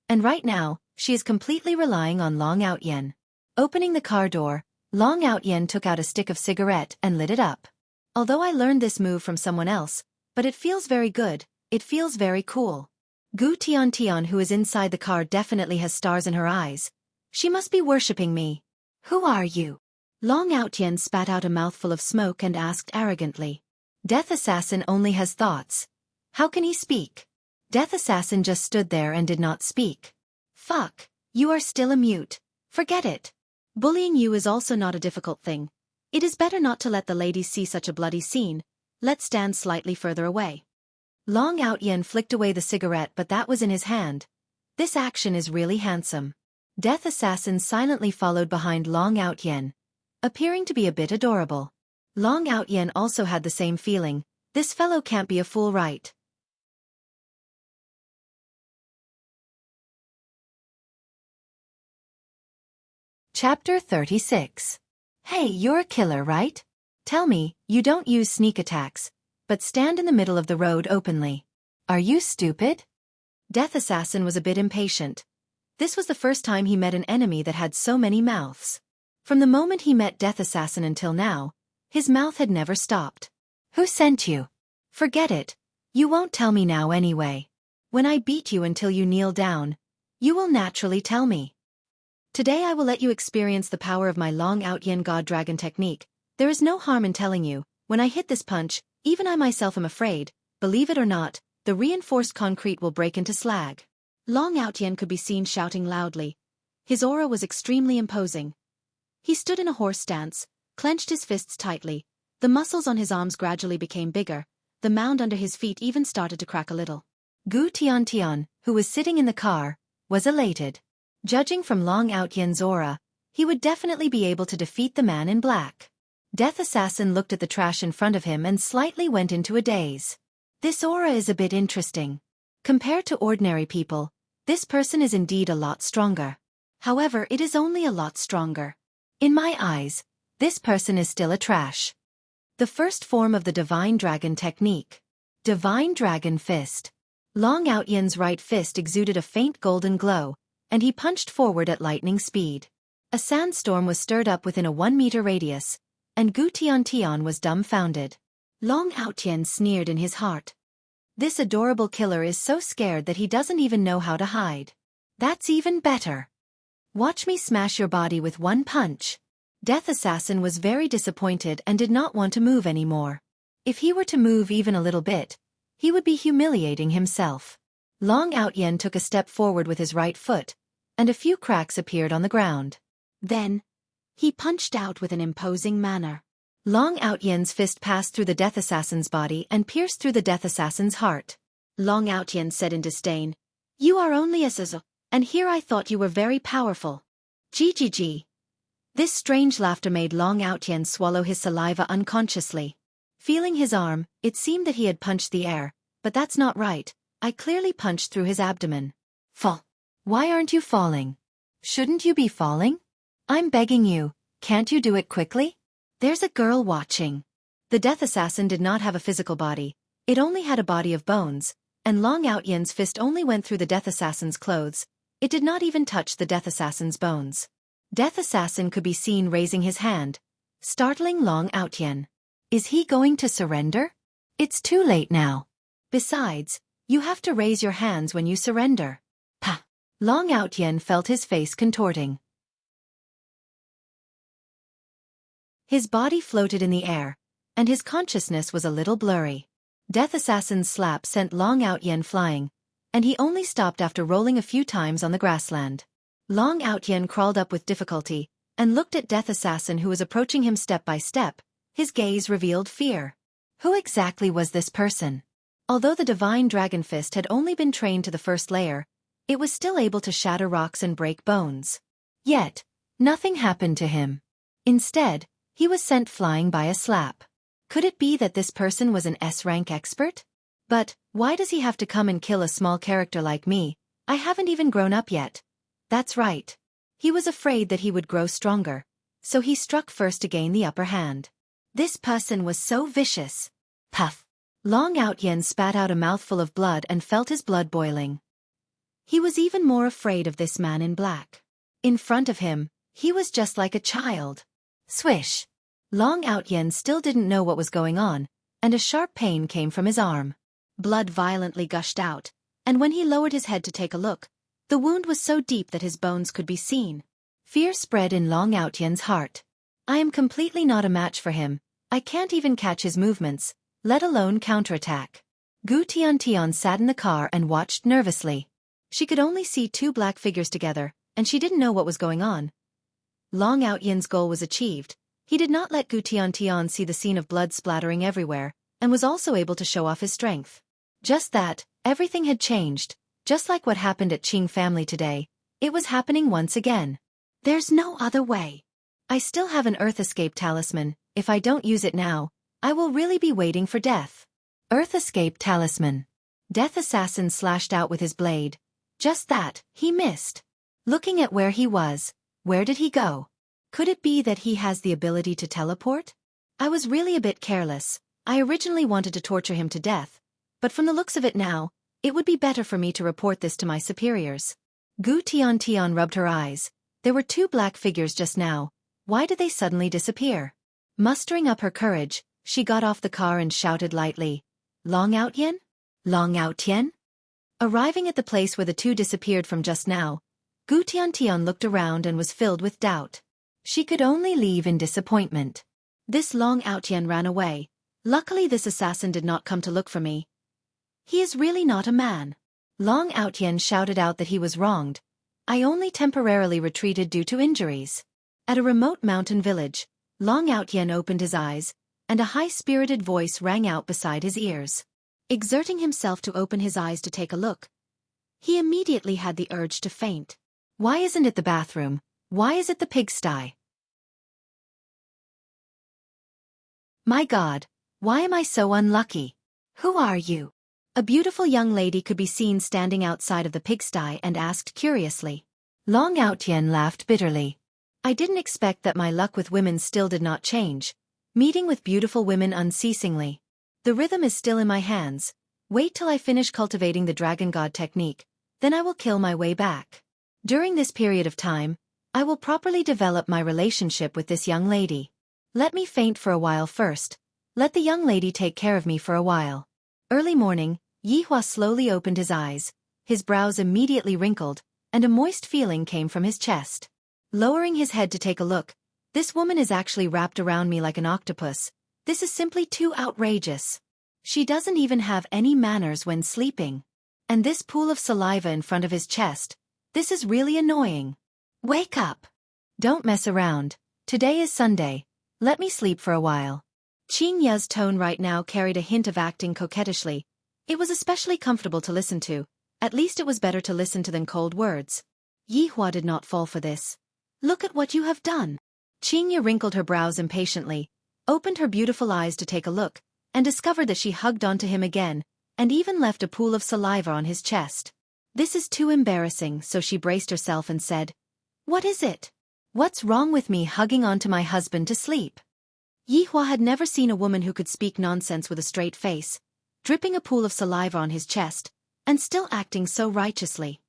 And right now, she is completely relying on Long Outyen. Opening the car door, Long Outyen took out a stick of cigarette and lit it up. Although I learned this move from someone else, but it feels very good, it feels very cool. Gu Tian, who is inside the car, definitely has stars in her eyes. She must be worshipping me. Who are you? Long Outyen spat out a mouthful of smoke and asked arrogantly. Death Assassin only has thoughts. How can he speak? Death Assassin just stood there and did not speak. Fuck, you are still a mute. Forget it. Bullying you is also not a difficult thing. It is better not to let the ladies see such a bloody scene. Let's stand slightly further away. Long Outyen flicked away the cigarette, but that was in his hand. This action is really handsome. Death Assassin silently followed behind Long Outyen, appearing to be a bit adorable. Long Outyen also had the same feeling. This fellow can't be a fool, right? Chapter 36. Hey, you're a killer, right? Tell me, you don't use sneak attacks, but stand in the middle of the road openly. Are you stupid? Death Assassin was a bit impatient. This was the first time he met an enemy that had so many mouths. From the moment he met Death Assassin until now, his mouth had never stopped. Who sent you? Forget it. You won't tell me now anyway. When I beat you until you kneel down, you will naturally tell me. Today I will let you experience the power of my Long Outyen God Dragon technique. There is no harm in telling you, when I hit this punch, even I myself am afraid. Believe it or not, the reinforced concrete will break into slag. Long Outyen could be seen shouting loudly. His aura was extremely imposing. He stood in a horse stance, clenched his fists tightly. The muscles on his arms gradually became bigger. The mound under his feet even started to crack a little. Gu Tian, who was sitting in the car, was elated. Judging from Long Outyen's aura, he would definitely be able to defeat the man in black. Death Assassin looked at the trash in front of him and slightly went into a daze. This aura is a bit interesting. Compared to ordinary people, this person is indeed a lot stronger. However, it is only a lot stronger. In my eyes, this person is still a trash. The first form of the Divine Dragon technique. Divine Dragon Fist. Long Outyen's right fist exuded a faint golden glow, and he punched forward at lightning speed. A sandstorm was stirred up within a 1-meter radius, and Gu Tian was dumbfounded. Long Outyen sneered in his heart. This adorable killer is so scared that he doesn't even know how to hide. That's even better. Watch me smash your body with one punch. Death Assassin was very disappointed and did not want to move anymore. If he were to move even a little bit, he would be humiliating himself. Long Outyen took a step forward with his right foot, and a few cracks appeared on the ground. Then, he punched out with an imposing manner. Long Outyen's fist passed through the Death Assassin's body and pierced through the Death Assassin's heart. Long Outyen said in disdain, "You are only a sizzle, and here I thought you were very powerful." GGG. This strange laughter made Long Outyen swallow his saliva unconsciously. Feeling his arm, it seemed that he had punched the air, but that's not right. I clearly punched through his abdomen. Fall. Why aren't you falling? Shouldn't you be falling? I'm begging you, can't you do it quickly? There's a girl watching. The death assassin did not have a physical body. It only had a body of bones, and Long Outyen's fist only went through the death assassin's clothes. It did not even touch the death assassin's bones. Death assassin could be seen raising his hand, startling Long Outyen. Is he going to surrender? It's too late now. Besides, you have to raise your hands when you surrender. Pah! Long Outyen felt his face contorting. His body floated in the air, and his consciousness was a little blurry. Death Assassin's slap sent Long Outyen flying, and he only stopped after rolling a few times on the grassland. Long Outyen crawled up with difficulty, and looked at Death Assassin who was approaching him step by step. His gaze revealed fear. Who exactly was this person? Although the divine dragon fist had only been trained to the first layer, it was still able to shatter rocks and break bones. Yet, nothing happened to him. Instead, he was sent flying by a slap. Could it be that this person was an S-rank expert? But, why does he have to come and kill a small character like me? I haven't even grown up yet. That's right. He was afraid that he would grow stronger, so he struck first to gain the upper hand. This person was so vicious. Puff! Long Outyen spat out a mouthful of blood and felt his blood boiling. He was even more afraid of this man in black. In front of him, he was just like a child. Swish! Long Outyen still didn't know what was going on, and a sharp pain came from his arm. Blood violently gushed out, and when he lowered his head to take a look, the wound was so deep that his bones could be seen. Fear spread in Long Outyen's heart. I am completely not a match for him. I can't even catch his movements, let alone counterattack. Gu Tiantian sat in the car and watched nervously. She could only see two black figures together, and she didn't know what was going on. Long Outyen's goal was achieved. He did not let Gu Tiantian see the scene of blood splattering everywhere, and was also able to show off his strength. Just that, everything had changed. Just like what happened at Qing family today, it was happening once again. There's no other way. I still have an Earth Escape talisman. If I don't use it now, I will really be waiting for death. Earth Escape talisman. Death Assassin slashed out with his blade. Just that, he missed. Looking at where he was, where did he go? Could it be that he has the ability to teleport? I was really a bit careless. I originally wanted to torture him to death, but from the looks of it now, it would be better for me to report this to my superiors. Gu Tiantian rubbed her eyes. There were two black figures just now. Why did they suddenly disappear? Mustering up her courage, she got off the car and shouted lightly, Long Outyen? Long Outyen? Arriving at the place where the two disappeared from just now, Gu Tiantian looked around and was filled with doubt. She could only leave in disappointment. This Long Outyen ran away. Luckily this assassin did not come to look for me. He is really not a man. Long Outyen shouted out that he was wronged. I only temporarily retreated due to injuries. At a remote mountain village, Long Outyen opened his eyes, and a high-spirited voice rang out beside his ears. Exerting himself to open his eyes to take a look, he immediately had the urge to faint. Why isn't it the bathroom? Why is it the pigsty? My God, why am I so unlucky? Who are you? A beautiful young lady could be seen standing outside of the pigsty and asked curiously. Long Outyen laughed bitterly. I didn't expect that my luck with women still did not change. Meeting with beautiful women unceasingly. The rhythm is still in my hands. Wait till I finish cultivating the dragon god technique, then I will kill my way back. During this period of time, I will properly develop my relationship with this young lady. Let me faint for a while first. Let the young lady take care of me for a while. Early morning, Yihua slowly opened his eyes. His brows immediately wrinkled, and a moist feeling came from his chest. Lowering his head to take a look, this woman is actually wrapped around me like an octopus. This is simply too outrageous. She doesn't even have any manners when sleeping. And this pool of saliva in front of his chest, this is really annoying. Wake up! Don't mess around. Today is Sunday. Let me sleep for a while. Qing Ya's tone right now carried a hint of acting coquettishly. It was especially comfortable to listen to. At least it was better to listen to than cold words. Yihua did not fall for this. Look at what you have done. Qing Ya wrinkled her brows impatiently, opened her beautiful eyes to take a look, and discovered that she hugged onto him again, and even left a pool of saliva on his chest. This is too embarrassing, so she braced herself and said, What is it? What's wrong with me hugging onto my husband to sleep? Yi Hua had never seen a woman who could speak nonsense with a straight face, dripping a pool of saliva on his chest, and still acting so righteously.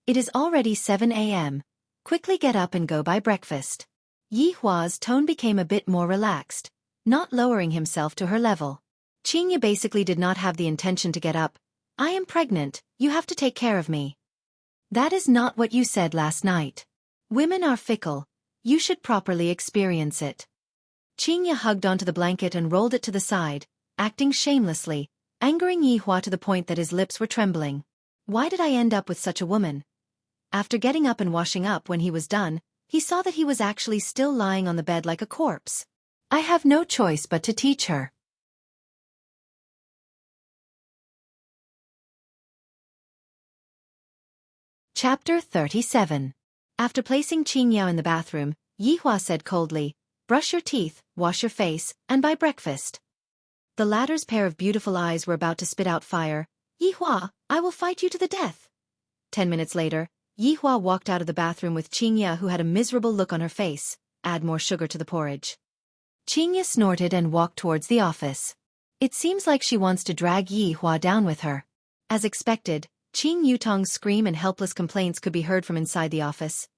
It is already 7 a.m. Quickly get up and go buy breakfast. Yi Hua's tone became a bit more relaxed, not lowering himself to her level. Qingya basically did not have the intention to get up. I am pregnant, you have to take care of me. That is not what you said last night. Women are fickle, you should properly experience it. Qingya hugged onto the blanket and rolled it to the side, acting shamelessly, angering Yi Hua to the point that his lips were trembling. Why did I end up with such a woman? After getting up and washing up when he was done, he saw that he was actually still lying on the bed like a corpse. I have no choice but to teach her. Chapter 37. After placing Qingya in the bathroom, Yi Hua said coldly, brush your teeth, wash your face, and buy breakfast. The latter's pair of beautiful eyes were about to spit out fire. Yi Hua, I will fight you to the death. 10 minutes later, Yi Hua walked out of the bathroom with Qingya, who had a miserable look on her face. Add more sugar to the porridge. Qingya snorted and walked towards the office. It seems like she wants to drag Yi Hua down with her. As expected, Qing Yutong's scream and helpless complaints could be heard from inside the office.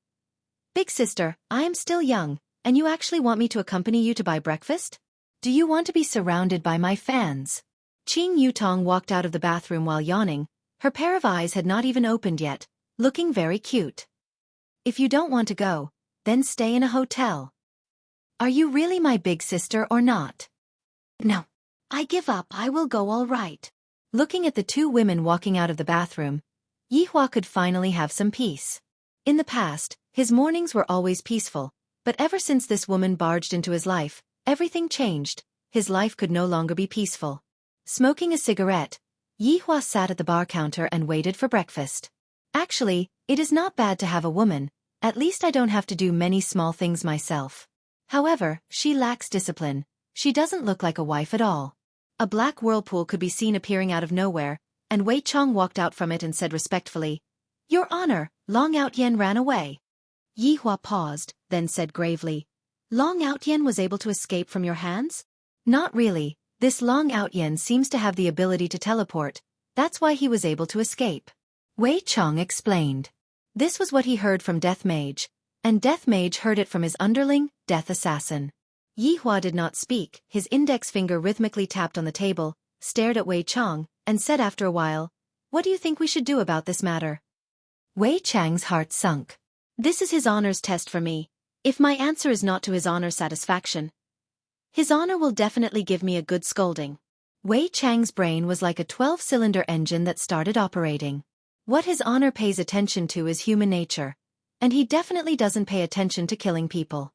Big sister, I am still young, and you actually want me to accompany you to buy breakfast? Do you want to be surrounded by my fans? Qing Yutong walked out of the bathroom while yawning. Her pair of eyes had not even opened yet, looking very cute. If you don't want to go, then stay in a hotel. Are you really my big sister or not? No. I give up, I will go all right. Looking at the two women walking out of the bathroom, Yi Hua could finally have some peace. In the past, his mornings were always peaceful, but ever since this woman barged into his life, everything changed. His life could no longer be peaceful. Smoking a cigarette, Yi Hua sat at the bar counter and waited for breakfast. Actually, it is not bad to have a woman, at least I don't have to do many small things myself. However, she lacks discipline. She doesn't look like a wife at all. A black whirlpool could be seen appearing out of nowhere, and Wei Chong walked out from it and said respectfully, Your Honor, Long Outyen ran away. Yi Hua paused, then said gravely, Long Outyen was able to escape from your hands? Not really, this Long Outyen seems to have the ability to teleport, that's why he was able to escape. Wei Chong explained. This was what he heard from Death Mage, and Death Mage heard it from his underling, Death Assassin. Yi Hua did not speak, his index finger rhythmically tapped on the table, stared at Wei Chong, and said after a while, What do you think we should do about this matter? Wei Chang's heart sunk. This is his honor's test for me. If my answer is not to his honor's satisfaction, his honor will definitely give me a good scolding. Wei Chang's brain was like a 12-cylinder engine that started operating. What his honor pays attention to is human nature, and he definitely doesn't pay attention to killing people.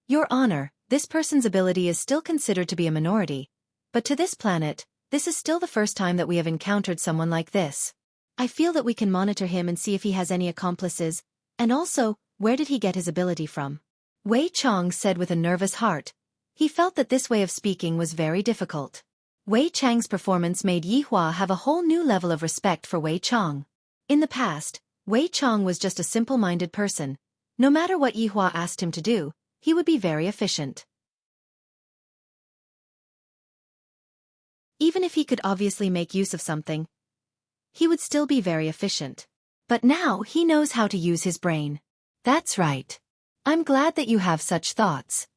Your Honor, this person's ability is still considered to be a minority, but to this planet, this is still the first time that we have encountered someone like this. I feel that we can monitor him and see if he has any accomplices, and also, where did he get his ability from? Wei Chong said with a nervous heart. He felt that this way of speaking was very difficult. Wei Chang's performance made Yi Hua have a whole new level of respect for Wei Chong. In the past, Wei Chong was just a simple-minded person. No matter what Yi Hua asked him to do, he would be very efficient. Even if he could obviously make use of something, he would still be very efficient. But now he knows how to use his brain. That's right. I'm glad that you have such thoughts.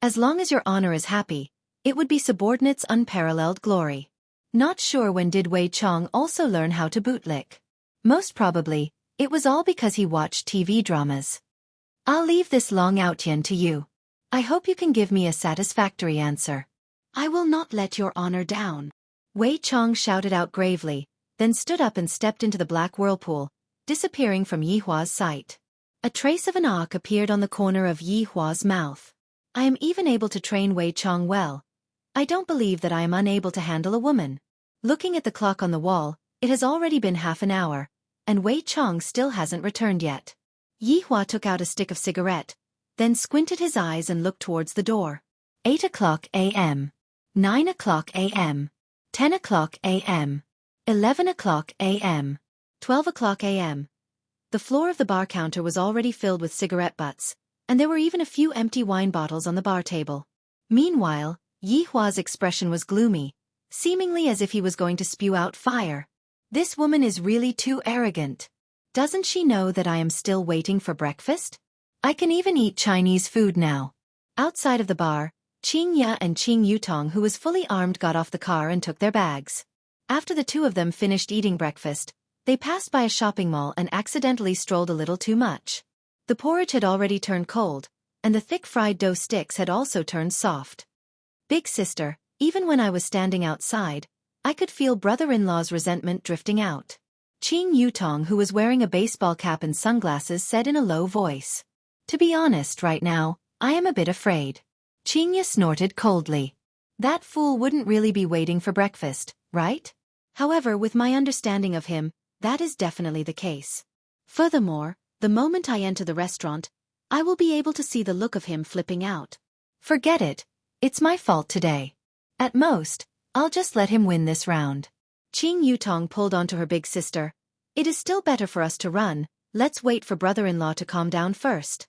As long as your honor is happy, it would be subordinate's unparalleled glory. Not sure when did Wei Chong also learn how to bootlick. Most probably, it was all because he watched TV dramas. I'll leave this Long Outyen to you. I hope you can give me a satisfactory answer. I will not let your honor down. Wei Chong shouted out gravely, then stood up and stepped into the black whirlpool, disappearing from Yi Hua's sight. A trace of an arc appeared on the corner of Yi Hua's mouth. I am even able to train Wei Chong well. I don't believe that I am unable to handle a woman. Looking at the clock on the wall, it has already been half an hour, and Wei Chong still hasn't returned yet. Yi Hua took out a stick of cigarette, then squinted his eyes and looked towards the door. 8 o'clock a.m. 9 o'clock a.m. 10 o'clock a.m. 11 o'clock a.m. 12 o'clock a.m. The floor of the bar counter was already filled with cigarette butts, and there were even a few empty wine bottles on the bar table. Meanwhile, Yi Hua's expression was gloomy, seemingly as if he was going to spew out fire. This woman is really too arrogant. Doesn't she know that I am still waiting for breakfast? I can even eat Chinese food now. Outside of the bar, Qing Ya and Qing Yutong, who was fully armed, got off the car and took their bags. After the two of them finished eating breakfast, they passed by a shopping mall and accidentally strolled a little too much. The porridge had already turned cold, and the thick fried dough sticks had also turned soft. Big sister, even when I was standing outside, I could feel brother-in-law's resentment drifting out. Qing Yutong, who was wearing a baseball cap and sunglasses, said in a low voice. To be honest, right now, I am a bit afraid. Qing Ya snorted coldly. That fool wouldn't really be waiting for breakfast, right? However, with my understanding of him, that is definitely the case. Furthermore, the moment I enter the restaurant, I will be able to see the look of him flipping out. Forget it. It's my fault today. At most, I'll just let him win this round. Qing Yutong pulled onto her big sister. It is still better for us to run. Let's wait for brother-in-law to calm down first.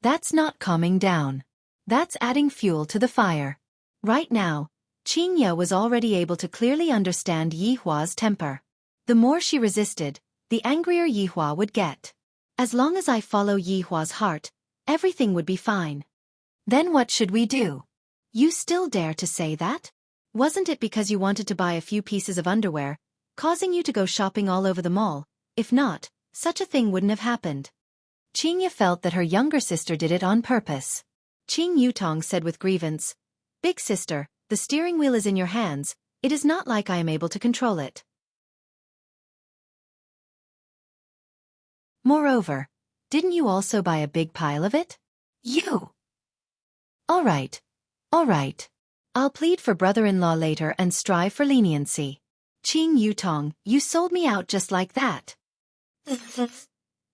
That's not calming down. That's adding fuel to the fire. Right now, Qing Ya was already able to clearly understand Yi Hua's temper. The more she resisted, the angrier Yi Hua would get. As long as I follow Yi Hua's heart, everything would be fine. Then what should we do? You still dare to say that? Wasn't it because you wanted to buy a few pieces of underwear, causing you to go shopping all over the mall? If not, such a thing wouldn't have happened. Qing Ya felt that her younger sister did it on purpose. Qing Yutong said with grievance, Big sister, the steering wheel is in your hands, it is not like I am able to control it. Moreover, didn't you also buy a big pile of it? You! All right. I'll plead for brother-in-law later and strive for leniency. Qing Yutong, you sold me out just like that.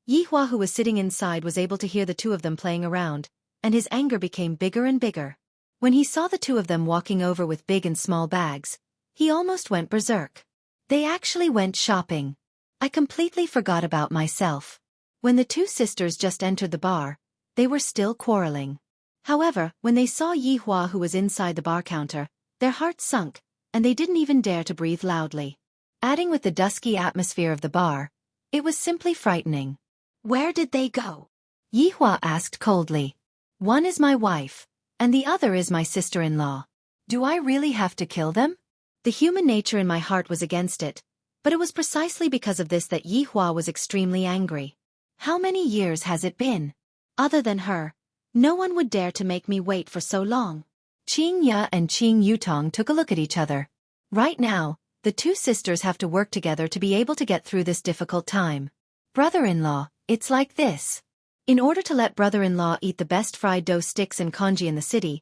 Yi Hua, who was sitting inside, was able to hear the two of them playing around, and his anger became bigger and bigger. When he saw the two of them walking over with big and small bags, he almost went berserk. They actually went shopping. I completely forgot about myself. When the two sisters just entered the bar, they were still quarreling. However, when they saw Yi Hua, who was inside the bar counter, their hearts sunk, and they didn't even dare to breathe loudly. Adding with the dusky atmosphere of the bar, it was simply frightening. Where did they go? Yi Hua asked coldly. One is my wife, and the other is my sister-in-law. Do I really have to kill them? The human nature in my heart was against it, but it was precisely because of this that Yi Hua was extremely angry. How many years has it been? Other than her, no one would dare to make me wait for so long. Qing Ya and Qing Yutong took a look at each other. Right now, the two sisters have to work together to be able to get through this difficult time. Brother-in-law, it's like this. In order to let brother-in-law eat the best fried dough sticks and congee in the city,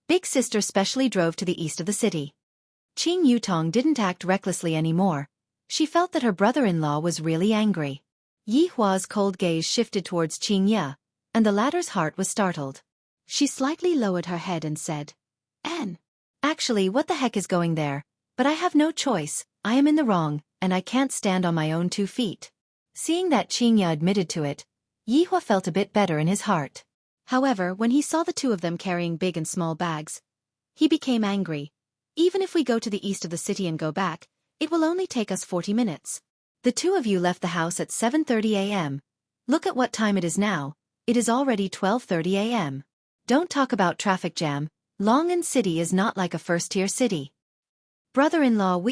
big sister specially drove to the east of the city. Qing Yutong didn't act recklessly anymore. She felt that her brother-in-law was really angry. Yi Hua's cold gaze shifted towards Qing Ya, and the latter's heart was startled. She slightly lowered her head and said, Actually, what the heck is going there? But I have no choice, I am in the wrong, and I can't stand on my own 2 feet. Seeing that Qing Ya admitted to it, Yi Hua felt a bit better in his heart. However, when he saw the two of them carrying big and small bags, he became angry. Even if we go to the east of the city and go back, it will only take us 40 minutes. The two of you left the house at 7:30 a.m. Look at what time it is now. It is already 12:30 a.m. Don't talk about traffic jam. Longan City is not like a first-tier city. Brother-in-law,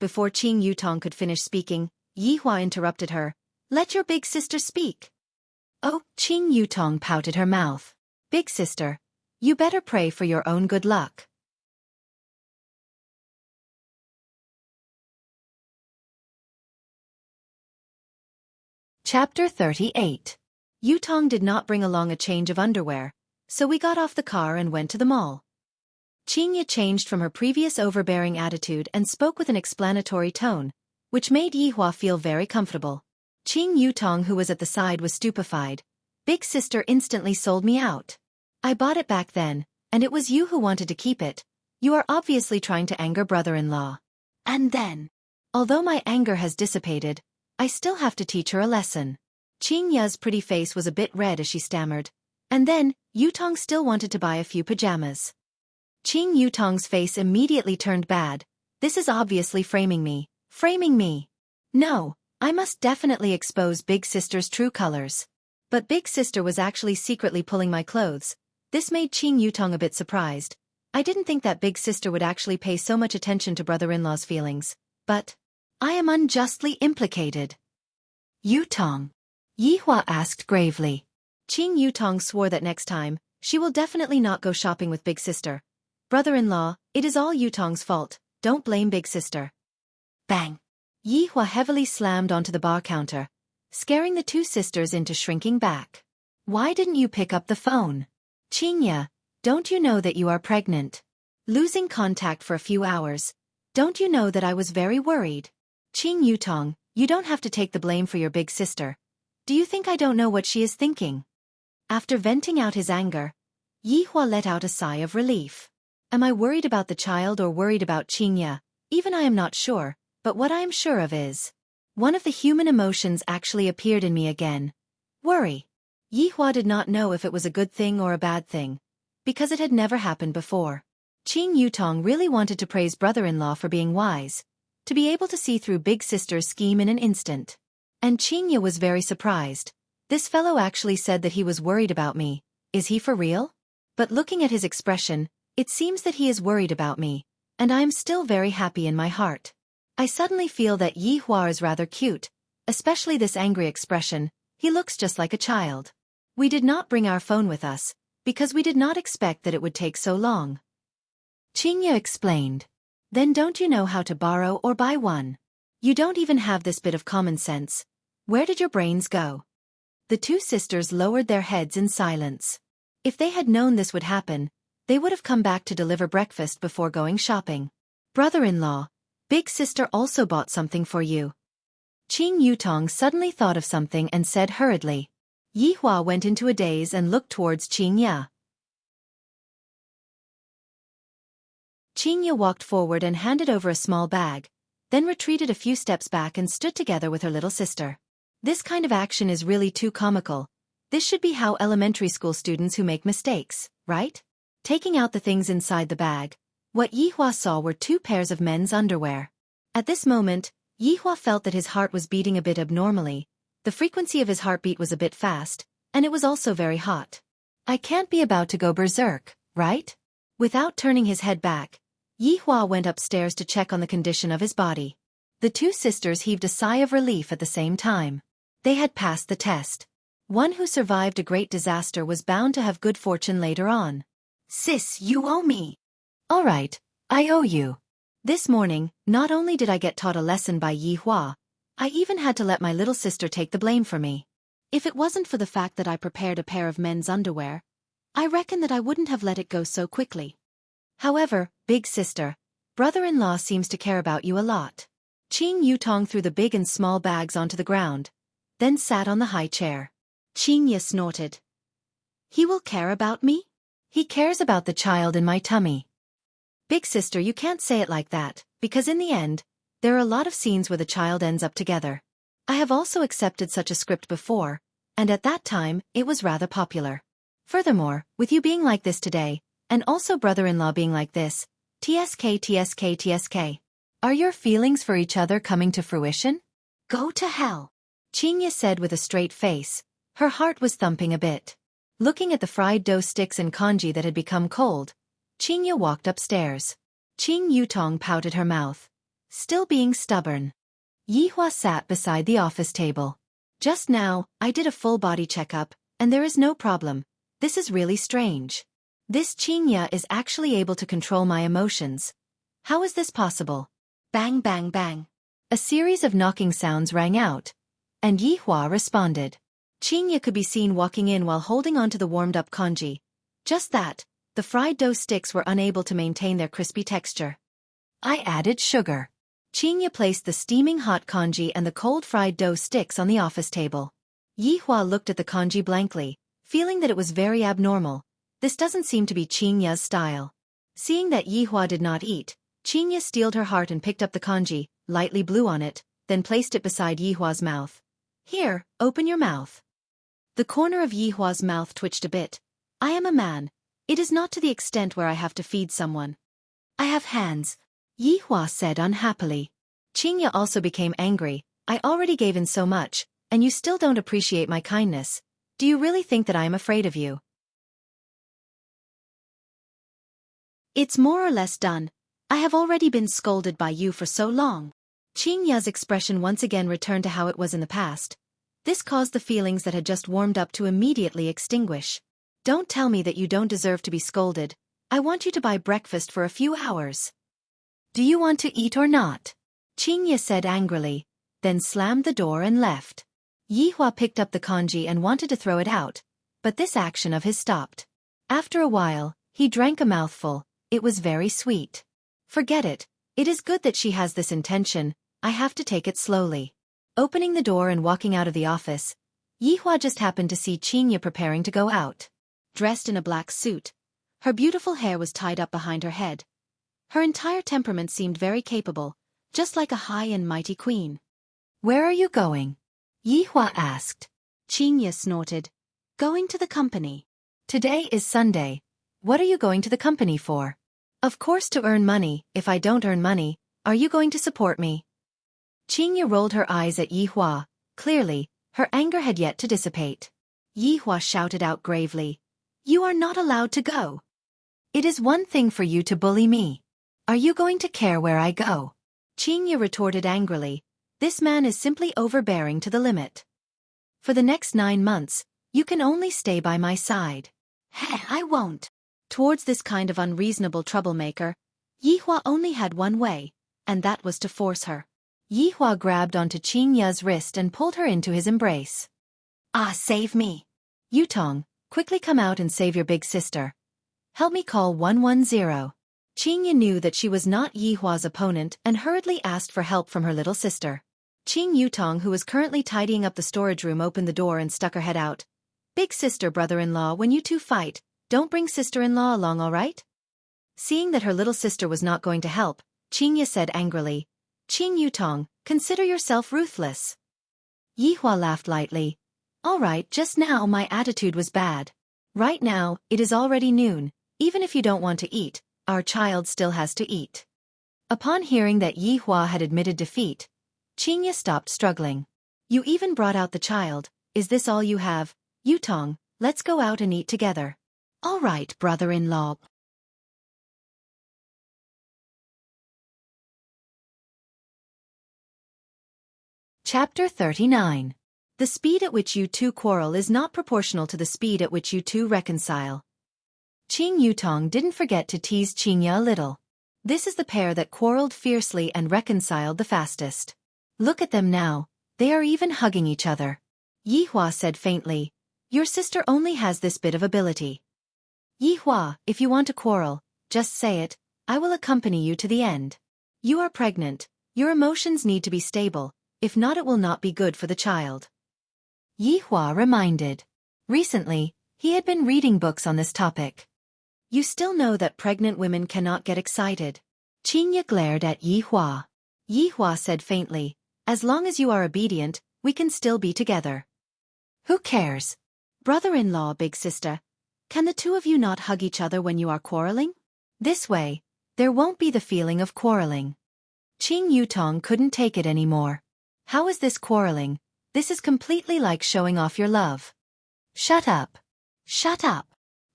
Before Qing Yutong could finish speaking, Yi Hua interrupted her. Let your big sister speak. Oh, Qing Yutong pouted her mouth. Big sister, you better pray for your own good luck. Chapter 38. Yutong did not bring along a change of underwear, so we got off the car and went to the mall. Qing Ya changed from her previous overbearing attitude and spoke with an explanatory tone, which made Yi Hua feel very comfortable. Qing Yutong, who was at the side, was stupefied. Big sister instantly sold me out. I bought it back then, and it was you who wanted to keep it. You are obviously trying to anger brother-in-law. And then, although my anger has dissipated, I still have to teach her a lesson. Qing Ya's pretty face was a bit red as she stammered. And then, Yutong still wanted to buy a few pajamas. Qing Yutong's face immediately turned bad. This is obviously framing me. Framing me. No, I must definitely expose Big Sister's true colors. But Big Sister was actually secretly pulling my clothes. This made Qing Yutong a bit surprised. I didn't think that Big Sister would actually pay so much attention to brother-in-law's feelings. But I am unjustly implicated. Yutong? Yihua asked gravely. Qing Yutong swore that next time, she will definitely not go shopping with Big Sister. Brother-in-law, it is all Yutong's fault. Don't blame Big Sister. Bang! Yihua heavily slammed onto the bar counter, scaring the two sisters into shrinking back. Why didn't you pick up the phone? Qingya, don't you know that you are pregnant? Losing contact for a few hours. Don't you know that I was very worried? Qing Yutong, you don't have to take the blame for your big sister. Do you think I don't know what she is thinking? After venting out his anger, Yihua let out a sigh of relief. Am I worried about the child or worried about Qingya? Even I am not sure, but what I am sure of is, one of the human emotions actually appeared in me again. Worry. Yihua did not know if it was a good thing or a bad thing, because it had never happened before. Qing Yutong really wanted to praise brother-in-law for being wise, to be able to see through Big Sister's scheme in an instant. And Qingya was very surprised. This fellow actually said that he was worried about me. Is he for real? But looking at his expression, it seems that he is worried about me, and I am still very happy in my heart. I suddenly feel that Yihua is rather cute, especially this angry expression. He looks just like a child. We did not bring our phone with us, because we did not expect that it would take so long. Qingya explained. Then don't you know how to borrow or buy one? You don't even have this bit of common sense. Where did your brains go? The two sisters lowered their heads in silence. If they had known this would happen, they would have come back to deliver breakfast before going shopping. Brother-in-law, Big Sister also bought something for you. Qing Yutong suddenly thought of something and said hurriedly. Yihua went into a daze and looked towards Qingya. Qingya walked forward and handed over a small bag, then retreated a few steps back and stood together with her little sister. This kind of action is really too comical. This should be how elementary school students who make mistakes, right? Taking out the things inside the bag, what Yihua saw were 2 pairs of men's underwear. At this moment, Yihua felt that his heart was beating a bit abnormally. The frequency of his heartbeat was a bit fast, and it was also very hot. I can't be about to go berserk, right? Without turning his head back, Yihua went upstairs to check on the condition of his body. The two sisters heaved a sigh of relief at the same time. They had passed the test. One who survived a great disaster was bound to have good fortune later on. Sis, you owe me. All right, I owe you. This morning, not only did I get taught a lesson by Yihua, I even had to let my little sister take the blame for me. If it wasn't for the fact that I prepared a pair of men's underwear, I reckon that I wouldn't have let it go so quickly. However, Big Sister, brother-in-law seems to care about you a lot. Qing Yutong threw the big and small bags onto the ground, then sat on the high chair. Qingya snorted. He will care about me? He cares about the child in my tummy. Big Sister, you can't say it like that, because in the end, there are a lot of scenes where the child ends up together. I have also accepted such a script before, and at that time, it was rather popular. Furthermore, with you being like this today, and also brother-in-law being like this, TSK. Are your feelings for each other coming to fruition? Go to hell. Qingya said with a straight face. Her heart was thumping a bit. Looking at the fried dough sticks and congee that had become cold, Qingya walked upstairs. Qing Yutong pouted her mouth, still being stubborn. Yihua sat beside the office table. Just now, I did a full body checkup, and there is no problem. This is really strange. This Qingya is actually able to control my emotions. How is this possible? Bang bang bang. A series of knocking sounds rang out, and Yihua responded. Qingya could be seen walking in while holding onto the warmed-up congee. Just that, the fried dough sticks were unable to maintain their crispy texture. I added sugar. Qingya placed the steaming hot congee and the cold fried dough sticks on the office table. Yihua looked at the congee blankly, feeling that it was very abnormal. This doesn't seem to be Qingya's style. Seeing that Yihua did not eat, Qingya steeled her heart and picked up the congee, lightly blew on it, then placed it beside Yihua's mouth. Here, open your mouth. The corner of Yihua's mouth twitched a bit. I am a man. It is not to the extent where I have to feed someone. I have hands, Yi Hua said unhappily. Qingya also became angry. I already gave in so much, and you still don't appreciate my kindness. Do you really think that I am afraid of you? It's more or less done. I have already been scolded by you for so long. Qingya's expression once again returned to how it was in the past. This caused the feelings that had just warmed up to immediately extinguish. Don't tell me that you don't deserve to be scolded. I want you to buy breakfast for a few hours. Do you want to eat or not? Qingya said angrily, then slammed the door and left. Yi Hua picked up the congee and wanted to throw it out, but this action of his stopped. After a while, he drank a mouthful. It was very sweet. Forget it. It is good that she has this intention. I have to take it slowly. Opening the door and walking out of the office, Yi Hua just happened to see Qingya preparing to go out. Dressed in a black suit, her beautiful hair was tied up behind her head. Her entire temperament seemed very capable, just like a high and mighty queen. Where are you going? Yi Hua asked. Qingya snorted. Going to the company. Today is Sunday. What are you going to the company for? Of course to earn money. If I don't earn money, are you going to support me? Qingya rolled her eyes at Yi Hua. Clearly, her anger had yet to dissipate. Yi Hua shouted out gravely. You are not allowed to go. It is one thing for you to bully me. Are you going to care where I go? Qingya retorted angrily. This man is simply overbearing to the limit. For the next 9 months, you can only stay by my side. Heh, I won't. Towards this kind of unreasonable troublemaker, Yi Hua only had one way, and that was to force her. Yi Hua grabbed onto Qingya's wrist and pulled her into his embrace. Ah, save me. Yutong, quickly come out and save your big sister. Help me call 110. Qingya knew that she was not Yi Hua's opponent and hurriedly asked for help from her little sister. Qing Yutong, who was currently tidying up the storage room, opened the door and stuck her head out. Big sister, brother-in-law, when you two fight, don't bring sister-in-law along, all right? Seeing that her little sister was not going to help, Qingya said angrily, Qing Yutong, consider yourself ruthless. Yi Hua laughed lightly. All right, just now my attitude was bad. Right now, it is already noon. Even if you don't want to eat, our child still has to eat. Upon hearing that Yi Hua had admitted defeat, Qingya stopped struggling. You even brought out the child. Is this all you have? Yutong, let's go out and eat together. All right, brother-in-law. Chapter 39. The speed at which you two quarrel is not proportional to the speed at which you two reconcile. Qing Yutong didn't forget to tease Qingya a little. This is the pair that quarreled fiercely and reconciled the fastest. Look at them now, they are even hugging each other. Yi Hua said faintly, your sister only has this bit of ability. Yi Hua, if you want to quarrel, just say it, I will accompany you to the end. You are pregnant, your emotions need to be stable, if not it will not be good for the child. Yi Hua reminded. Recently, he had been reading books on this topic. You still know that pregnant women cannot get excited. Qingya glared at Yi Hua. Yi Hua said faintly, as long as you are obedient, we can still be together. Who cares? Brother-in-law, big sister, can the two of you not hug each other when you are quarreling? This way, there won't be the feeling of quarreling. Qing Yutong couldn't take it anymore. How is this quarreling? This is completely like showing off your love. Shut up. Shut up.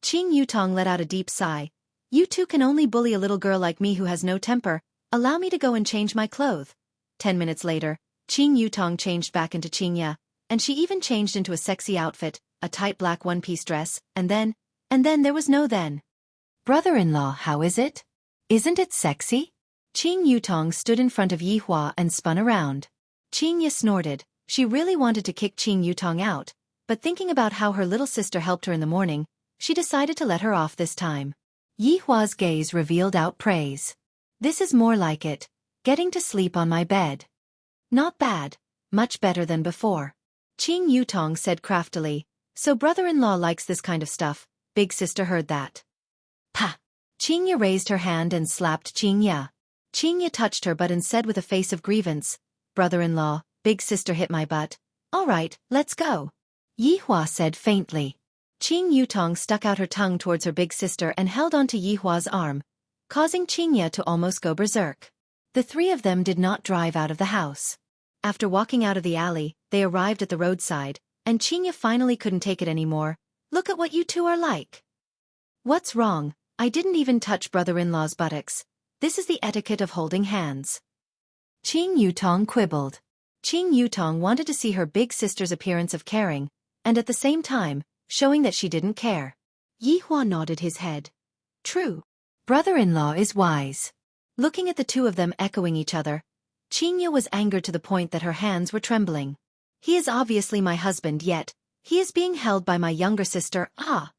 Qing Yutong let out a deep sigh. You two can only bully a little girl like me who has no temper. Allow me to go and change my clothes. 10 minutes later, Qing Yutong changed back into Qingya, and she even changed into a sexy outfit, a tight black one-piece dress, and then there was no then. Brother-in-law, how is it? Isn't it sexy? Qing Yutong stood in front of Yi Hua and spun around. Qingya snorted. She really wanted to kick Qing Yutong out, but thinking about how her little sister helped her in the morning, she decided to let her off this time. Yi Hua's gaze revealed out praise. This is more like it. Getting to sleep on my bed. Not bad. Much better than before. Qing Yutong said craftily. So brother-in-law likes this kind of stuff. Big sister heard that. Pa! Qingya raised her hand and slapped Qingya. Qingya touched her butt and said with a face of grievance, brother-in-law, big sister hit my butt. All right, let's go. Yi Hua said faintly. Qing Yutong stuck out her tongue towards her big sister and held onto Yihua's arm, causing Qingya to almost go berserk. The three of them did not drive out of the house. After walking out of the alley, they arrived at the roadside, and Qingya finally couldn't take it anymore. Look at what you two are like. What's wrong? I didn't even touch brother-in-law's buttocks. This is the etiquette of holding hands. Qing Yutong quibbled. Qing Yutong wanted to see her big sister's appearance of caring, and at the same time, showing that she didn't care. Yihua nodded his head. True. Brother-in-law is wise. Looking at the two of them echoing each other, Qingya was angered to the point that her hands were trembling. He is obviously my husband, yet he is being held by my younger sister. Ah!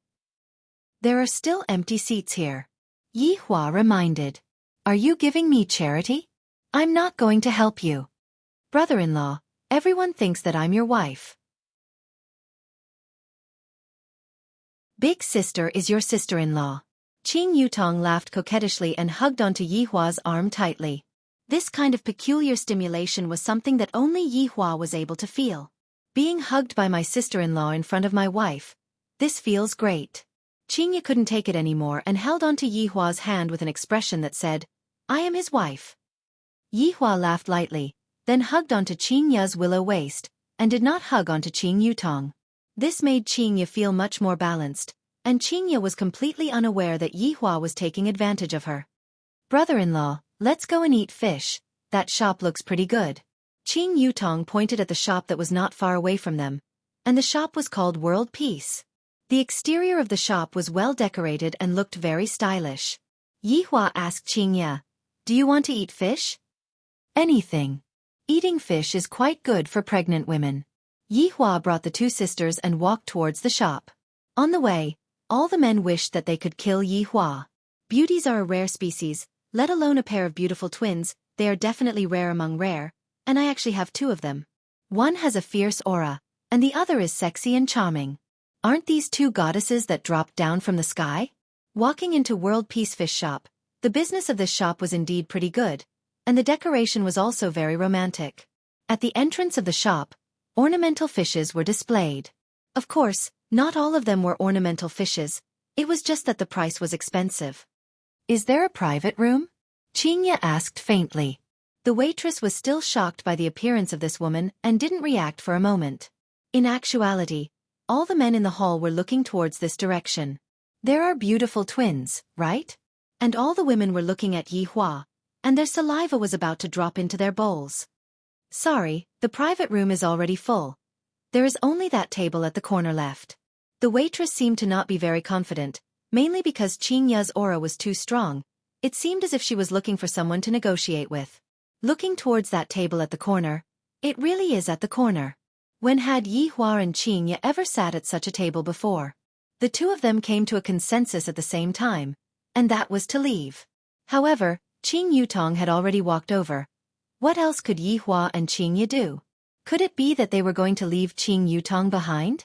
There are still empty seats here. Yihua reminded. Are you giving me charity? I'm not going to help you. Brother-in-law, everyone thinks that I'm your wife. Big sister is your sister-in-law. Qing Yutong laughed coquettishly and hugged onto Yihua's arm tightly. This kind of peculiar stimulation was something that only Yihua was able to feel. Being hugged by my sister-in-law in front of my wife. This feels great. Qingya couldn't take it anymore and held onto Yihua's hand with an expression that said, I am his wife. Yihua laughed lightly, then hugged onto Qingya's willow waist, and did not hug onto Qing Yutong. This made Qingya feel much more balanced, and Qingya was completely unaware that Yihua was taking advantage of her. Brother-in-law, let's go and eat fish. That shop looks pretty good. Qing Yutong pointed at the shop that was not far away from them, and the shop was called World Peace. The exterior of the shop was well decorated and looked very stylish. Yihua asked Qingya, do you want to eat fish? Anything. Eating fish is quite good for pregnant women. Yihua brought the two sisters and walked towards the shop. On the way, all the men wished that they could kill Yihua. Beauties are a rare species, let alone a pair of beautiful twins. They are definitely rare among rare, and I actually have two of them. One has a fierce aura, and the other is sexy and charming. Aren't these two goddesses that dropped down from the sky? Walking into World Peace Fish Shop, the business of this shop was indeed pretty good, and the decoration was also very romantic. At the entrance of the shop, ornamental fishes were displayed. Of course, not all of them were ornamental fishes, it was just that the price was expensive. Is there a private room? Qingya asked faintly. The waitress was still shocked by the appearance of this woman and didn't react for a moment. In actuality, all the men in the hall were looking towards this direction. There are beautiful twins, right? And all the women were looking at Yihua, and their saliva was about to drop into their bowls. Sorry, the private room is already full. There is only that table at the corner left. The waitress seemed to not be very confident, mainly because Qingya's aura was too strong. It seemed as if she was looking for someone to negotiate with. Looking towards that table at the corner, it really is at the corner. When had Yihua and Qingya ever sat at such a table before? The two of them came to a consensus at the same time, and that was to leave. However, Qing Yutong had already walked over. What else could Yihua and Qingya do? Could it be that they were going to leave Qing Yutong behind?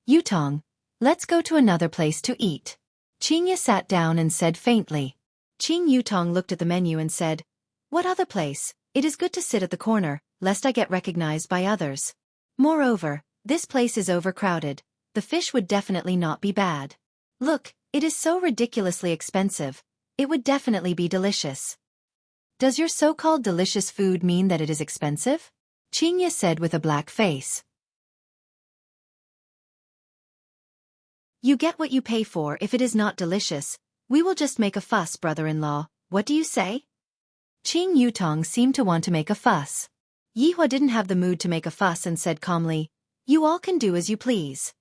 Yutong, let's go to another place to eat. Qingya sat down and said faintly. Qing Yutong looked at the menu and said, what other place? It is good to sit at the corner, lest I get recognized by others. Moreover, this place is overcrowded. The fish would definitely not be bad. Look, it is so ridiculously expensive. It would definitely be delicious. Does your so-called delicious food mean that it is expensive? Qingya said with a black face. You get what you pay for. If it is not delicious, we will just make a fuss, brother-in-law. What do you say? Qing Yutong seemed to want to make a fuss. Yihua didn't have the mood to make a fuss and said calmly, you all can do as you please.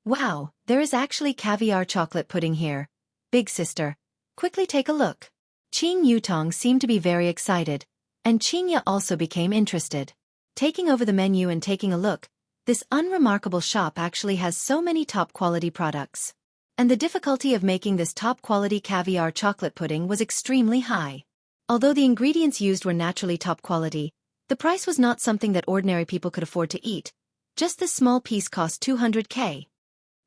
Wow, there is actually caviar chocolate pudding here. Big sister, quickly take a look. Qing Yutong seemed to be very excited, and Qingya also became interested. Taking over the menu and taking a look, this unremarkable shop actually has so many top-quality products. And the difficulty of making this top-quality caviar chocolate pudding was extremely high. Although the ingredients used were naturally top quality, the price was not something that ordinary people could afford to eat. Just this small piece cost 200k.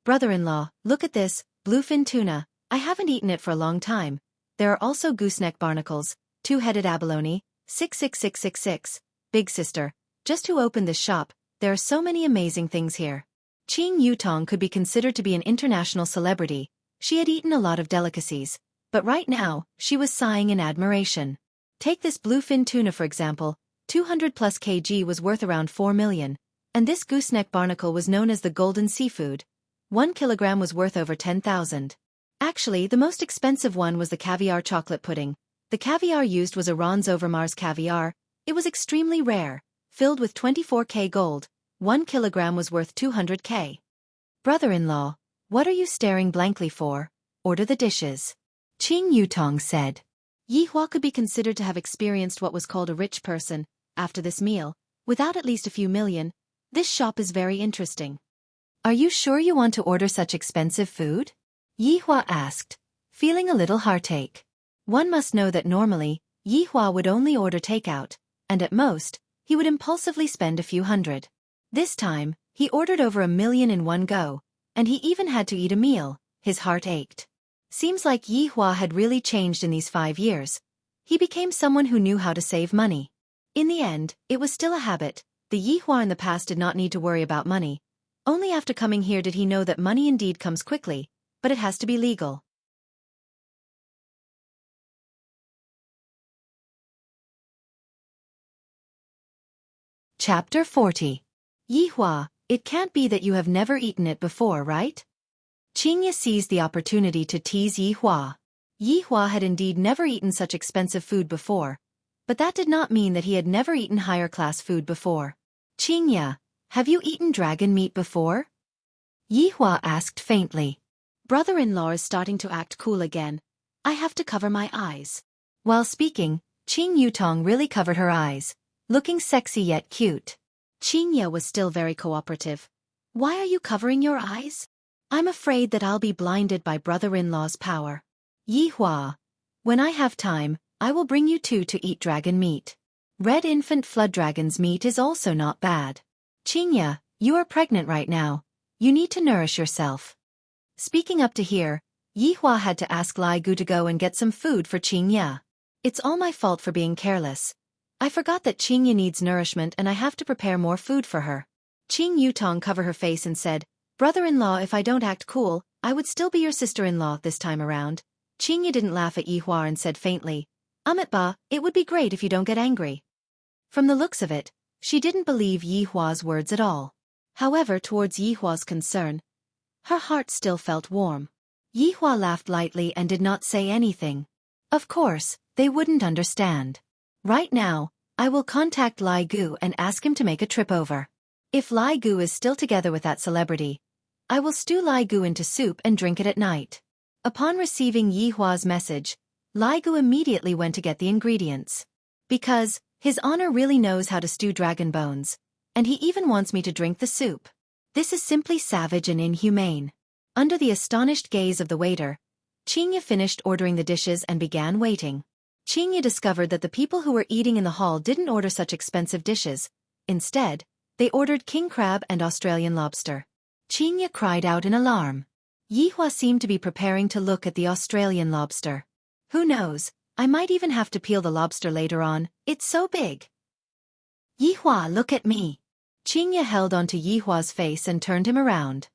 Brother-in-law, look at this, bluefin tuna. I haven't eaten it for a long time. There are also gooseneck barnacles, two-headed abalone, 66666. Big sister, just who opened this shop? There are so many amazing things here. Qing Yutong could be considered to be an international celebrity. She had eaten a lot of delicacies, but right now, she was sighing in admiration. Take this bluefin tuna for example, 200 plus kg was worth around 4 million, and this gooseneck barnacle was known as the golden seafood. 1 kilogram was worth over 10,000. Actually, the most expensive one was the caviar chocolate pudding. The caviar used was Iran's Overmars caviar. It was extremely rare, filled with 24K gold. 1 kilogram was worth 200K. Brother-in-law, what are you staring blankly for? Order the dishes. Qing Yutong said. Yi Hua could be considered to have experienced what was called a rich person. After this meal, without at least a few million, this shop is very interesting. Are you sure you want to order such expensive food? Yi Hua asked, feeling a little heartache. One must know that normally, Yi Hua would only order takeout, and at most, he would impulsively spend a few hundred. This time, he ordered over 1 million in one go, and he even had to eat a meal. His heart ached. Seems like Yi Hua had really changed in these 5 years. He became someone who knew how to save money. In the end, it was still a habit. The Yi Hua in the past did not need to worry about money. Only after coming here did he know that money indeed comes quickly, but it has to be legal. Chapter 40. Yi Hua, it can't be that you have never eaten it before, right? Qingya seized the opportunity to tease Yi Hua. Yi Hua had indeed never eaten such expensive food before, but that did not mean that he had never eaten higher-class food before. Qingya, have you eaten dragon meat before? Yi Hua asked faintly. Brother-in-law is starting to act cool again. I have to cover my eyes. While speaking, Qing Yutong really covered her eyes, looking sexy yet cute. Qingya was still very cooperative. Why are you covering your eyes? I'm afraid that I'll be blinded by brother-in-law's power. Yi Hua, when I have time, I will bring you two to eat dragon meat. Red infant flood dragon's meat is also not bad. Qingya, you are pregnant right now. You need to nourish yourself. Speaking up to here, Yi Hua had to ask Lai Gu to go and get some food for Qingya. It's all my fault for being careless. I forgot that Qingya needs nourishment and I have to prepare more food for her. Qing Yutong covered her face and said, Brother-in-law, if I don't act cool, I would still be your sister-in-law this time around. Qingya didn't laugh at Yi Hua and said faintly, Ba, it would be great if you don't get angry. From the looks of it, she didn't believe Yi Hua's words at all. However, towards Yi Hua's concern, her heart still felt warm. Yi Hua laughed lightly and did not say anything. Of course, they wouldn't understand. Right now, I will contact Lai Gu and ask him to make a trip over. If Lai Gu is still together with that celebrity, I will stew Lai Gu into soup and drink it at night. Upon receiving Yi Hua's message, Lai Gu immediately went to get the ingredients. Because, His Honor really knows how to stew dragon bones, and he even wants me to drink the soup. This is simply savage and inhumane. Under the astonished gaze of the waiter, Qingya finished ordering the dishes and began waiting. Qingya discovered that the people who were eating in the hall didn't order such expensive dishes. Instead, they ordered king crab and Australian lobster. Qingya cried out in alarm. Yi Hua seemed to be preparing to look at the Australian lobster. Who knows, I might even have to peel the lobster later on, it's so big. Yi Hua, look at me. Qingya held onto Yi Hua's face and turned him around.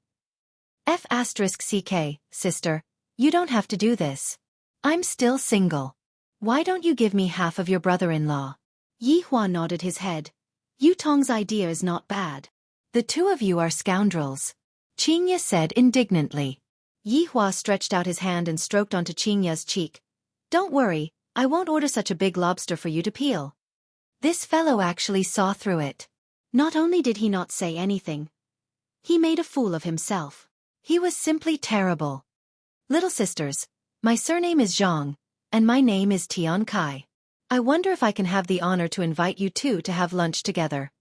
F***ck, sister, you don't have to do this. I'm still single. Why don't you give me half of your brother-in-law? Yi Hua nodded his head. Yutong's idea is not bad. The two of you are scoundrels. Qingya said indignantly. Yi Hua stretched out his hand and stroked onto Qingya's cheek. Don't worry, I won't order such a big lobster for you to peel. This fellow actually saw through it. Not only did he not say anything, he made a fool of himself. He was simply terrible. Little sisters, my surname is Zhang, and my name is Tian Kai. I wonder if I can have the honor to invite you two to have lunch together.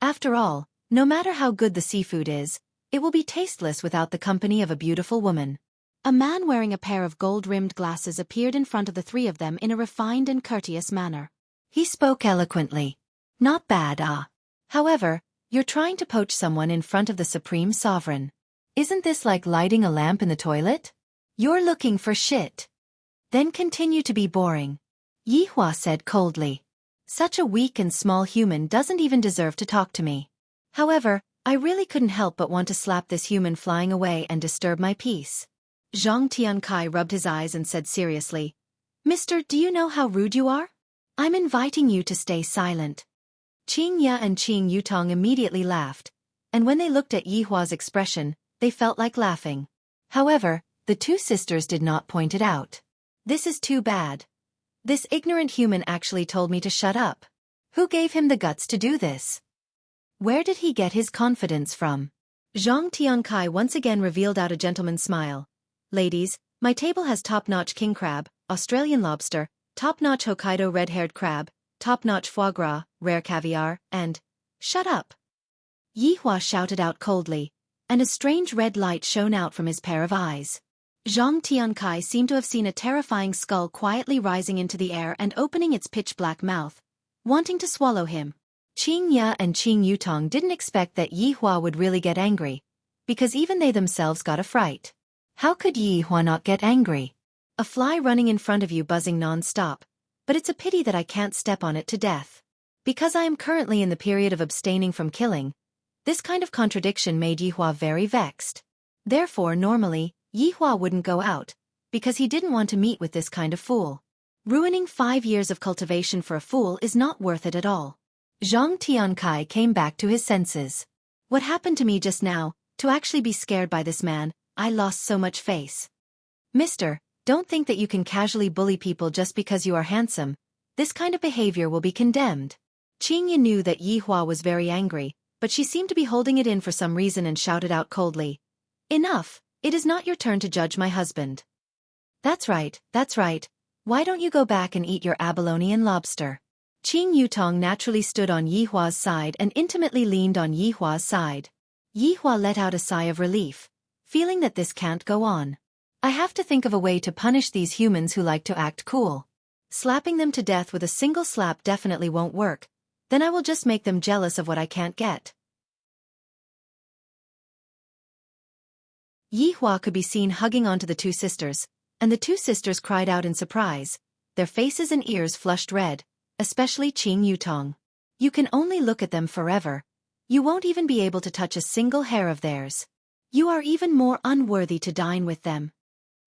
After all, no matter how good the seafood is, it will be tasteless without the company of a beautiful woman. A man wearing a pair of gold-rimmed glasses appeared in front of the three of them in a refined and courteous manner. He spoke eloquently. Not bad, ah. However, you're trying to poach someone in front of the Supreme Sovereign. Isn't this like lighting a lamp in the toilet? You're looking for shit. Then continue to be boring. Yi Hua said coldly. Such a weak and small human doesn't even deserve to talk to me. However, I really couldn't help but want to slap this human flying away and disturb my peace. Zhang Tiankai rubbed his eyes and said seriously, Mister, do you know how rude you are? I'm inviting you to stay silent. Qing Ya and Qing Yutong immediately laughed, and when they looked at Yi Hua's expression, they felt like laughing. However, the two sisters did not point it out. This is too bad. This ignorant human actually told me to shut up. Who gave him the guts to do this? Where did he get his confidence from? Zhang Tiankai once again revealed out a gentleman's smile. Ladies, my table has top-notch king crab, Australian lobster, top-notch Hokkaido red-haired crab, top-notch foie gras, rare caviar, and... Shut up! Yi Hua shouted out coldly, and a strange red light shone out from his pair of eyes. Zhang Tiankai seemed to have seen a terrifying skull quietly rising into the air and opening its pitch-black mouth, wanting to swallow him. Qing Ya and Qing Yutong didn't expect that Yi Hua would really get angry, because even they themselves got a fright. How could Yi Hua not get angry? A fly running in front of you buzzing non-stop, but it's a pity that I can't step on it to death. Because I am currently in the period of abstaining from killing, this kind of contradiction made Yi Hua very vexed. Therefore, normally, Yi Hua wouldn't go out, because he didn't want to meet with this kind of fool. Ruining 5 years of cultivation for a fool is not worth it at all. Zhang Tiankai came back to his senses. What happened to me just now, to actually be scared by this man, I lost so much face. Mister, don't think that you can casually bully people just because you are handsome. This kind of behavior will be condemned. Qing Yi knew that Yi Hua was very angry, but she seemed to be holding it in for some reason and shouted out coldly. Enough, it is not your turn to judge my husband. That's right, that's right. Why don't you go back and eat your abalone and lobster? Qing Yutong naturally stood on Yi Hua's side and intimately leaned on Yi Hua's side. Yi Hua let out a sigh of relief, feeling that this can't go on. I have to think of a way to punish these humans who like to act cool. Slapping them to death with a single slap definitely won't work, then I will just make them jealous of what I can't get. Yi Hua could be seen hugging onto the two sisters, and the two sisters cried out in surprise. Their faces and ears flushed red, especially Qing Yutong. You can only look at them forever. You won't even be able to touch a single hair of theirs. You are even more unworthy to dine with them.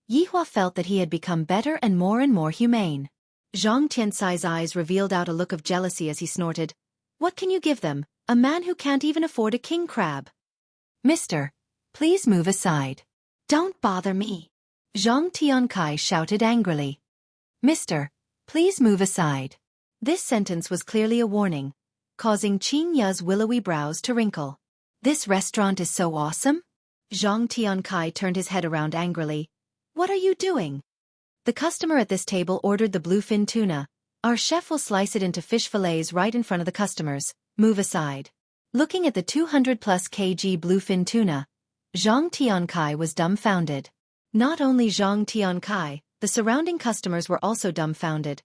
Yi Hua felt that he had become better and more humane. Zhang Tiansai's eyes revealed out a look of jealousy as he snorted. What can you give them, a man who can't even afford a king crab? Mister, please move aside. Don't bother me. Zhang Tiankai shouted angrily. Mister, please move aside. This sentence was clearly a warning, causing Qing Ya's willowy brows to wrinkle. This restaurant is so awesome? Zhang Tiankai turned his head around angrily. What are you doing? The customer at this table ordered the bluefin tuna. Our chef will slice it into fish fillets right in front of the customers. Move aside. Looking at the 200+ kg bluefin tuna, Zhang Tiankai was dumbfounded. Not only Zhang Tiankai, the surrounding customers were also dumbfounded.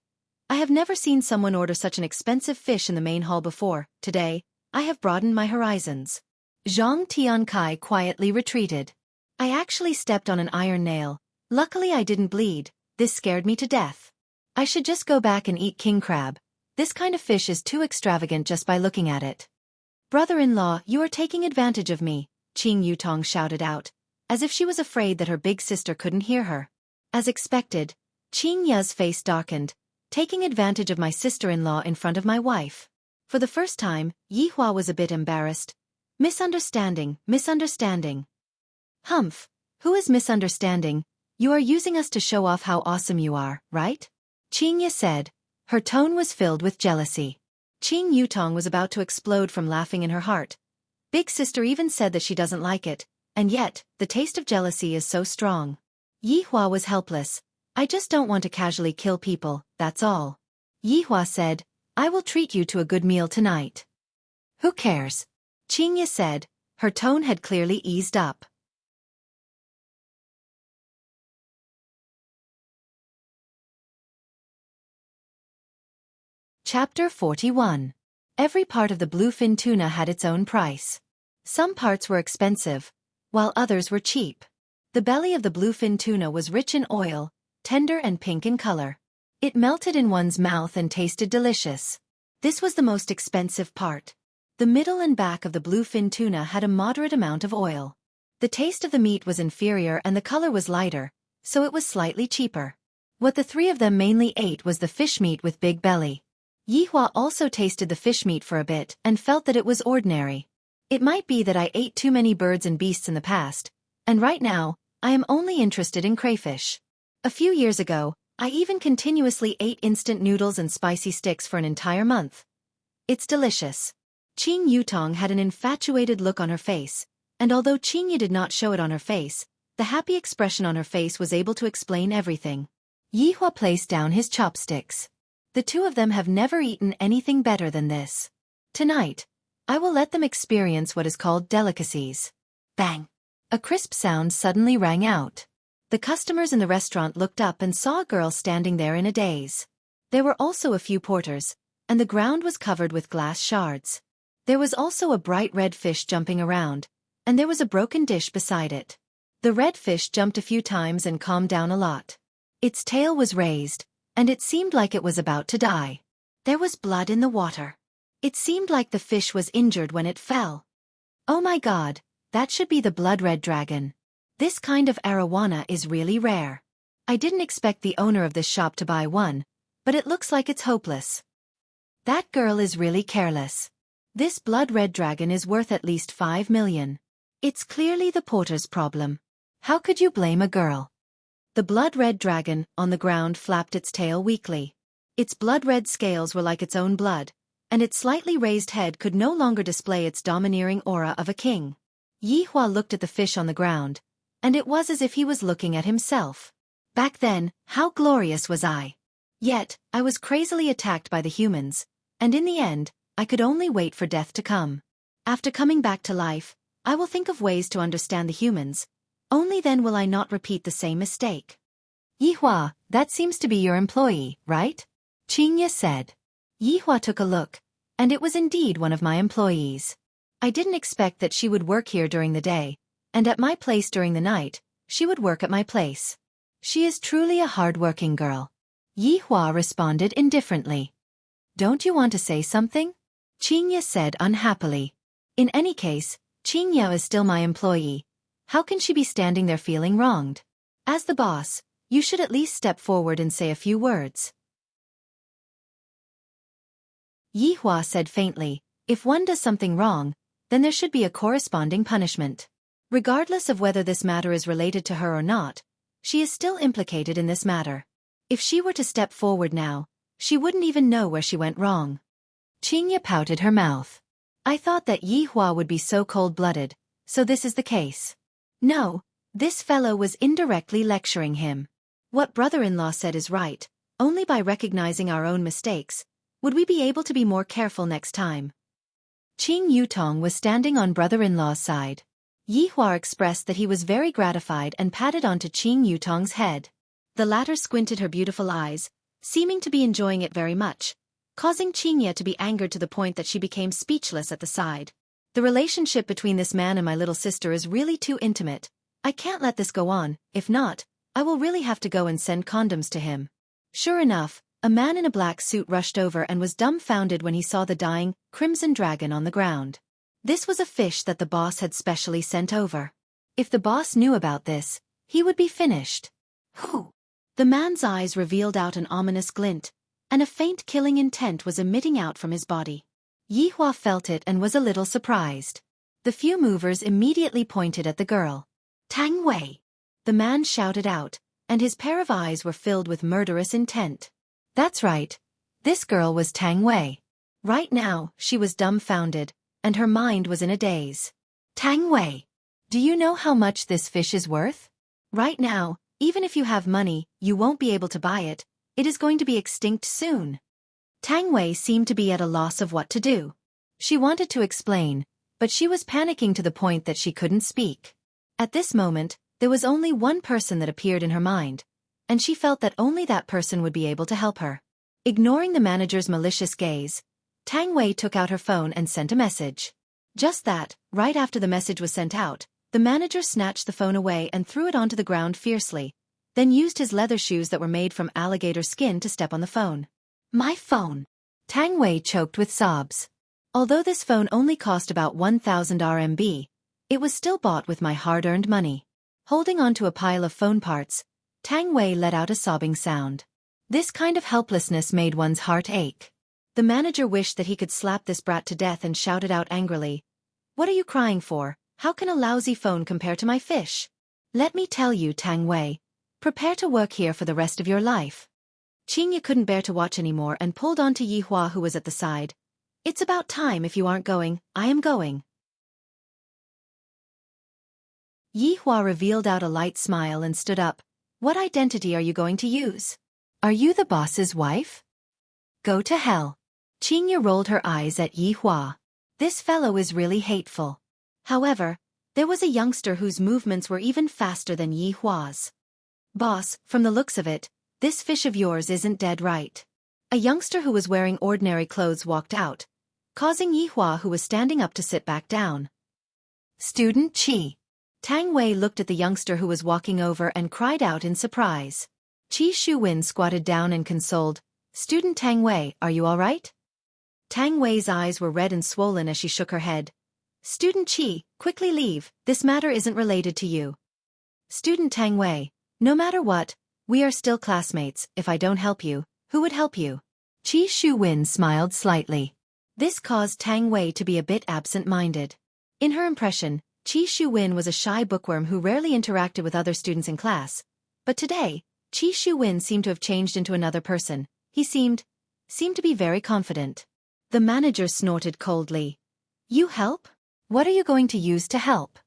I have never seen someone order such an expensive fish in the main hall before. Today, I have broadened my horizons. Zhang Tiankai quietly retreated. I actually stepped on an iron nail. Luckily I didn't bleed. This scared me to death. I should just go back and eat king crab. This kind of fish is too extravagant just by looking at it. Brother-in-law, you are taking advantage of me, Qing Yutong shouted out, as if she was afraid that her big sister couldn't hear her. As expected, Qing Ya's face darkened. Taking advantage of my sister-in-law in front of my wife. For the first time, Yi Hua was a bit embarrassed. Misunderstanding. Humph, who is misunderstanding? You are using us to show off how awesome you are, right? Qing Ya said. Her tone was filled with jealousy. Qing Yutong was about to explode from laughing in her heart. Big sister even said that she doesn't like it, and yet, the taste of jealousy is so strong. Yi Hua was helpless. I just don't want to casually kill people, that's all. Yi Hua said, I will treat you to a good meal tonight. Who cares? Qing Ya said. Her tone had clearly eased up. Chapter 41. Every part of the bluefin tuna had its own price. Some parts were expensive, while others were cheap. The belly of the bluefin tuna was rich in oil, tender and pink in color. It melted in one's mouth and tasted delicious. This was the most expensive part. The middle and back of the bluefin tuna had a moderate amount of oil. The taste of the meat was inferior and the color was lighter, so it was slightly cheaper. What the three of them mainly ate was the fish meat with big belly. Yihua also tasted the fish meat for a bit and felt that it was ordinary. It might be that I ate too many birds and beasts in the past, and right now, I am only interested in crayfish. A few years ago, I even continuously ate instant noodles and spicy sticks for an entire month. It's delicious. Qing Yutong had an infatuated look on her face, and although Qingya did not show it on her face, the happy expression on her face was able to explain everything. Yihua placed down his chopsticks. The two of them have never eaten anything better than this. Tonight, I will let them experience what is called delicacies. Bang! A crisp sound suddenly rang out. The customers in the restaurant looked up and saw a girl standing there in a daze. There were also a few porters, and the ground was covered with glass shards. There was also a bright red fish jumping around, and there was a broken dish beside it. The red fish jumped a few times and calmed down a lot. Its tail was raised, and it seemed like it was about to die. There was blood in the water. It seemed like the fish was injured when it fell. Oh my God, that should be the blood-red dragon. This kind of arowana is really rare. I didn't expect the owner of this shop to buy one, but it looks like it's hopeless. That girl is really careless. This blood-red dragon is worth at least 5 million. It's clearly the porter's problem. How could you blame a girl? The blood-red dragon, on the ground, flapped its tail weakly. Its blood-red scales were like its own blood, and its slightly raised head could no longer display its domineering aura of a king. Yihua looked at the fish on the ground, and it was as if he was looking at himself. Back then, how glorious was I? Yet, I was crazily attacked by the humans, and in the end, I could only wait for death to come. After coming back to life, I will think of ways to understand the humans. Only then will I not repeat the same mistake. Yihua, that seems to be your employee, right? Qingya said. Yihua took a look, and it was indeed one of my employees. I didn't expect that she would work here during the day, and at my place during the night, she would work at my place. She is truly a hard-working girl. Yihua responded indifferently. Don't you want to say something? Qingya said unhappily. In any case, Qingya is still my employee. How can she be standing there feeling wronged? As the boss, you should at least step forward and say a few words. Yihua said faintly, if one does something wrong, then there should be a corresponding punishment. Regardless of whether this matter is related to her or not, she is still implicated in this matter. If she were to step forward now, she wouldn't even know where she went wrong. Qingya pouted her mouth. I thought that Yihua would be so cold-blooded, so this is the case. No, this fellow was indirectly lecturing him. What brother-in-law said is right. Only by recognizing our own mistakes would we be able to be more careful next time. Qing Yutong was standing on brother-in-law's side. Yihua expressed that he was very gratified and patted onto Qing Yutong's head. The latter squinted her beautiful eyes, seeming to be enjoying it very much, causing Qingya to be angered to the point that she became speechless at the side. The relationship between this man and my little sister is really too intimate. I can't let this go on, if not, I will really have to go and send condoms to him. Sure enough, a man in a black suit rushed over and was dumbfounded when he saw the dying, crimson dragon on the ground. This was a fish that the boss had specially sent over. If the boss knew about this, he would be finished. Whew! The man's eyes revealed out an ominous glint, and a faint killing intent was emitting out from his body. Yihua felt it and was a little surprised. The few movers immediately pointed at the girl. Tang Wei! The man shouted out, and his pair of eyes were filled with murderous intent. That's right. This girl was Tang Wei. Right now, she was dumbfounded, and her mind was in a daze. Tang Wei! Do you know how much this fish is worth? Right now, even if you have money, you won't be able to buy it. It is going to be extinct soon. Tang Wei seemed to be at a loss of what to do. She wanted to explain, but she was panicking to the point that she couldn't speak. At this moment, there was only one person that appeared in her mind, and she felt that only that person would be able to help her. Ignoring the manager's malicious gaze, Tang Wei took out her phone and sent a message. Just that, right after the message was sent out, the manager snatched the phone away and threw it onto the ground fiercely, then used his leather shoes that were made from alligator skin to step on the phone. My phone! Tang Wei choked with sobs. Although this phone only cost about 1,000 RMB, it was still bought with my hard-earned money. Holding onto a pile of phone parts, Tang Wei let out a sobbing sound. This kind of helplessness made one's heart ache. The manager wished that he could slap this brat to death and shouted out angrily, "What are you crying for? How can a lousy phone compare to my fish? Let me tell you, Tang Wei, prepare to work here for the rest of your life." Qingya couldn't bear to watch anymore and pulled on to Yi Hua, who was at the side. "It's about time. If you aren't going, I am going." Yi Hua revealed out a light smile and stood up. "What identity are you going to use? Are you the boss's wife? Go to hell." Qingya rolled her eyes at Yi Hua. This fellow is really hateful. However, there was a youngster whose movements were even faster than Yi Hua's. "Boss, from the looks of it, this fish of yours isn't dead, right?" A youngster who was wearing ordinary clothes walked out, causing Yi Hua, who was standing up, to sit back down. "Student Qi." Tang Wei looked at the youngster who was walking over and cried out in surprise. Qi Shuwen squatted down and consoled, "Student Tang Wei, are you all right?" Tang Wei's eyes were red and swollen as she shook her head. "Student Qi, quickly leave, this matter isn't related to you." "Student Tang Wei, no matter what, we are still classmates. If I don't help you, who would help you?" Qi Shuwen smiled slightly. This caused Tang Wei to be a bit absent-minded. In her impression, Qi Shuwen was a shy bookworm who rarely interacted with other students in class. But today, Qi Shuwen seemed to have changed into another person. He seemed to be very confident. The manager snorted coldly. "You help? What are you going to use to help?"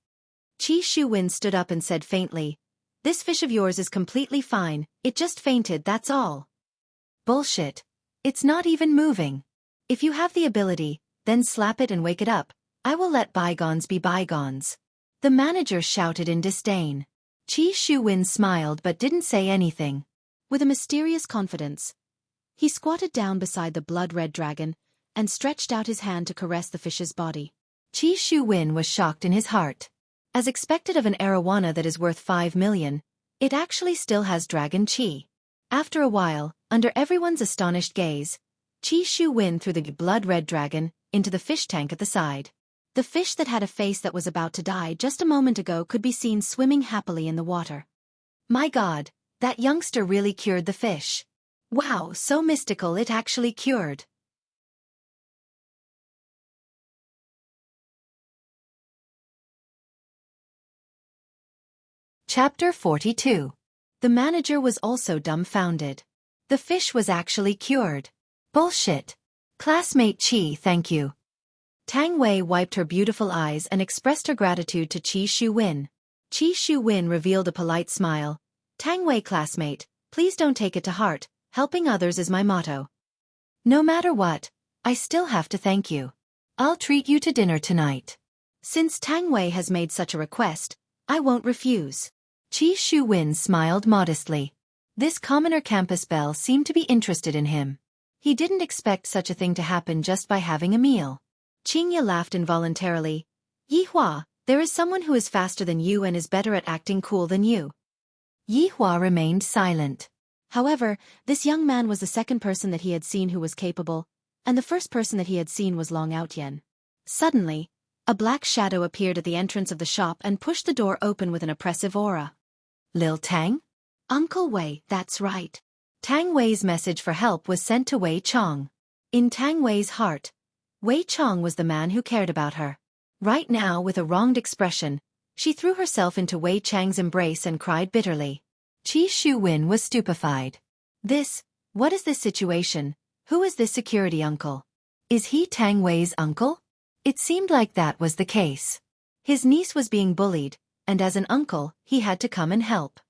Qi Shuwen stood up and said faintly, "This fish of yours is completely fine, it just fainted, that's all." "Bullshit. It's not even moving. If you have the ability, then slap it and wake it up. I will let bygones be bygones." The manager shouted in disdain. Qi Shuwen smiled but didn't say anything. With a mysterious confidence, he squatted down beside the blood-red dragon and stretched out his hand to caress the fish's body. Qi Shuwen was shocked in his heart. As expected of an arowana that is worth 5 million, it actually still has dragon qi. After a while, under everyone's astonished gaze, Qi Shuwen threw the blood-red dragon into the fish tank at the side. The fish that had a face that was about to die just a moment ago could be seen swimming happily in the water. My God, that youngster really cured the fish. Wow, so mystical, it actually cured. Chapter 42. The manager was also dumbfounded. The fish was actually cured. Bullshit. Classmate Qi, thank you. Tang Wei wiped her beautiful eyes and expressed her gratitude to Qi Shuwen. Qi Shuwen revealed a polite smile. "Tang Wei classmate, please don't take it to heart, helping others is my motto. No matter what, I still have to thank you. I'll treat you to dinner tonight. Since Tang Wei has made such a request, I won't refuse." Qi Shuwen smiled modestly. This commoner campus belle seemed to be interested in him. He didn't expect such a thing to happen just by having a meal. Qingya laughed involuntarily. "Yi Hua, there is someone who is faster than you and is better at acting cool than you." Yi Hua remained silent. However, this young man was the second person that he had seen who was capable, and the first person that he had seen was Long Outyen. Suddenly, a black shadow appeared at the entrance of the shop and pushed the door open with an oppressive aura. "Lil Tang?" "Uncle Wei, that's right." Tang Wei's message for help was sent to Wei Chong. In Tang Wei's heart, Wei Chong was the man who cared about her. Right now, with a wronged expression, she threw herself into Wei Chang's embrace and cried bitterly. Qi Shuwen was stupefied. What is this situation? Who is this security uncle? Is he Tang Wei's uncle? It seemed like that was the case. His niece was being bullied, and as an uncle, he had to come and help.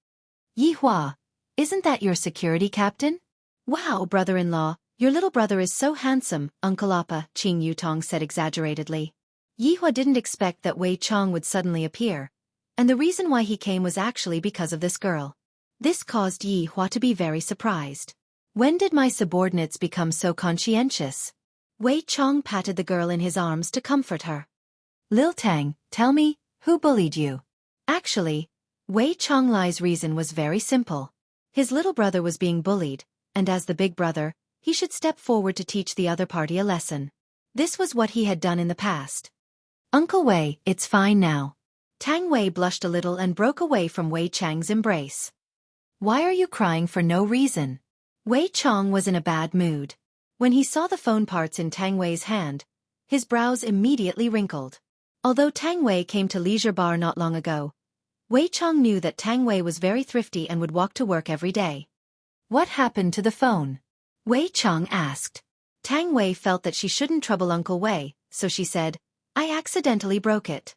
"Yi Hua, isn't that your security captain?" "Wow, brother-in-law, your little brother is so handsome, Uncle Appa," Qing Yutong said exaggeratedly. Yi Hua didn't expect that Wei Chong would suddenly appear, and the reason why he came was actually because of this girl. This caused Yi Hua to be very surprised. When did my subordinates become so conscientious? Wei Chong patted the girl in his arms to comfort her. "Lil Tang, tell me, who bullied you?" Actually, Wei Chonglai's reason was very simple. His little brother was being bullied, and as the big brother, he should step forward to teach the other party a lesson. This was what he had done in the past. Uncle Wei, it's fine now. Tang Wei blushed a little and broke away from Wei Chang's embrace. Why are you crying for no reason? Wei Chang was in a bad mood. When he saw the phone parts in Tang Wei's hand, his brows immediately wrinkled. Although Tang Wei came to Leisure Bar not long ago, Wei Chang knew that Tang Wei was very thrifty and would walk to work every day. What happened to the phone? Wei Chang asked. Tang Wei felt that she shouldn't trouble Uncle Wei, so she said, I accidentally broke it.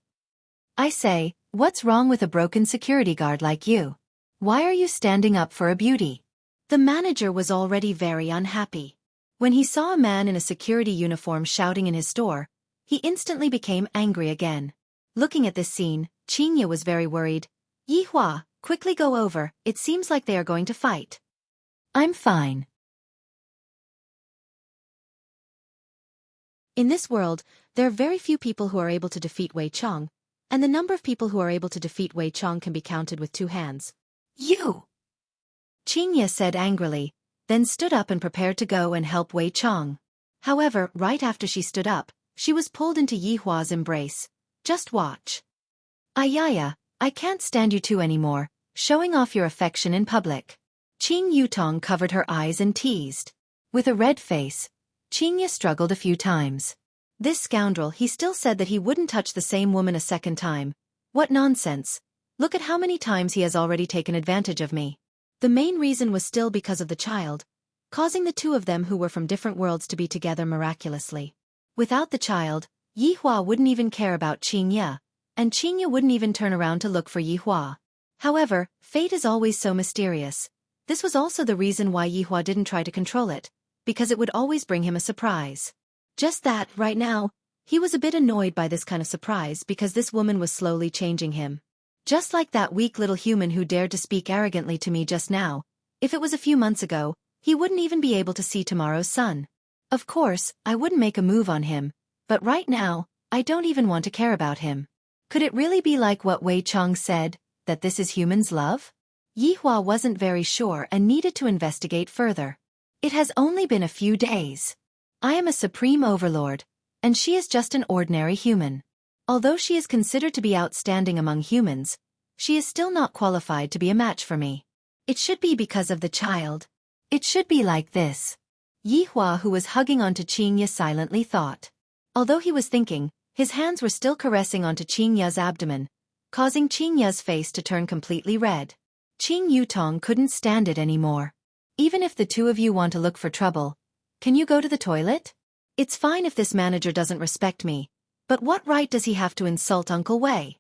I say, what's wrong with a broken security guard like you? Why are you standing up for a beauty? The manager was already very unhappy. When he saw a man in a security uniform shouting in his store, he instantly became angry again. Looking at this scene, Qingye was very worried. Yi Hua, quickly go over, it seems like they are going to fight. I'm fine. In this world, there are very few people who are able to defeat Wei Chang, and the number of people who are able to defeat Wei Chang can be counted with 2 hands. You! Qingye said angrily, then stood up and prepared to go and help Wei Chang. However, right after she stood up, she was pulled into Yi Hua's embrace. Just watch. Ayaya, I can't stand you two anymore, showing off your affection in public. Qing Yutong covered her eyes and teased. With a red face, Qingye struggled a few times. This scoundrel, he still said that he wouldn't touch the same woman a second time. What nonsense. Look at how many times he has already taken advantage of me. The main reason was still because of the child, causing the two of them who were from different worlds to be together miraculously. Without the child, Yi Hua wouldn't even care about Qingye, and Qingye wouldn't even turn around to look for Yi Hua. However, fate is always so mysterious. This was also the reason why Yi Hua didn't try to control it, because it would always bring him a surprise. Just that, right now, he was a bit annoyed by this kind of surprise because this woman was slowly changing him. Just like that weak little human who dared to speak arrogantly to me just now. If it was a few months ago, he wouldn't even be able to see tomorrow's sun. Of course, I wouldn't make a move on him, but right now, I don't even want to care about him. Could it really be like what Wei Chang said, that this is human's love? Yi Hua wasn't very sure and needed to investigate further. It has only been a few days. I am a supreme overlord, and she is just an ordinary human. Although she is considered to be outstanding among humans, she is still not qualified to be a match for me. It should be because of the child. It should be like this. Yi Hua, who was hugging onto Qingye, silently thought. Although he was thinking, his hands were still caressing onto Qingye's abdomen, causing Qingye's face to turn completely red. Qing Yutong couldn't stand it anymore. Even if the two of you want to look for trouble, can you go to the toilet? It's fine if this manager doesn't respect me, but what right does he have to insult Uncle Wei?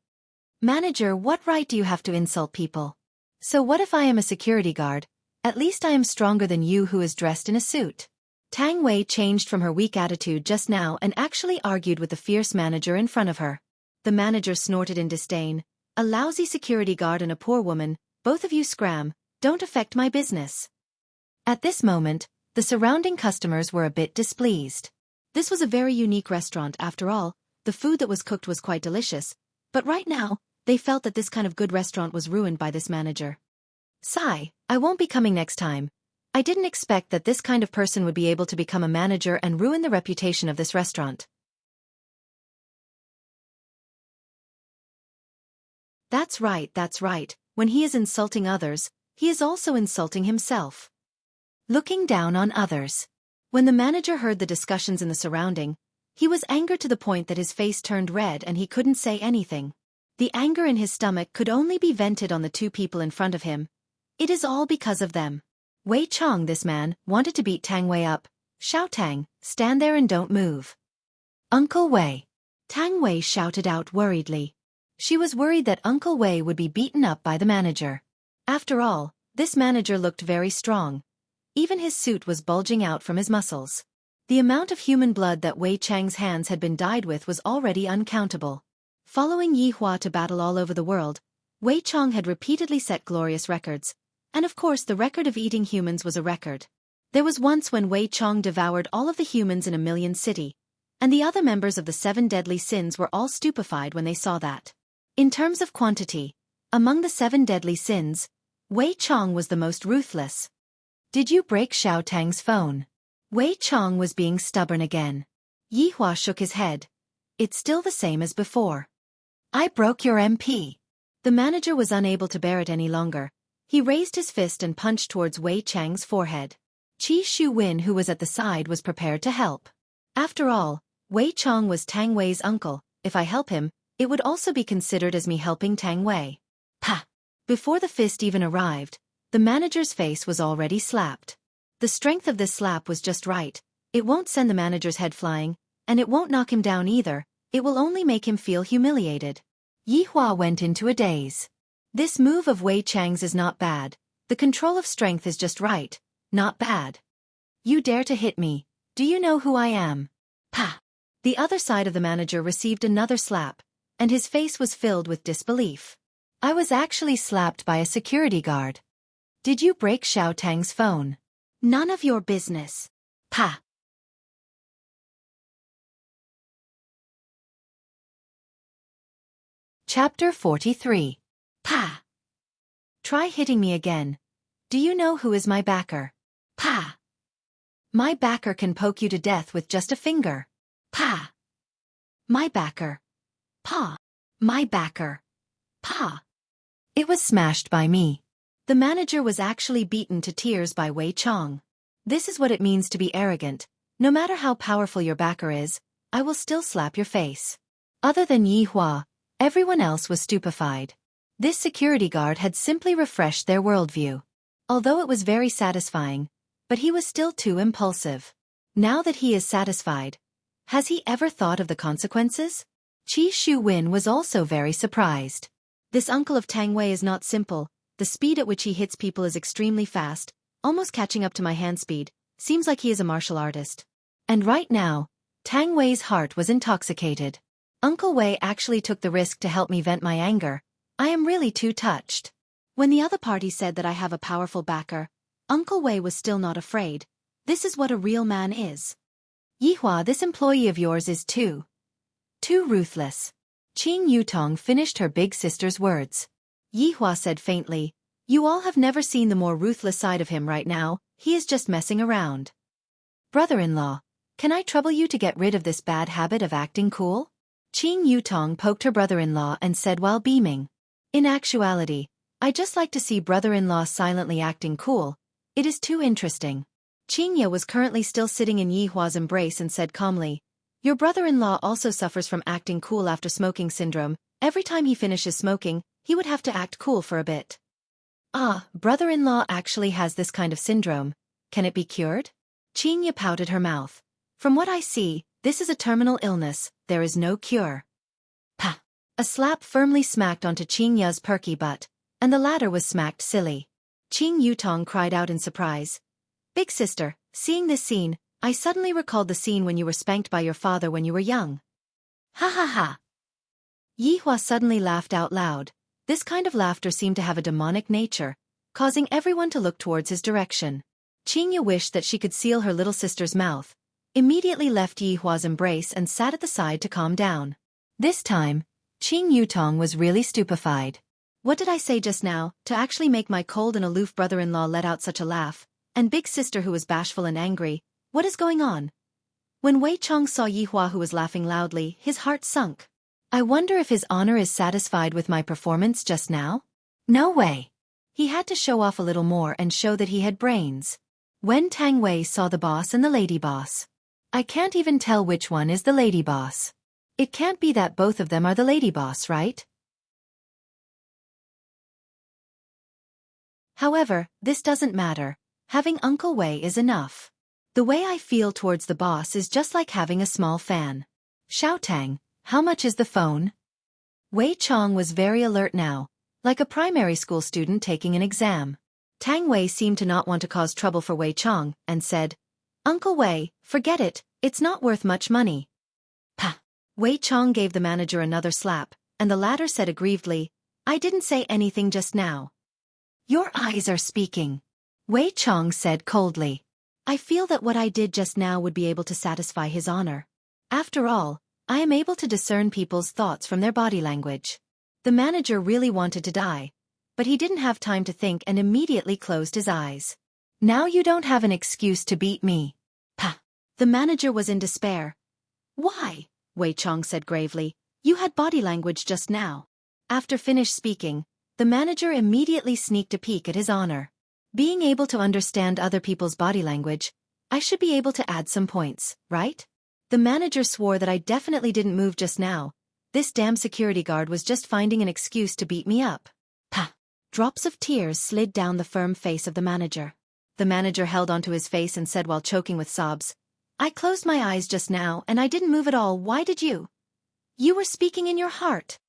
Manager, what right do you have to insult people? So what if I am a security guard? At least I am stronger than you who is dressed in a suit. Tang Wei changed from her weak attitude just now and actually argued with the fierce manager in front of her. The manager snorted in disdain. A lousy security guard and a poor woman, both of you scram, don't affect my business. At this moment, the surrounding customers were a bit displeased. This was a very unique restaurant after all, the food that was cooked was quite delicious, but right now, they felt that this kind of good restaurant was ruined by this manager. Sigh, I won't be coming next time. I didn't expect that this kind of person would be able to become a manager and ruin the reputation of this restaurant. That's right. When he is insulting others, he is also insulting himself. Looking down on others. When the manager heard the discussions in the surrounding, he was angered to the point that his face turned red and he couldn't say anything. The anger in his stomach could only be vented on the two people in front of him. It is all because of them. Wei Chang, this man, wanted to beat Tang Wei up. Xiao Tang, stand there and don't move. Uncle Wei. Tang Wei shouted out worriedly. She was worried that Uncle Wei would be beaten up by the manager. After all, this manager looked very strong. Even his suit was bulging out from his muscles. The amount of human blood that Wei Chang's hands had been dyed with was already uncountable. Following Yi Hua to battle all over the world, Wei Chang had repeatedly set glorious records, and of course the record of eating humans was a record. There was once when Wei Chang devoured all of the humans in 1,000,000 city, and the other members of the 7 deadly sins were all stupefied when they saw that. In terms of quantity, among the 7 deadly sins, Wei Chang was the most ruthless. Did you break Xiao Tang's phone? Wei Chong was being stubborn again. Yihua shook his head. It's still the same as before. I broke your MP. The manager was unable to bear it any longer. He raised his fist and punched towards Wei Chang's forehead. Qi Shu-win, who was at the side, was prepared to help. After all, Wei Chong was Tang Wei's uncle. If I help him, it would also be considered as me helping Tang Wei. Pa! Before the fist even arrived, the manager's face was already slapped. The strength of this slap was just right. It won't send the manager's head flying, and it won't knock him down either. It will only make him feel humiliated. Yihua went into a daze. This move of Wei Chang's is not bad. The control of strength is just right. Not bad. You dare to hit me. Do you know who I am? Pa! The other side of the manager received another slap, and his face was filled with disbelief. I was actually slapped by a security guard. Did you break Xiao Tang's phone? None of your business. Pa! Chapter 43. Pa! Try hitting me again. Do you know who is my backer? Pa! My backer can poke you to death with just a finger. Pa! My backer. Pa! My backer. Pa! It was smashed by me. The manager was actually beaten to tears by Wei Chong. This is what it means to be arrogant. No matter how powerful your backer is, I will still slap your face. Other than Yihua, everyone else was stupefied. This security guard had simply refreshed their worldview. Although it was very satisfying, but he was still too impulsive. Now that he is satisfied, has he ever thought of the consequences? Qi Shu-win was also very surprised. This uncle of Tang Wei is not simple. The speed at which he hits people is extremely fast, almost catching up to my hand speed. Seems like he is a martial artist. And right now, Tang Wei's heart was intoxicated. Uncle Wei actually took the risk to help me vent my anger. I am really too touched. When the other party said that I have a powerful backer, Uncle Wei was still not afraid. This is what a real man is. Yihua, this employee of yours is too ruthless. Qing Yutong finished her big sister's words. Yihua said faintly, you all have never seen the more ruthless side of him right now. He is just messing around. Brother-in-law, can I trouble you to get rid of this bad habit of acting cool? Qing Yutong poked her brother-in-law and said while beaming. In actuality, I just like to see brother-in-law silently acting cool. It is too interesting. Qingya was currently still sitting in Yihua's embrace and said calmly, your brother-in-law also suffers from acting cool after smoking syndrome. Every time he finishes smoking, he would have to act cool for a bit. Ah, brother-in-law actually has this kind of syndrome. Can it be cured? Qingya pouted her mouth. From what I see, this is a terminal illness. There is no cure. Pa! A slap firmly smacked onto Qingya's perky butt, and the latter was smacked silly. Qing Yutong cried out in surprise. Big sister, seeing this scene, I suddenly recalled the scene when you were spanked by your father when you were young. Ha ha ha! Yihua suddenly laughed out loud. This kind of laughter seemed to have a demonic nature, causing everyone to look towards his direction. Qingya wished that she could seal her little sister's mouth, immediately left Yihua's embrace and sat at the side to calm down. This time, Qing Yutong was really stupefied. What did I say just now, to actually make my cold and aloof brother-in-law let out such a laugh, and big sister who was bashful and angry? What is going on? When Wei Chong saw Yihua who was laughing loudly, his heart sunk. I wonder if his honor is satisfied with my performance just now? No way. He had to show off a little more and show that he had brains. When Tang Wei saw the boss and the lady boss. I can't even tell which one is the lady boss. It can't be that both of them are the lady boss, right? However, this doesn't matter. Having Uncle Wei is enough. The way I feel towards the boss is just like having a small fan. Xiaotang, how much is the phone? Wei Chong was very alert now, like a primary school student taking an exam. Tang Wei seemed to not want to cause trouble for Wei Chong, and said, Uncle Wei, forget it, it's not worth much money. Pa! Wei Chong gave the manager another slap, and the latter said aggrievedly, I didn't say anything just now. Your eyes are speaking. Wei Chong said coldly. I feel that what I did just now would be able to satisfy his honor. After all, I am able to discern people's thoughts from their body language. The manager really wanted to die, but he didn't have time to think and immediately closed his eyes. Now you don't have an excuse to beat me. Pa! The manager was in despair. Why? Wei Chong said gravely. You had body language just now. After finished speaking, the manager immediately sneaked a peek at his honor. Being able to understand other people's body language, I should be able to add some points, right? The manager swore that I definitely didn't move just now. This damn security guard was just finding an excuse to beat me up. Pah! Drops of tears slid down the firm face of the manager. The manager held onto his face and said while choking with sobs, I closed my eyes just now and I didn't move at all. Why did you? You were speaking in your heart.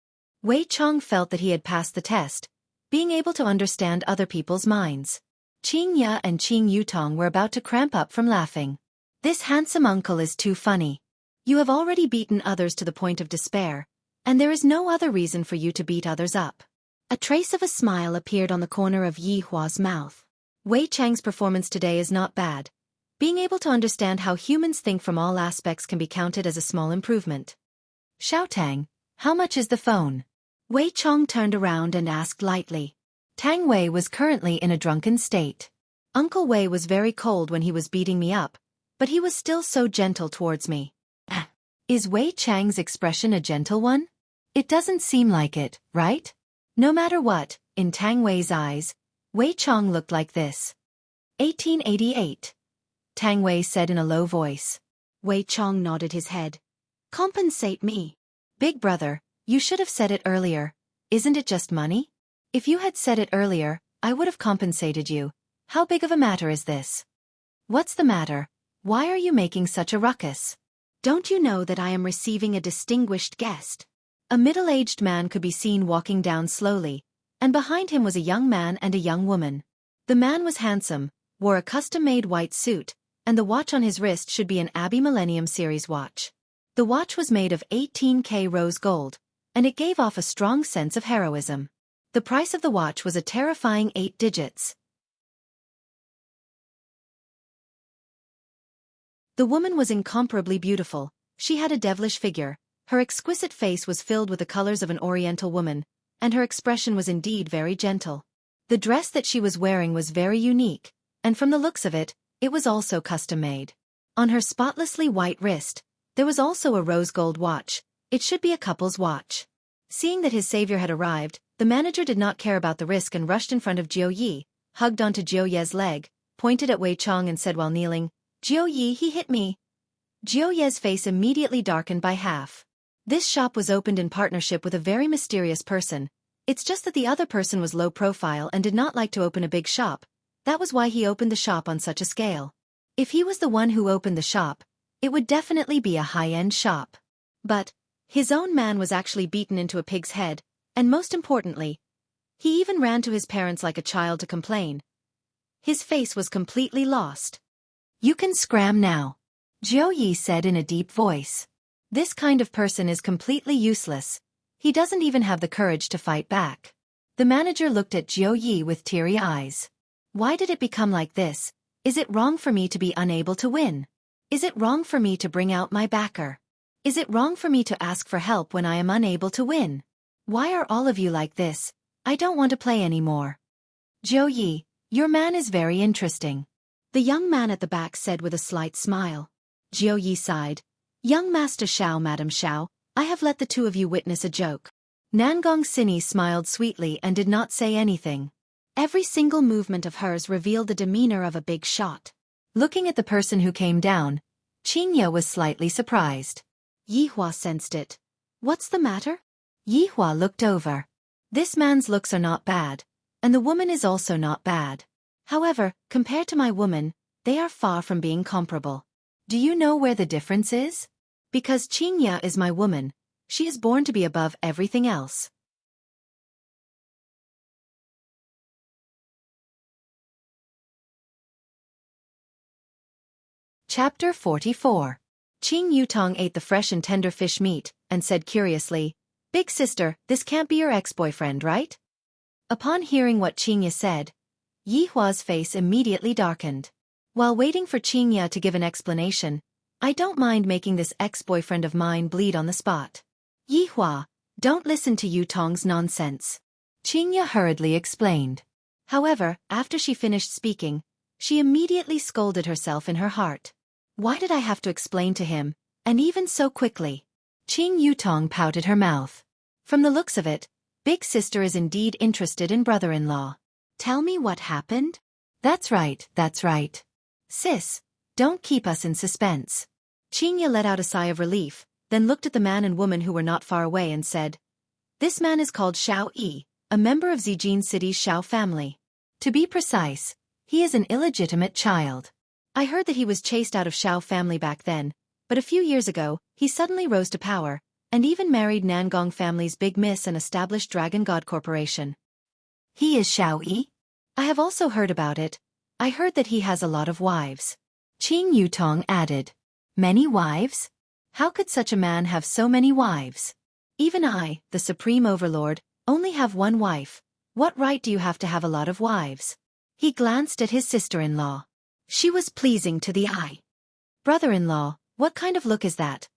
Wei Chong felt that he had passed the test, being able to understand other people's minds. Qing Ya and Qing Yutong were about to cramp up from laughing. This handsome uncle is too funny. You have already beaten others to the point of despair, and there is no other reason for you to beat others up. A trace of a smile appeared on the corner of Yi Hua's mouth. Wei Chang's performance today is not bad. Being able to understand how humans think from all aspects can be counted as a small improvement. Xiaotang, how much is the phone? Wei Chong turned around and asked lightly. Tang Wei was currently in a drunken state. Uncle Wei was very cold when he was beating me up, but he was still so gentle towards me. Is Wei Chang's expression a gentle one? It doesn't seem like it, right? No matter what, in Tang Wei's eyes, Wei Chong looked like this. 1888. Tang Wei said in a low voice. Wei Chong nodded his head. Compensate me. Big brother, you should have said it earlier. Isn't it just money? If you had said it earlier, I would have compensated you. How big of a matter is this? What's the matter? Why are you making such a ruckus? Don't you know that I am receiving a distinguished guest? A middle-aged man could be seen walking down slowly, and behind him was a young man and a young woman. The man was handsome, wore a custom-made white suit, and the watch on his wrist should be an Abbey Millennium Series watch. The watch was made of 18K rose gold, and it gave off a strong sense of heroism. The price of the watch was a terrifying 8 digits. The woman was incomparably beautiful. She had a devilish figure. Her exquisite face was filled with the colors of an Oriental woman, and her expression was indeed very gentle. The dress that she was wearing was very unique, and from the looks of it, it was also custom-made. On her spotlessly white wrist, there was also a rose gold watch. It should be a couple's watch. Seeing that his savior had arrived, the manager did not care about the risk and rushed in front of Jiu Yi, hugged onto Jiu Ye's leg, pointed at Wei Chong and said while kneeling, Jiu Yi, he hit me. Jiu Ye's face immediately darkened by half. This shop was opened in partnership with a very mysterious person. It's just that the other person was low profile and did not like to open a big shop. That was why he opened the shop on such a scale. If he was the one who opened the shop, it would definitely be a high-end shop. But his own man was actually beaten into a pig's head, and most importantly, he even ran to his parents like a child to complain. His face was completely lost. You can scram now, Jiu Yi said in a deep voice. This kind of person is completely useless. He doesn't even have the courage to fight back. The manager looked at Jiu Yi with teary eyes. Why did it become like this? Is it wrong for me to be unable to win? Is it wrong for me to bring out my backer? Is it wrong for me to ask for help when I am unable to win? Why are all of you like this? I don't want to play anymore. Jiu Yi, your man is very interesting. The young man at the back said with a slight smile. Jiu Yi sighed. Young Master Xiao, Madam Xiao, I have let the two of you witness a joke. Nangong Sini smiled sweetly and did not say anything. Every single movement of hers revealed the demeanor of a big shot. Looking at the person who came down, Qing Ya was slightly surprised. Yi Hua sensed it. What's the matter? Yi Hua looked over. This man's looks are not bad, and the woman is also not bad. However, compared to my woman, they are far from being comparable. Do you know where the difference is? Because Qing Ya is my woman, she is born to be above everything else. Chapter 44. Qing Yutong ate the fresh and tender fish meat, and said curiously, Big sister, this can't be your ex-boyfriend, right? Upon hearing what Qing Ya said, Yi Hua's face immediately darkened. While waiting for Qing Ya to give an explanation, I don't mind making this ex-boyfriend of mine bleed on the spot. Yi Hua, don't listen to Yutong's nonsense. Qing Ya hurriedly explained. However, after she finished speaking, she immediately scolded herself in her heart. Why did I have to explain to him, and even so quickly? Qing Yutong pouted her mouth. From the looks of it, big sister is indeed interested in brother-in-law. Tell me what happened? That's right, that's right. Sis, don't keep us in suspense. Qingya let out a sigh of relief, then looked at the man and woman who were not far away and said, "This man is called Xiao Yi, a member of Zijin City's Xiao family. To be precise, he is an illegitimate child. I heard that he was chased out of Xiao family back then, but a few years ago, he suddenly rose to power, and even married Nangong family's big miss and established Dragon God Corporation." He is Xiao Yi? I have also heard about it. I heard that he has a lot of wives. Qing Yutong added. Many wives? How could such a man have so many wives? Even I, the supreme overlord, only have one wife. What right do you have to have a lot of wives? He glanced at his sister-in-law. She was pleasing to the eye. Brother-in-law, what kind of look is that?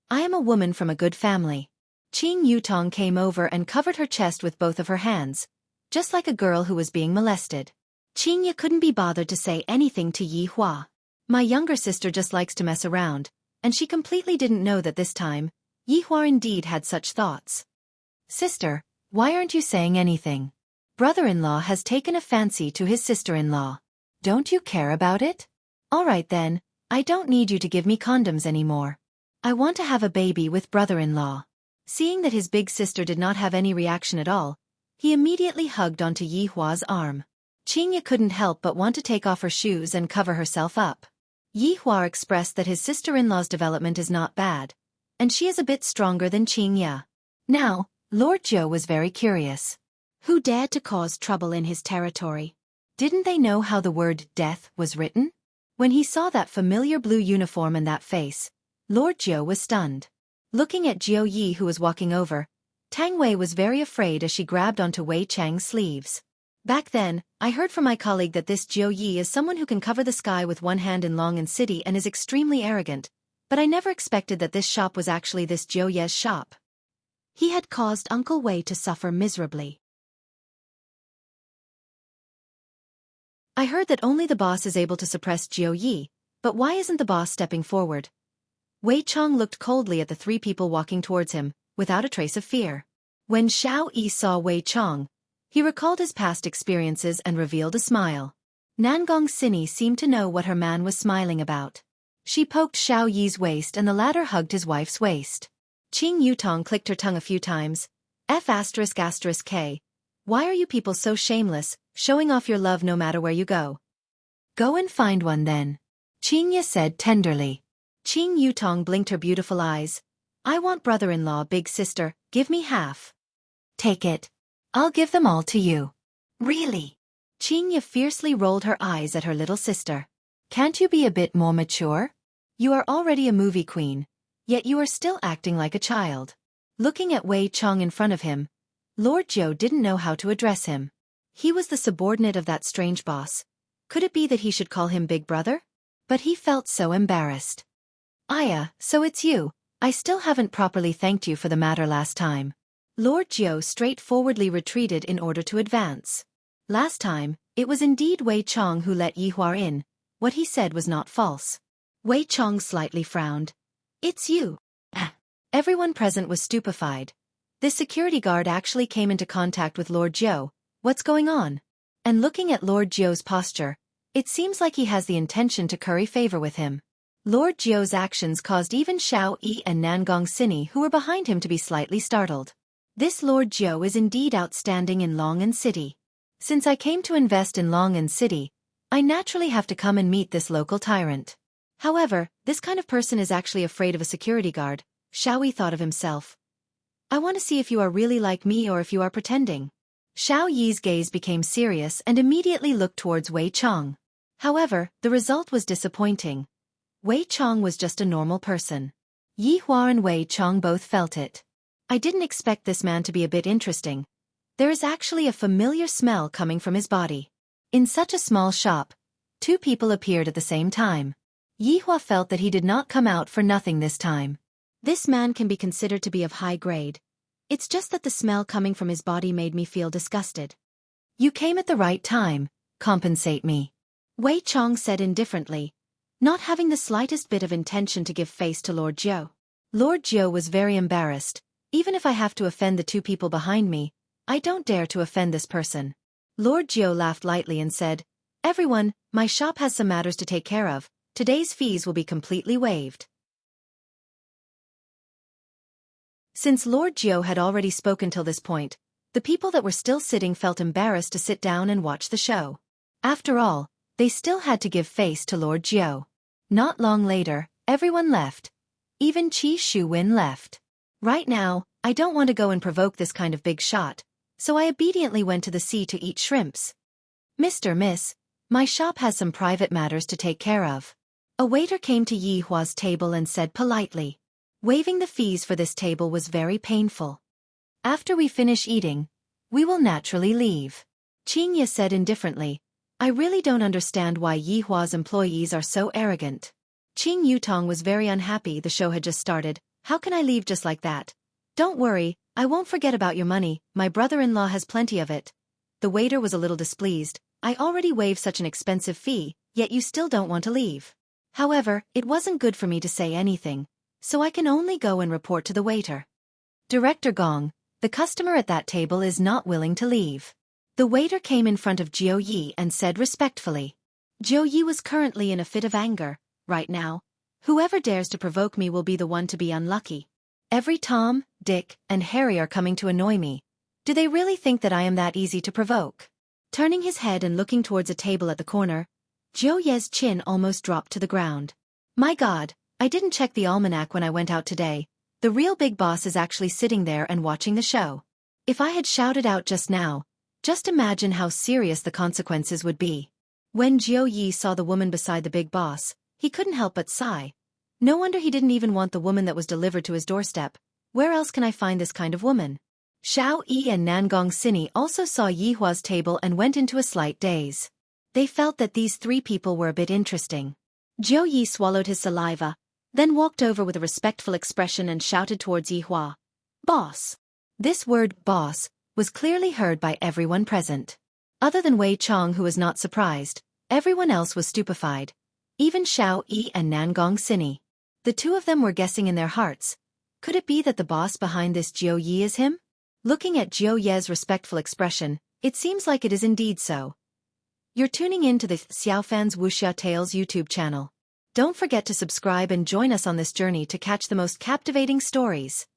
I am a woman from a good family. Qing Yutong came over and covered her chest with both of her hands, just like a girl who was being molested. Qingya couldn't be bothered to say anything to Yi Hua. My younger sister just likes to mess around, and she completely didn't know that this time, Yi Hua indeed had such thoughts. Sister, why aren't you saying anything? Brother-in-law has taken a fancy to his sister-in-law. Don't you care about it? All right then, I don't need you to give me condoms anymore. I want to have a baby with brother-in-law. Seeing that his big sister did not have any reaction at all, he immediately hugged onto Yi Hua's arm. Qingya couldn't help but want to take off her shoes and cover herself up. Yi Hua expressed that his sister-in-law's development is not bad, and she is a bit stronger than Qingya. Now, Lord Zhou was very curious. Who dared to cause trouble in his territory? Didn't they know how the word death was written? When he saw that familiar blue uniform and that face, Lord Zhou was stunned. Looking at Jiu Yi who was walking over, Tang Wei was very afraid as she grabbed onto Wei Chang's sleeves. Back then, I heard from my colleague that this Jiu Yi is someone who can cover the sky with one hand in Long and City and is extremely arrogant, but I never expected that this shop was actually this Jiu Ye's shop. He had caused Uncle Wei to suffer miserably. I heard that only the boss is able to suppress Jiu Yi, but why isn't the boss stepping forward? Wei Chang looked coldly at the three people walking towards him, without a trace of fear. When Xiao Yi saw Wei Chang, he recalled his past experiences and revealed a smile. Nangong Sini seemed to know what her man was smiling about. She poked Xiao Yi's waist and the latter hugged his wife's waist. Qing Yutong clicked her tongue a few times. F***K. Why are you people so shameless, showing off your love no matter where you go? Go and find one then. Qingya said tenderly. Qing Yutong blinked her beautiful eyes. I want brother-in-law, big sister, give me half. Take it. I'll give them all to you. Really? Qingya fiercely rolled her eyes at her little sister. Can't you be a bit more mature? You are already a movie queen, yet you are still acting like a child. Looking at Wei Chang in front of him, Lord Zhou didn't know how to address him. He was the subordinate of that strange boss. Could it be that he should call him big brother? But he felt so embarrassed. Aya, so it's you. I still haven't properly thanked you for the matter last time. Lord Zhou straightforwardly retreated in order to advance. Last time, it was indeed Wei Chang who let Yi Hua in. What he said was not false. Wei Chang slightly frowned. It's you. Everyone present was stupefied. This security guard actually came into contact with Lord Zhou. What's going on? And looking at Lord Zhou's posture, it seems like he has the intention to curry favor with him. Lord Zhou's actions caused even Xiao Yi and Nangong Sini who were behind him to be slightly startled. This Lord Zhou is indeed outstanding in Long and City. Since I came to invest in Long and City, I naturally have to come and meet this local tyrant. However, this kind of person is actually afraid of a security guard, Xiao Yi thought of himself. I want to see if you are really like me or if you are pretending. Xiao Yi's gaze became serious and immediately looked towards Wei Chang. However, the result was disappointing. Wei Chang was just a normal person. Yi Hua and Wei Chang both felt it. I didn't expect this man to be a bit interesting. There is actually a familiar smell coming from his body. In such a small shop, two people appeared at the same time. Yi Hua felt that he did not come out for nothing this time. This man can be considered to be of high grade. It's just that the smell coming from his body made me feel disgusted. You came at the right time, compensate me. Wei Chang said indifferently. not having the slightest bit of intention to give face to Lord Jiu. Lord Jiu was very embarrassed. Even if I have to offend the two people behind me, I don't dare to offend this person. Lord Jiu laughed lightly and said, "Everyone, my shop has some matters to take care of. Today's fees will be completely waived." Since Lord Jiu had already spoken till this point, the people that were still sitting felt embarrassed to sit down and watch the show. After all, they still had to give face to Lord Jiu. Not long later, everyone left. Even Qi Shuwen left. Right now, I don't want to go and provoke this kind of big shot, so I obediently went to the sea to eat shrimps. Miss, my shop has some private matters to take care of. A waiter came to Yi Hua's table and said politely. Waiving the fees for this table was very painful. After we finish eating, we will naturally leave. Qing Ye said indifferently, I really don't understand why Yi Hua's employees are so arrogant. Qing Yutong was very unhappy. The show had just started. How can I leave just like that? Don't worry, I won't forget about your money. My brother-in-law has plenty of it. The waiter was a little displeased. I already waived such an expensive fee, yet you still don't want to leave. However, it wasn't good for me to say anything, so I can only go and report to the waiter. Director Gong, the customer at that table is not willing to leave. The waiter came in front of Jiu Yi and said respectfully. Jiu Yi was currently in a fit of anger. Right now, whoever dares to provoke me will be the one to be unlucky. Every Tom, Dick, and Harry are coming to annoy me. Do they really think that I am that easy to provoke? Turning his head and looking towards a table at the corner, Jiu Ye's chin almost dropped to the ground. My God, I didn't check the almanac when I went out today. The real big boss is actually sitting there and watching the show. If I had shouted out just now, just imagine how serious the consequences would be. When Jiu Yi saw the woman beside the big boss, he couldn't help but sigh. No wonder he didn't even want the woman that was delivered to his doorstep. Where else can I find this kind of woman? Xiao Yi and Nangong Sini also saw Yi Hua's table and went into a slight daze. They felt that these three people were a bit interesting. Jiu Yi swallowed his saliva, then walked over with a respectful expression and shouted towards Yi Hua. Boss. This word, boss, was clearly heard by everyone present. Other than Wei Chong, who was not surprised, everyone else was stupefied. Even Xiao Yi and Nangong Sini. The two of them were guessing in their hearts. Could it be that the boss behind this Jiu Yi is him? Looking at Jiu Ye's respectful expression, it seems like it is indeed so. You're tuning in to the Xiaofan's Wuxia Tales YouTube channel. Don't forget to subscribe and join us on this journey to catch the most captivating stories.